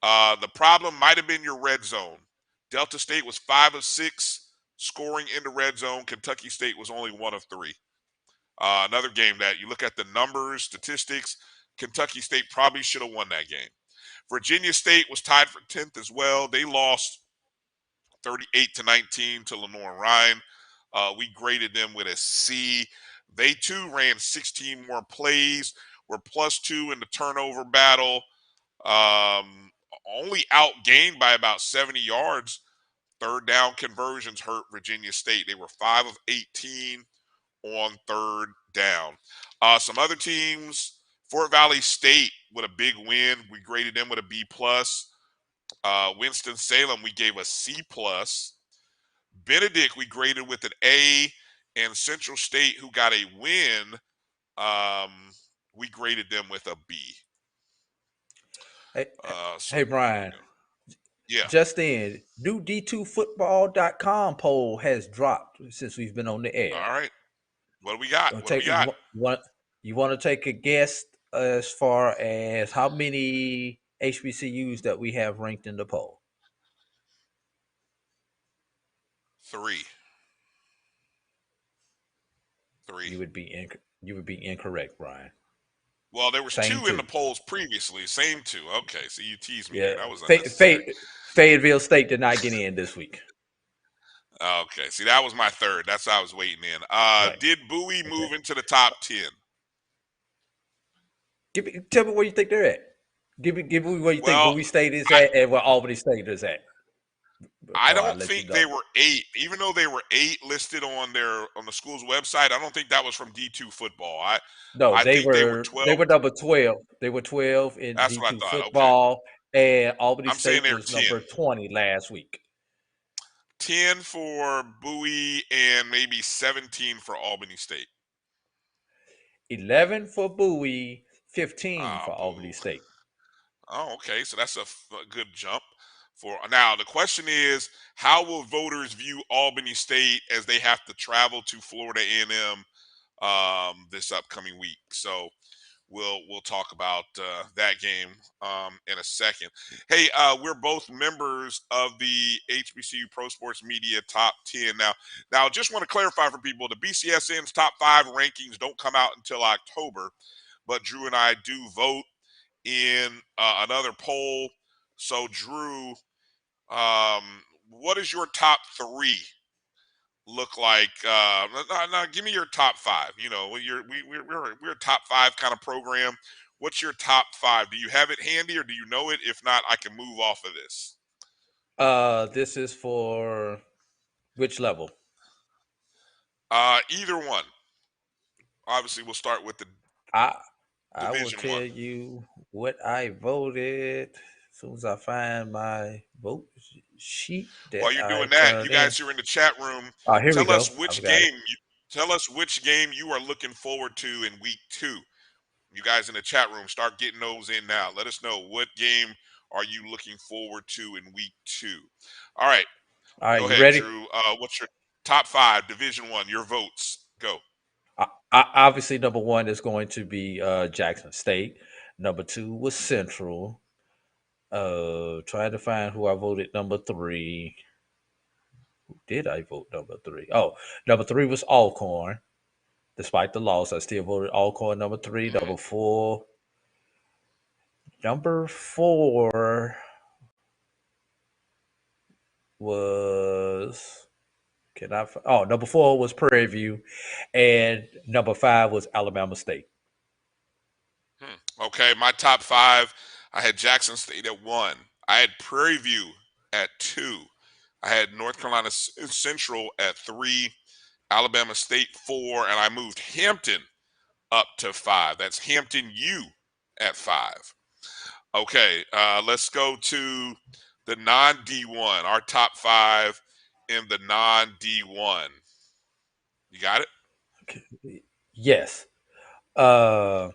The problem might have been your red zone. Delta State was 5 of 6 scoring in the red zone. Kentucky State was only 1 of 3. Another game that you look at the numbers, statistics, Kentucky State probably should have won that game. Virginia State was tied for 10th as well. They lost 38-19 to Lenoir Rhyne. We graded them with a C. They too ran 16 more plays, were +2 in the turnover battle. Only outgained by about 70 yards. Third down conversions hurt Virginia State. They were 5 of 18 on third down. Some other teams, Fort Valley State with a big win. We graded them with a B+. Winston-Salem, we gave a C+. Benedict, we graded with an A. And Central State, who got a win, we graded them with a B. Hey, Brian. Yeah. Just in, new D2football.com poll has dropped since we've been on the air. All right. What do we got? You want to take a guess as far as how many HBCUs that we have ranked in the poll? 3. You would be incorrect, Brian. Well, there was Same 2 in the polls previously. Same 2. Okay, so you teased me. Yeah, That was unnecessary. Fayetteville State did not get in this week. Okay, see, that was my 3rd. That's what I was waiting in. Right. Did Bowie move into the top 10? Tell me where you think they're at. Give me where you think Bowie State is at and where Albany State is at. I don't think they were 8, even though they were 8 listed on the school's website. I don't think that was from D2 football. I think they were 12. They were number 12. They were 12 in That's D2 what I thought. football, and Albany I'm State saying they was were 10. number 20 last week. 10 for Bowie and maybe 17 for Albany State. 11 for Bowie, 15 for Albany State. Oh, okay. So that's a good jump. Now, the question is, how will voters view Albany State as they have to travel to Florida A&M this upcoming week? So we'll talk about that game in a second. Hey, we're both members of the HBCU Pro Sports Media Top 10. Now, just want to clarify for people, the BCSN's Top 5 rankings don't come out until October, but Drew and I do vote in another poll. So, Drew, what is your top 3 look like? No, give me your top 5. You know, we're a top 5 kind of program. What's your top 5? Do you have it handy, or do you know it? If not, I can move off of this. This is for which level? Either one. Obviously, we'll start with the I will Division tell 1. you what I voted as soon as I find my vote sheet While that you're I doing that, you turned in. guys who are in the chat room, Oh, here we tell go. us I've which got it. game you are looking forward to in week 2. You guys in the chat room, start getting those in now. Let us know, what game are you looking forward to in week 2. All right. All right, Go you ahead, ready? Drew. What's your top 5, Division 1? Your votes. Go. Obviously, number 1 is going to be Jackson State. Number 2 was Central. Trying to find who I voted number 3. Who did I vote number 3? Oh, number 3 was Alcorn. Despite the loss, I still voted Alcorn number 3. Number 4. Number 4 was number 4 was Prairie View, and number 5 was Alabama State. Okay, my top 5, I had Jackson State at 1. I had Prairie View at 2. I had North Carolina Central at 3. Alabama State 4, and I moved Hampton up to 5. That's Hampton U at 5. Okay, let's go to the non-D1. Our top 5 in the non-D1. You got it? Yes. Albany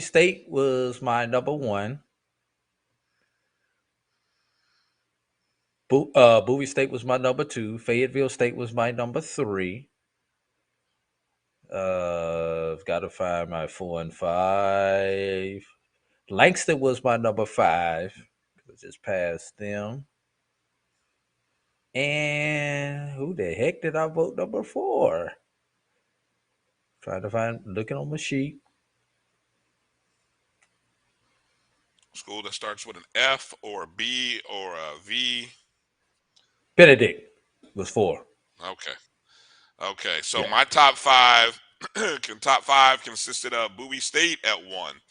State was my number 1. Bowie State was my number 2. Fayetteville State was my number 3. I've got to find my 4 and 5. Langston was my number 5. I just passed them. And who the heck did I vote number 4? Trying to find, looking on my sheet. School that starts with an F or a B or a V. Benedict was 4. Okay. So Yeah. my top 5, consisted of Bowie State at 1,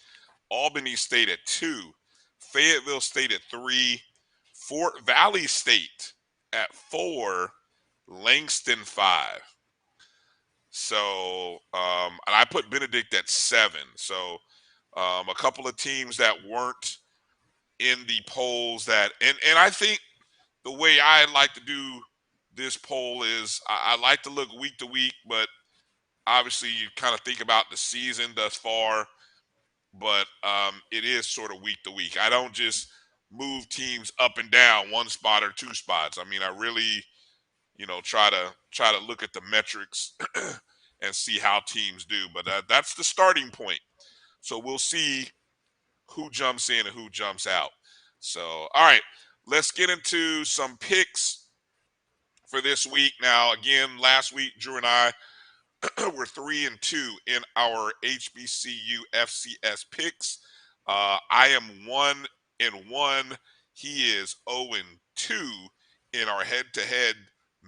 Albany State at 2, Fayetteville State at 3, Fort Valley State at 4, Langston 5. So, and I put Benedict at 7. So, a couple of teams that weren't in the polls that, and I think the way I like to do this poll is I like to look week to week, but obviously you kind of think about the season thus far, but it is sort of week to week. I don't just move teams up and down 1 spot or 2 spots. I mean, I really, try to look at the metrics and see how teams do. But that's the starting point. So we'll see who jumps in and who jumps out. So, all right, let's get into some picks for this week. Now, again, last week, Drew and I were 3-2 in our HBCU FCS picks. I am 1-1. He is 0-2 in our head-to-head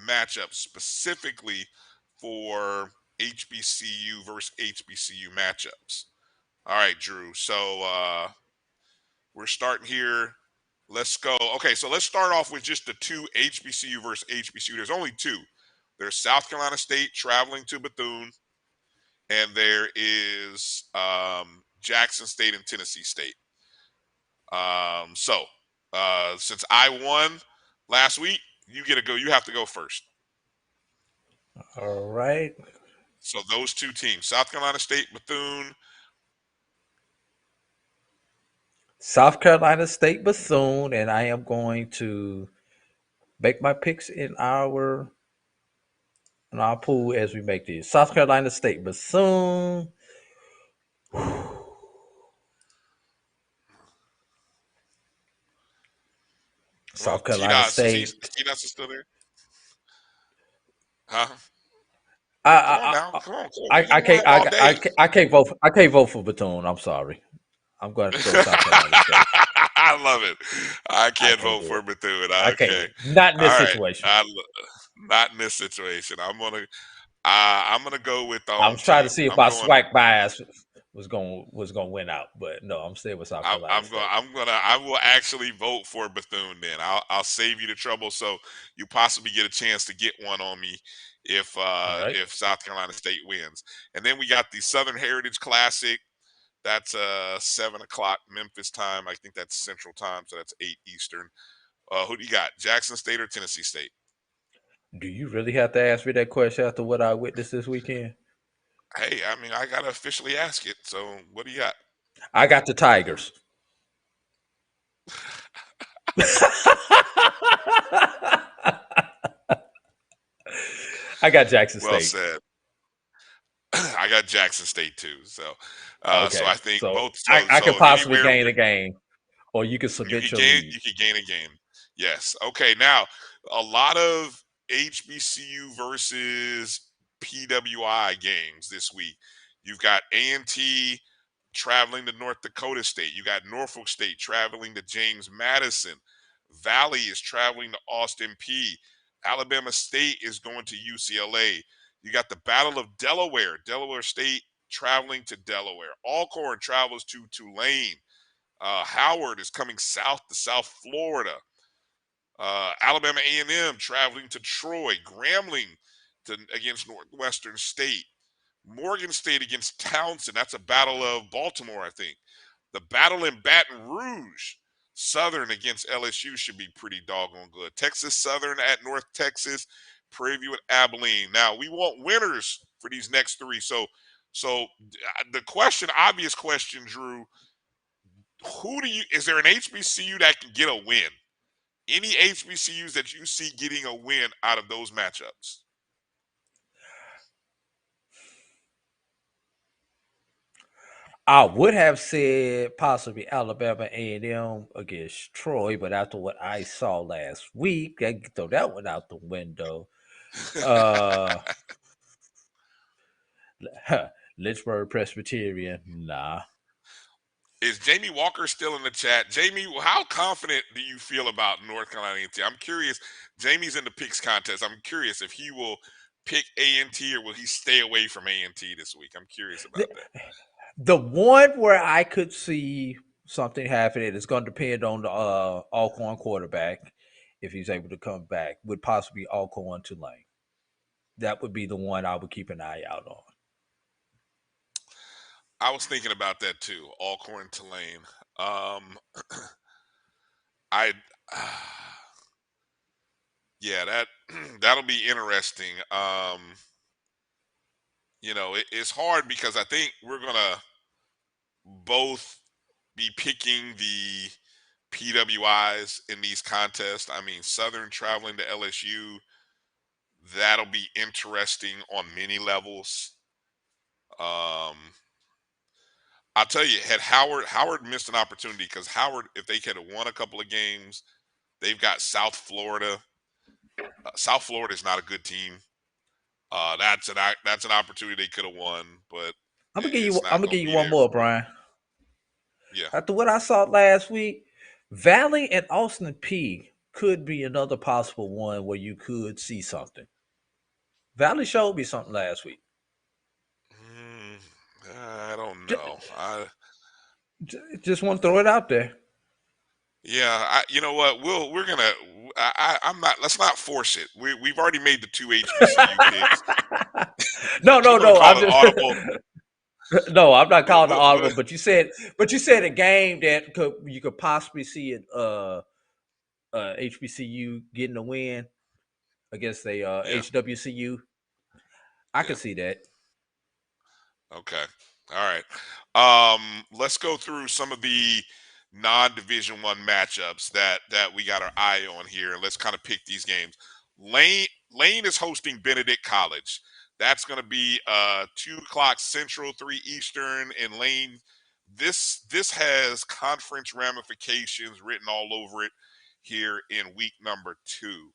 matchup, specifically for HBCU versus HBCU matchups. All right, Drew. So we're starting here. Let's go. Okay, so let's start off with just the 2 HBCU versus HBCU. There's only 2. There's South Carolina State traveling to Bethune, and there is Jackson State and Tennessee State. So since I won last week, you get to go. You have to go first. All right. So those 2 teams, South Carolina State, Bethune. South Carolina State, Bethune, and I am going to make my picks in our pool as we make these. South Carolina State, Bethune. South Carolina State. T-Dots is still there? Huh? Come on. I can't vote. I can't vote for Bethune. I'm sorry. I'm going to go South Carolina State. I I love it. I can't can't vote do for it. Bethune. I Okay. can't. Not in All this right. situation. Not in this situation. I'm gonna go with the I home was trying to team. see if I'm my going. SWAC bias was going win out, but no, I'm staying with South Carolina State. I will actually vote for Bethune. Then I'll save you the trouble, so you possibly get a chance to get one on me if All right. South Carolina State wins. And then we got the Southern Heritage Classic. That's 7:00 Memphis time. I think that's Central Time, so that's 8 Eastern. Who do you got? Jackson State or Tennessee State? Do you really have to ask me that question after what I witnessed this weekend? Hey, I mean, I gotta officially ask it. So, what do you got? I got the Tigers. I got Jackson Well State. said. I got Jackson State too. So, so Okay, I think so both. I could So possibly anywhere gain a game, or you could submit your lead. you could gain a game. Yes. Okay. Now, a lot of HBCU versus PWI games this week. You've got A&T traveling to North Dakota State. You got Norfolk State traveling to James Madison. Valley is traveling to Austin P. Alabama State is going to UCLA. You got the Battle of Delaware. Delaware State traveling to Delaware. Alcorn travels to Tulane. Howard is coming south to South Florida. Alabama A&M traveling to Troy. Grambling against Northwestern State. Morgan State against Townsend. That's a battle of Baltimore, I think. The battle in Baton Rouge. Southern against LSU should be pretty doggone good. Texas Southern at North Texas. Prairie View at Abilene. Now, we want winners for these next three. So the obvious question, Drew, is there an HBCU that can get a win? Any HBCUs that you see getting a win out of those matchups? I would have said possibly Alabama A&M against Troy, but after what I saw last week, I can throw that one out the window. Lynchburg Presbyterian, nah. Is Jamie Walker still in the chat? Jamie, how confident do you feel about North Carolina A&T? I'm curious. Jamie's in the picks contest. I'm curious if he will pick A&T or will he stay away from A&T this week? I'm curious about that. The one where I could see something happening is going to depend on the Alcorn quarterback if he's able to come back. Would possibly Alcorn Tulane. That would be the one I would keep an eye out on. I was thinking about that too. Alcorn Tulane. Yeah, that'll be interesting. It's hard because I think we're gonna both be picking the PWIs in these contests. I mean, Southern traveling to LSU, that'll be interesting on many levels. I'll tell you, had Howard missed an opportunity because Howard, if they could have won a couple of games, they've got South Florida. South Florida is not a good team. That's an opportunity they could have won, but I'm gonna give you one there. more, Brian. Yeah. After what I saw last week, Valley and Austin P could be another possible one where you could see something. Valley showed me something last week. I don't know. Just want to throw it out there. Yeah, you know what? We're gonna. I'm not. Let's not force it. We've already made the two HBCU picks. No. I'm just audible. No, I'm not calling the audible. But you said a game that you could possibly see it. HBCU getting a win against a HWCU. I could see that. Okay. All right. Let's go through some of the non-Division I matchups that we got our eye on here, and let's kind of pick these games. Lane is hosting Benedict College. That's going to be 2:00 Central, 3 Eastern in Lane. This has conference ramifications written all over it here in week number 2.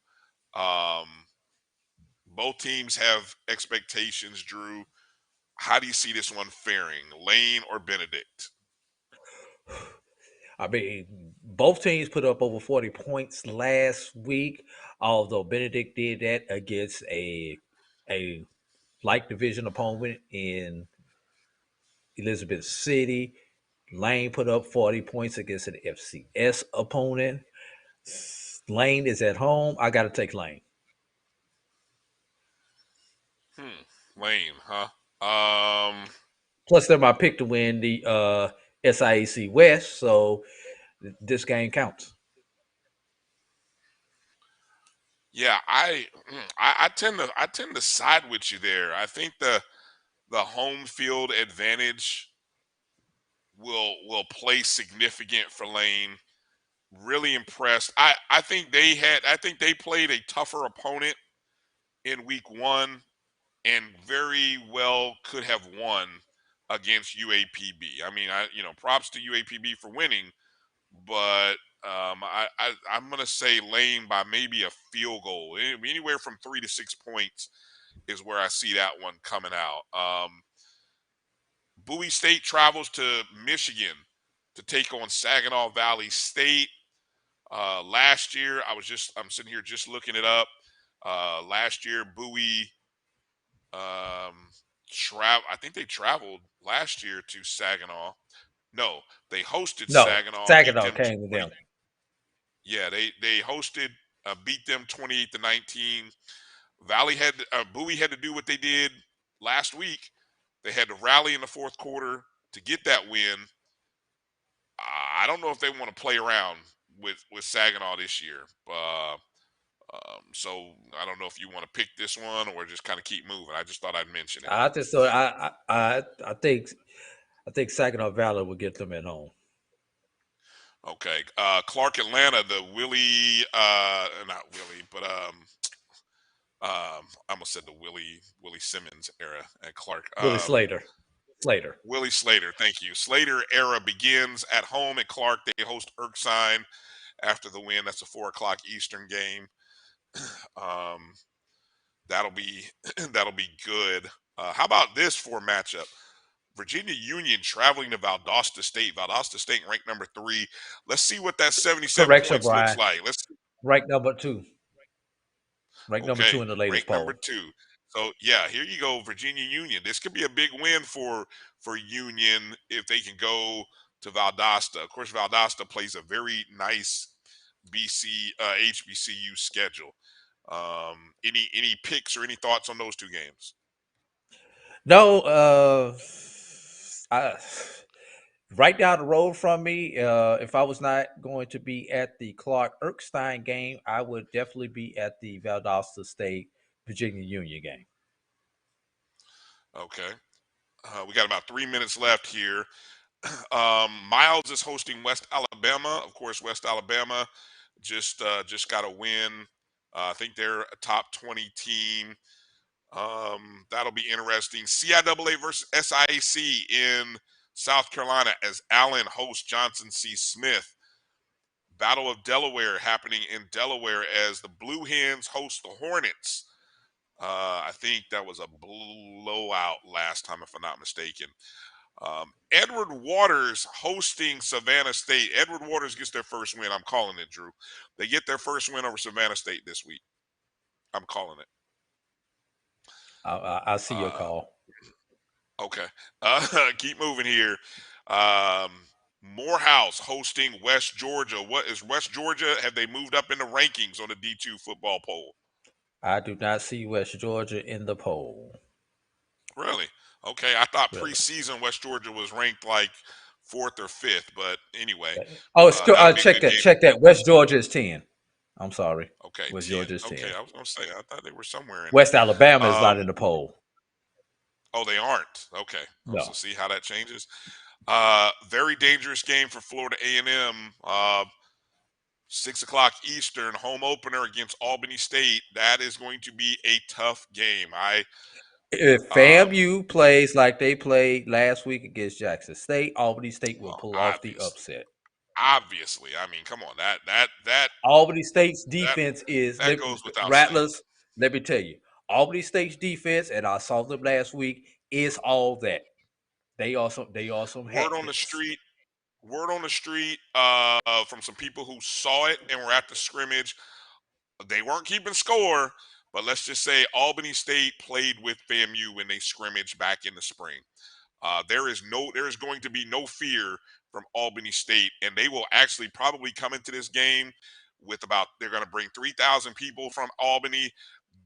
Both teams have expectations, Drew. How do you see this one faring, Lane or Benedict? I mean, Both teams put up over 40 points last week, although Benedict did that against a like division opponent in Elizabeth City. Lane put up 40 points against an FCS opponent. Lane is at home. I got to take Lane. Lane, huh? Plus, they're my pick to win the SIAC West, so this game counts. Yeah, I tend to side with you there. I think the home field advantage will play significant for Lane. Really impressed. I think they played a tougher opponent in week 1 and very well could have won against UAPB. I mean, props to UAPB for winning, but I'm gonna say Lane by maybe a field goal. Anywhere from 3 to 6 points is where I see that one coming out. Bowie State travels to Michigan to take on Saginaw Valley State. Last year, I'm sitting here just looking it up. Last year, Bowie I think they traveled last year to Saginaw. No, they hosted Saginaw. Saginaw came to them. Yeah, they hosted, beat them 28-19. Bowie had to do what they did last week. They had to rally in the fourth quarter to get that win. I don't know if they want to play around with Saginaw this year. So I don't know if you want to pick this one or just kind of keep moving. I just thought I'd mention it. I think Saginaw Valley will get them at home. Okay. Clark Atlanta, the Willie, not Willie, but I almost said the Willie Simmons era at Clark. Willie Slater. Willie Slater, thank you. Slater era begins at home at Clark. They host Erskine after the win. That's a 4:00 Eastern game. That'll be good. How about this for matchup? Virginia Union traveling to Valdosta State. Valdosta State ranked number 3. Let's see what that 77 Correction, points Brian. looks like. Let's Ranked number 2. Ranked number 2 in the latest poll. Number 2. So yeah, here you go, Virginia Union. This could be a big win for Union if they can go to Valdosta. Of course, Valdosta plays a very nice HBCU schedule. Any picks or any thoughts on those two games? No, right down the road from me, if I was not going to be at the Clark Erskine game, I would definitely be at the Valdosta State Virginia Union game. Okay. We got about 3 minutes left here. Miles is hosting West Alabama. Of course, West Alabama just got a win. I think they're a top 20 team. That'll be interesting. CIAA versus SIAC in South Carolina as Allen hosts Johnson C. Smith. Battle of Delaware happening in Delaware as the Blue Hens host the Hornets. I think that was a blowout last time, if I'm not mistaken. Edward Waters hosting Savannah State. Edward Waters gets their first win. I'm calling it, Drew. They get their first win over Savannah State this week. I'm calling it. I see your call. Okay. Keep moving here. Morehouse hosting West Georgia. What is West Georgia? Have they moved up in the rankings on the D2 football poll? I do not see West Georgia in the poll. Really? Okay. I thought preseason West Georgia was ranked like 4th or 5th, but anyway. Oh, check that. West Georgia is 10. I'm sorry. Okay. West 10. Georgia is 10. Okay. I was going to say, I thought they were somewhere in West Alabama is not in the poll. Oh, they aren't. Okay. No. So see how that changes. Very dangerous game for Florida A&M. 6:00 Eastern, home opener against Albany State. That is going to be a tough game. If FAMU plays like they played last week against Jackson State, Albany State will pull off the upset. Obviously, I mean, come on, that Albany State's defense that goes without Rattlers. Let me tell you, Albany State's defense, and I saw them last week, is all that. They also word on the street. word on the street from some people who saw it and were at the scrimmage. They weren't keeping score, but let's just say Albany State played with FAMU when they scrimmaged back in the spring. There is going to be no fear from Albany State, and they will actually probably come into this game with they're going to bring 3,000 people from Albany.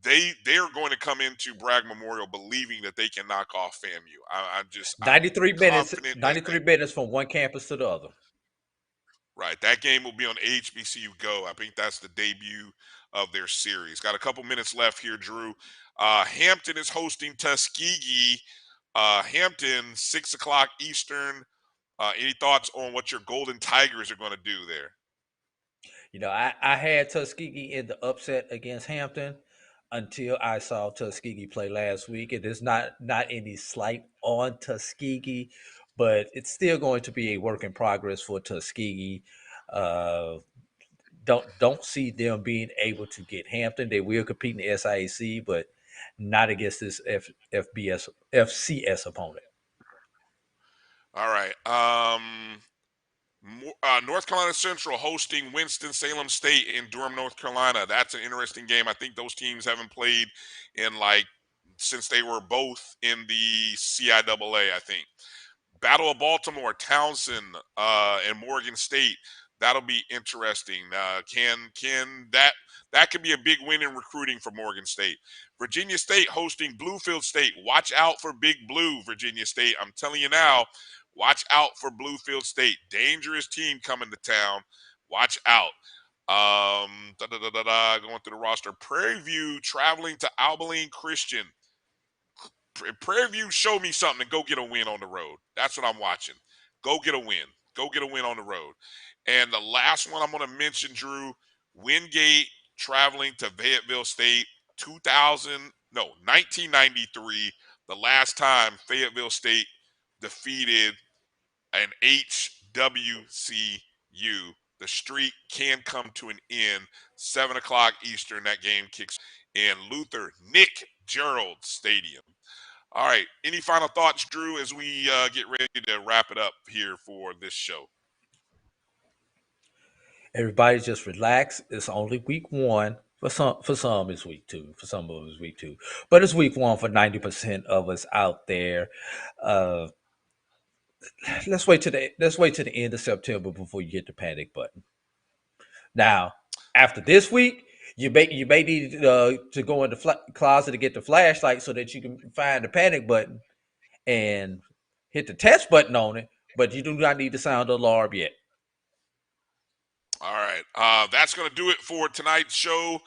They're going to come into Bragg Memorial believing that they can knock off FAMU. I'm 93 minutes, confident 93 minutes from one campus to the other. Right. That game will be on HBCU Go. I think that's the debut of their series. Got a couple minutes left here, Drew. Hampton is hosting Tuskegee. Hampton, 6 o'clock Eastern. Any thoughts on what your Golden Tigers are going to do there? You know, I had Tuskegee in the upset against Hampton until I saw Tuskegee play last week. It is not any slight on Tuskegee, but it's still going to be a work in progress for Tuskegee. Don't see them being able to get Hampton. They will compete in the SIAC, but not against this FCS opponent. All right. North Carolina Central hosting Winston-Salem State in Durham, North Carolina. That's an interesting game. I think those teams haven't played in since they were both in the CIAA, I think. Battle of Baltimore, Townsend, and Morgan State. That'll be interesting. That could be a big win in recruiting for Morgan State. Virginia State hosting Bluefield State. Watch out for Big Blue, Virginia State. I'm telling you now, watch out for Bluefield State. Dangerous team coming to town. Watch out. Going through the roster. Prairie View traveling to Abilene Christian. Prairie View, show me something and go get a win on the road. That's what I'm watching. Go get a win. Go get a win on the road. And the last one I'm going to mention, Drew, Wingate traveling to Fayetteville State, 1993, the last time Fayetteville State defeated an HWCU. The streak can come to an end. 7 o'clock Eastern, that game kicks in Luther Nick Gerald Stadium. All right. Any final thoughts, Drew, as we get ready to wrap it up here for this show? Everybody just relax. It's only week one. For some it's week two. For some of it's week two. But it's week one for 90% of us out there. Let's wait to the end of September before you hit the panic button. Now, after this week, you may need to go in the closet to get the flashlight so that you can find the panic button and hit the test button on it, but you do not need to sound the alarm yet. All right. That's going to do it for tonight's show.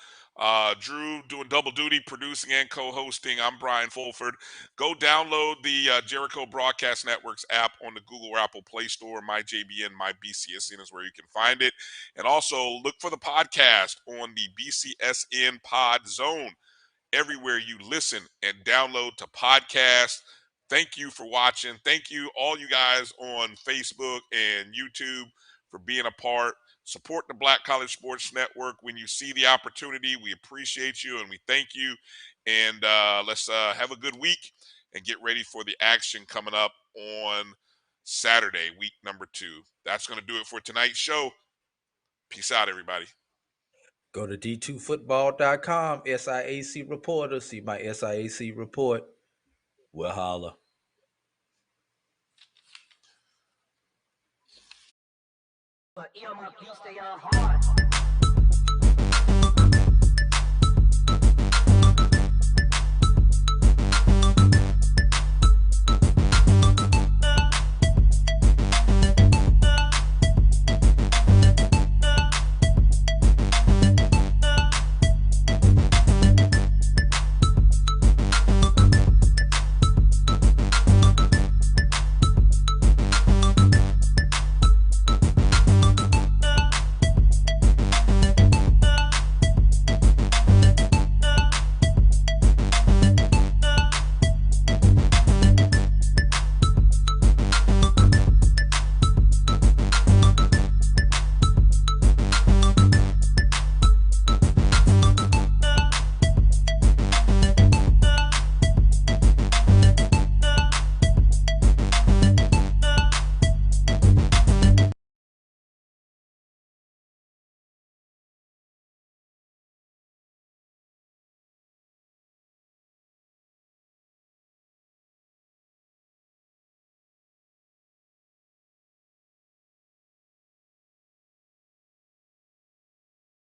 Drew doing double duty, producing and co-hosting. I'm Brian Fulford. Go download the Jericho Broadcast Network's app on the Google or Apple Play Store. My JBN, my BCSN is where you can find it. And also look for the podcast on the BCSN Pod Zone. Everywhere you listen and download to podcast. Thank you for watching. Thank you, all you guys on Facebook and YouTube, for being a part. Support the Black College Sports Network when you see the opportunity. We appreciate you and we thank you. And let's have a good week and get ready for the action coming up on Saturday, week number 2. That's going to do it for tonight's show. Peace out, everybody. Go to d2football.com, SIAC reporter. See my SIAC report. We'll holler. But stay on hard.